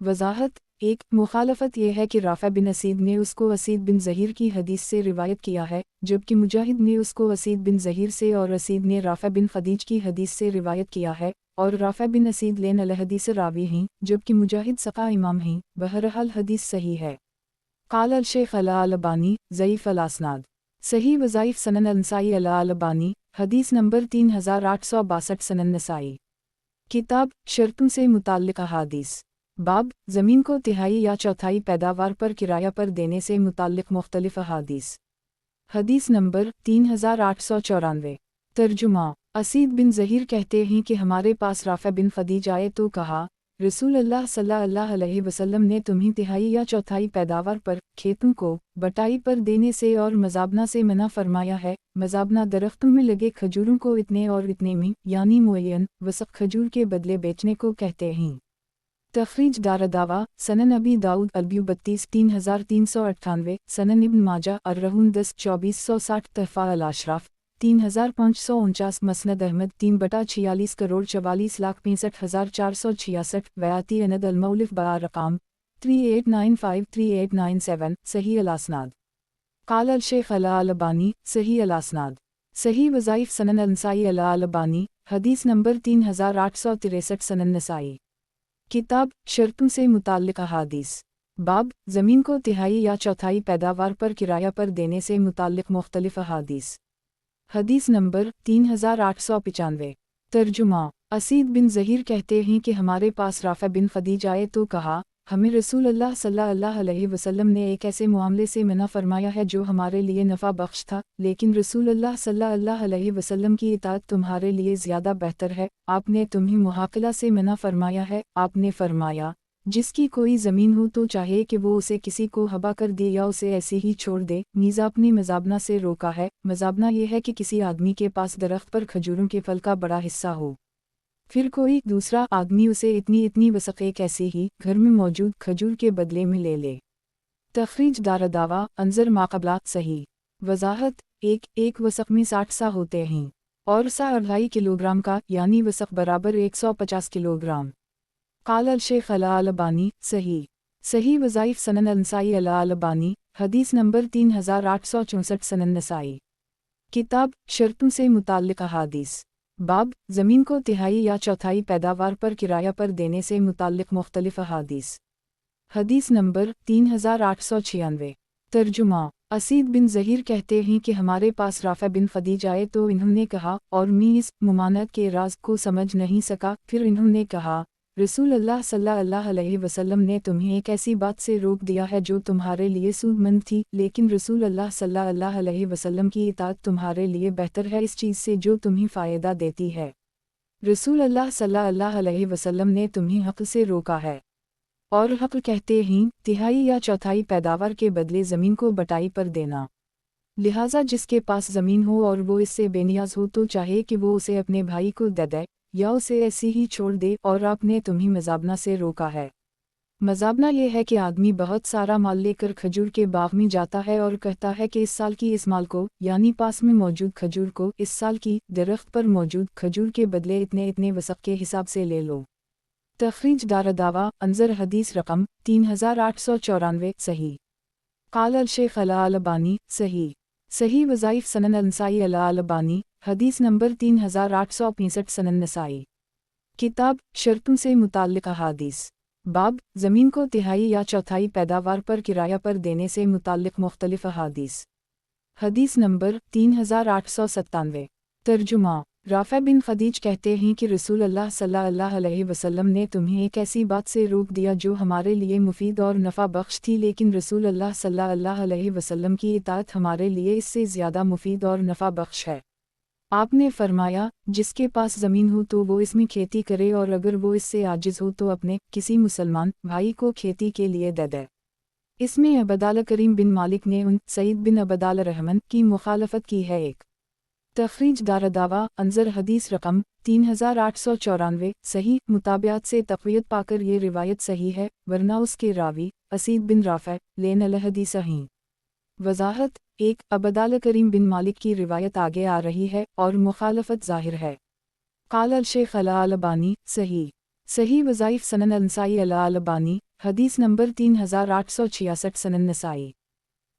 वज़ाहत 1 मुखालफत यह है कि राफ़ा बिन असीद ने उसको असीद बिन ज़हीर की हदीस से रिवायत किया है, जबकि मुजाहिद ने उसको असीद बिन ज़हीर से और असीद ने राफ़ा बिन खदीज की हदीस से रिवायत किया है, और राफ़ा बिन असीद लेन अल हदीस रावी हैं, जबकि मुजाहिद सफ़ा इमाम हैं। बहरहाल हदीस सही है। क़ाल अल-शेख अल-अलबानी ज़ईफ़ अल-असनाद सही वज़ाइफ सनन अल-नसाई अल-अलबानी हदीस नंबर 3862 सनन नसाई। किताब शर्तों से मुताल्लिक़ अहादीस। बाब ज़मीन को तिहाई या चौथाई पैदावार पर किराया पर देने से मुताल्लिक़ मुख्तलिफ़ अहादीस। हदीस नंबर 3894। तर्जुमा। असीद बिन ज़हीर कहते हैं कि हमारे पास राफ़ा बिन खदीज आए तो कहा, रसूल अल्लाह सल्लल्लाहु अलैहि वसल्लम ने तुम्हें तिहाई या चौथाई पैदावार पर खेतों को बटाई पर देने से और मज़ाबना से मना फरमाया है। मज़ाबना दरख्तों में लगे खजूरों को इतने और इतने में यानी मुअय्यन वसक़ खजूर के बदले बेचने को कहते हैं। तखरीज दारदावा सनन अबी दाऊद अल्बियु 32 3398 सनन इब्न माजा अर्रहून 10 2460 तहफ़ा अल अशराफ 3549 मसनद अहमद 3/46 करोड़ 44,65,466 वयाती अनद अल मौलिफ बा रकाम 38953897 सही अल-असनाद। क़ाल अल-शेख अल-अलबानी सही अल-असनाद। सही वज़ाइफ सनन अल-नसाई अल-अलबानी हदीस नंबर 3863 सनन नसाई। किताब शर्तों से मुताल्लिक़ अहादीस। बाब ज़मीन को तिहाई या चौथाई पैदावार पर किराया पर देने से मुताल्लिक़ मुख्तलिफ़ अहादीस। हदीस नंबर 3895। तर्जुमा असीद बिन ज़हीर कहते हैं कि हमारे पास राफ़ा बिन ख़दीज आए तो कहा, हमें रसूल अल्लाह सल्लल्लाहु अलैहि वसल्लम ने एक ऐसे मामले से मना फरमाया है जो हमारे लिए नफ़ा बख्श था, लेकिन रसूल अल्लाह सल्लल्लाहु अलैहि वसल्लम की इताअत तुम्हारे लिए ज़्यादा बेहतर है। आपने तुम्हें मुहाकिला से मना फरमाया है। आपने फरमाया, जिसकी कोई ज़मीन हो तो चाहे कि वो उसे किसी को हबा कर दे या उसे ऐसे ही छोड़ दे। मीज़ा अपनी मज़ाबना से रोका है। मज़ाबना ये है कि किसी आदमी के पास दरख्त पर खजूरों के फल का बड़ा हिस्सा हो, फिर कोई दूसरा आदमी उसे इतनी वसक़ एक ऐसे ही घर में मौजूद खजूर के बदले में ले ले। तख़रीज दारदावा अंज़र माक़बला सही। वज़ाहत एक वसक़ में 60 सा होते हैं और सा 2.5 किलोग्राम का, यानी वसक़ बराबर 150 किलोग्राम। क़ाल अल-शेख अल-अलबानी सही। सही वज़ाइफ सनन अल-नसाई अल-अलबानी हदीस नंबर 3864 सनन नसाई। किताब शर्तों से मुताल्लिक़ अहादीस। बाब ज़मीन को तिहाई या चौथाई पैदावार पर किराया पर देने से मुताल्लिक़ मुख्तलिफ़ अहादीस। हदीस नंबर 3896। तर्जुमा असीद बिन ज़हीर कहते हैं कि हमारे पास राफ़ा बिन ख़दीज आए तो इन्होंने कहा, और मैं इस मुमानत के राज को समझ नहीं सका। फिर इन्होंने कहा, रसूल अल्लाह सल्लल्लाहु अलैहि वसल्लम ने तुम्हें एक ऐसी बात से रोक दिया है जो तुम्हारे लिए सूदमंद थी, लेकिन रसूल अल्लाह सल्लल्लाहु अलैहि वसल्लम की इताअत तुम्हारे लिए बेहतर है इस चीज़ से जो तुम्हें फ़ायदा देती है। रसूल अल्लाह सल्लल्लाहु अलैहि वसल्लम ने तुम्हें हक़ से रोका है, और हक़ कहते हैं तिहाई या चौथाई पैदावार के बदले ज़मीन को बटाई पर देना। लिहाजा जिसके पास ज़मीन हो और वो इससे बेनियाज हो तो चाहे कि वो उसे अपने भाई को दे दे या उसे ऐसी ही छोड़ दे, और आपने तुम्हें मज़ाबना से रोका है। मज़ाबना ये है कि आदमी बहुत सारा माल लेकर खजूर के बाग में जाता है और कहता है कि इस साल की इस माल को, यानी पास में मौजूद खजूर को, इस साल की दरख्त पर मौजूद खजूर के बदले इतने वसक़ के हिसाब से ले लो। तख़रीज दारदावा अंज़र हदीस रकम 3894 सही। क़ाल अल-शेख अल-अलबानी सही। सही वज़ाइफ सनन अल-नसाई अल-अलबानी हदीस नंबर 3865 सनन नसाई। किताब शर्तों से मुताल्लिक़ अहादीस। बाब ज़मीन को तिहाई या चौथाई पैदावार पर किराया पर देने से मुताल्लिक़ मुख्तलिफ़ अहादीस। हदीस नंबर 3897। तर्जुमा राफ़ा बिन ख़दीज कहते हैं कि रसूल अल्लाह सल्लल्लाहु अलैहि वसल्लम ने तुम्हें एक ऐसी बात से रोक दिया जो हमारे लिए मुफीद और नफ़ा बख्श थी, लेकिन रसूल अल्लाह सल्लल्लाहु अलैहि वसल्लम की इताअत हमारे लिए इससे ज़्यादा मुफीद और नफ़ा बख्श है। आपने फरमाया, जिसके पास ज़मीन हो तो वो इसमें खेती करे, और अगर वो इससे आजिज़ हो तो अपने किसी मुसलमान भाई को खेती के लिए दे दे। इसमें अबदाल करीम बिन मालिक ने उन सईद बिन अबदाल रहमन की मुखालफत की है। एक तख़रीज दारदावा अंज़र हदीस रकम 3894 सही। मुताबियात से तक़वियत पाकर ये रिवायत सही है, वरना उसके रावी असीद बिन राफ़ा लेन अल-हदीस हैं। वज़ाहत अबदाल करीम बिन मालिक की रिवायत आगे आ रही है और मुखालफत ज़ाहिर है। क़ाल अल-शेख अल-अलबानी सही। सही वज़ाइफ सनन अल-नसाई अल-अलबानी हदीस नंबर 3866 सनन नसाई।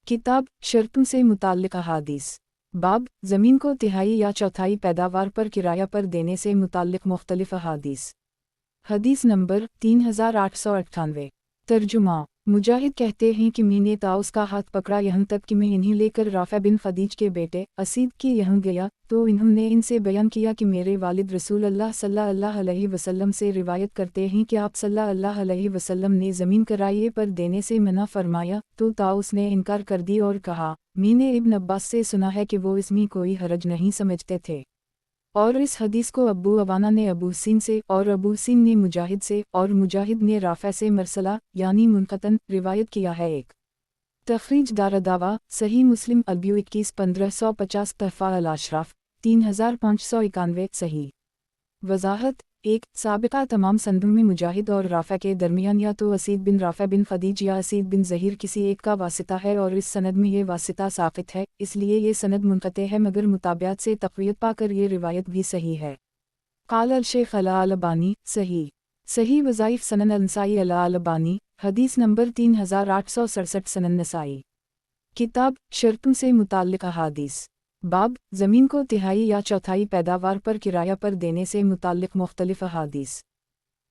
किताब शर्तों से मुताल्लिक़ अहादीस। बाब ज़मीन को तिहाई या चौथाई पैदावार पर किराया पर देने से मुताल्लिक़ मुख्तलिफ़ अहादीस। हदीस नंबर 3898। तर्जुमा मुजाहिद कहते हैं कि मैंने ताउस का हाथ पकड़ा यहाँ तक कि मैं इन्हें लेकर राफ़ा बिन ख़दीज के बेटे असीद के यहाँ गया, तो इन्होंने इनसे बयान किया कि मेरे वालिद रसूल अल्लाह सल्लल्लाहु अलैहि वसल्लम से रिवायत करते हैं कि आप सल्लल्लाहु अलैहि वसल्लम ने ज़मीन किराए पर देने से मना फरमाया। तो ताउस ने इनकार कर दी और कहा, मैंने इब्न अब्बास से सुना है कि वो इसमें कोई हरज नहीं समझते थे। और इस हदीस को अबू अवाना ने अबू सीन से, और अबू सीन ने मुजाहिद से, और मुजाहिद ने राफ़ा से मरसला यानी मुनक़तन रिवायत किया है। एक तख़रीज दारदावा सही मुस्लिम अल्बियो 21 1550 तहफ़ा अल-अशराफ 3591 सही। वज़ाहत साबिक़ा तमाम संदों में मुजाहिद और राफ़ा के दरमियान या तो असीद बिन राफ़ा बिन ख़दीज या असीद बिन ज़हीर किसी एक का वासिता है, और इस सनद में ये वासिता साक़ित है, इसलिए ये सनद मुनक़ते है, मगर मुताबियात से तक़वियत पाकर ये रिवायत भी सही है। क़ाल अल-शेख अल-अलबानी सही। सही वज़ाइफ सनन अल-नसाई अल-अलबानी हदीस नंबर 3867 सनन नसाई। किताब शर्तों से मुताल्लिक़ अहादीस। बाब ज़मीन को तिहाई या चौथाई पैदावार पर किराया पर देने से मुताल्लिक़ मुख्तलिफ़ अहादीस।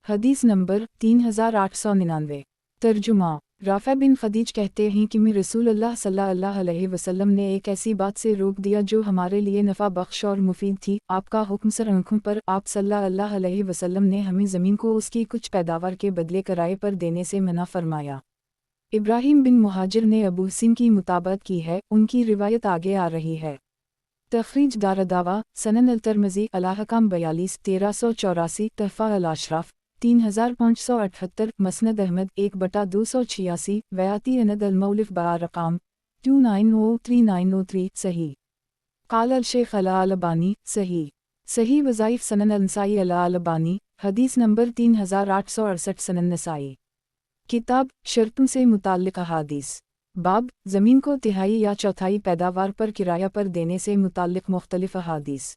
हदीस नंबर 3899। तर्जुमा राफ़ा बिन खदीज कहते हैं कि मैं रसूल अल्लाह सल्लल्लाहु अलैहि वसल्लम ने एक ऐसी बात से रोक दिया जो हमारे लिए नफ़ा बख्श और मुफीद थी। आपका हुक्म सर आंखों पर। आप सल्लल्लाहु अलैहि वसल्लम ने हमें ज़मीन को उसकी कुछ पैदावार के बदले किराए पर देने से मना फरमाया। इब्राहिम बिन मुहाजिर ने अबू हसीम की मुताबत की है। उनकी रिवायत आगे आ रही है। तखरीज दारदावा सनन अल-तिरमिज़ी अल-अहकाम 42 1384 तहफ़ा अल-अशराफ 3578 मसनद अहमद 1/286 वयाती अनद अल-मौलिफ बरक़ाम 2903 सही। क़ाल अल-शेख अल-अलबानी सही। सही वज़ाइफ सनन अल-नसाई अल-अलबानी हदीस नंबर 3868 सनन नसाई। किताब शर्तों से मुताल्लिक़ अहादीस। बाब ज़मीन को तिहाई या चौथाई पैदावार पर किराया पर देने से मुताल्लिक़ मुख्तलिफ़ अहादीस।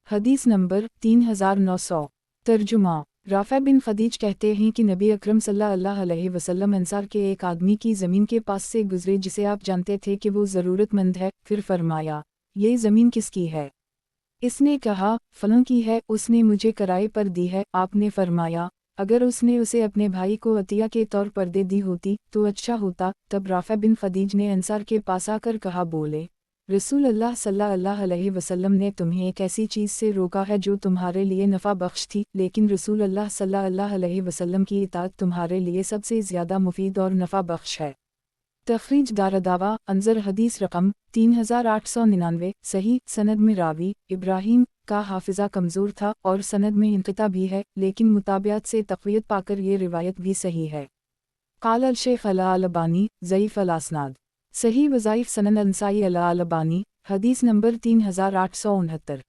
हदीस नंबर 3900। तर्जुमा राफ़ा बिन खदीज कहते हैं कि नबी अकरम सल्लल्लाहु अलैहि वसल्लम अंसार के एक आदमी की ज़मीन के पास से गुज़रे जिसे आप जानते थे कि वो ज़रूरतमंद है। फिर फरमाया, ये ज़मीन किसकी है? इसने कहा, फ़लाँ की है। उसने मुझे किराए पर दी है। आपने फरमाया, अगर उसने उसे अपने भाई को अतिया के तौर पर दे दी होती तो अच्छा होता। तब राफ़ा बिन खदीज ने अंसार के पास आकर कहा, बोले रसूल अल्लाह सल्लल्लाहु अलैहि वसल्लम ने तुम्हें एक ऐसी चीज़ से रोका है जो तुम्हारे लिए नफ़ा बख्श थी, लेकिन रसूल अल्लाह सल्लल्लाहु अलैहि वसल्लम की इताअत तुम्हारे लिए सबसे ज़्यादा मुफीद और नफ़ा बख्श है। तखरीज दारदावा अंजर हदीस रकम 3899 सही। सनद में रावी इब्राहिम का हाफिज़ा कमज़ोर था और सनद में इंक़िता भी है, लेकिन मुताबियात से तक़वियत पाकर ये रिवायत भी सही है। क़ाल अल-शेख अल-अलबानी ज़ईफ़ अल-असनाद। सही वज़ाइफ सनन अल-नसाई अल-अलबानी हदीस नंबर 3869।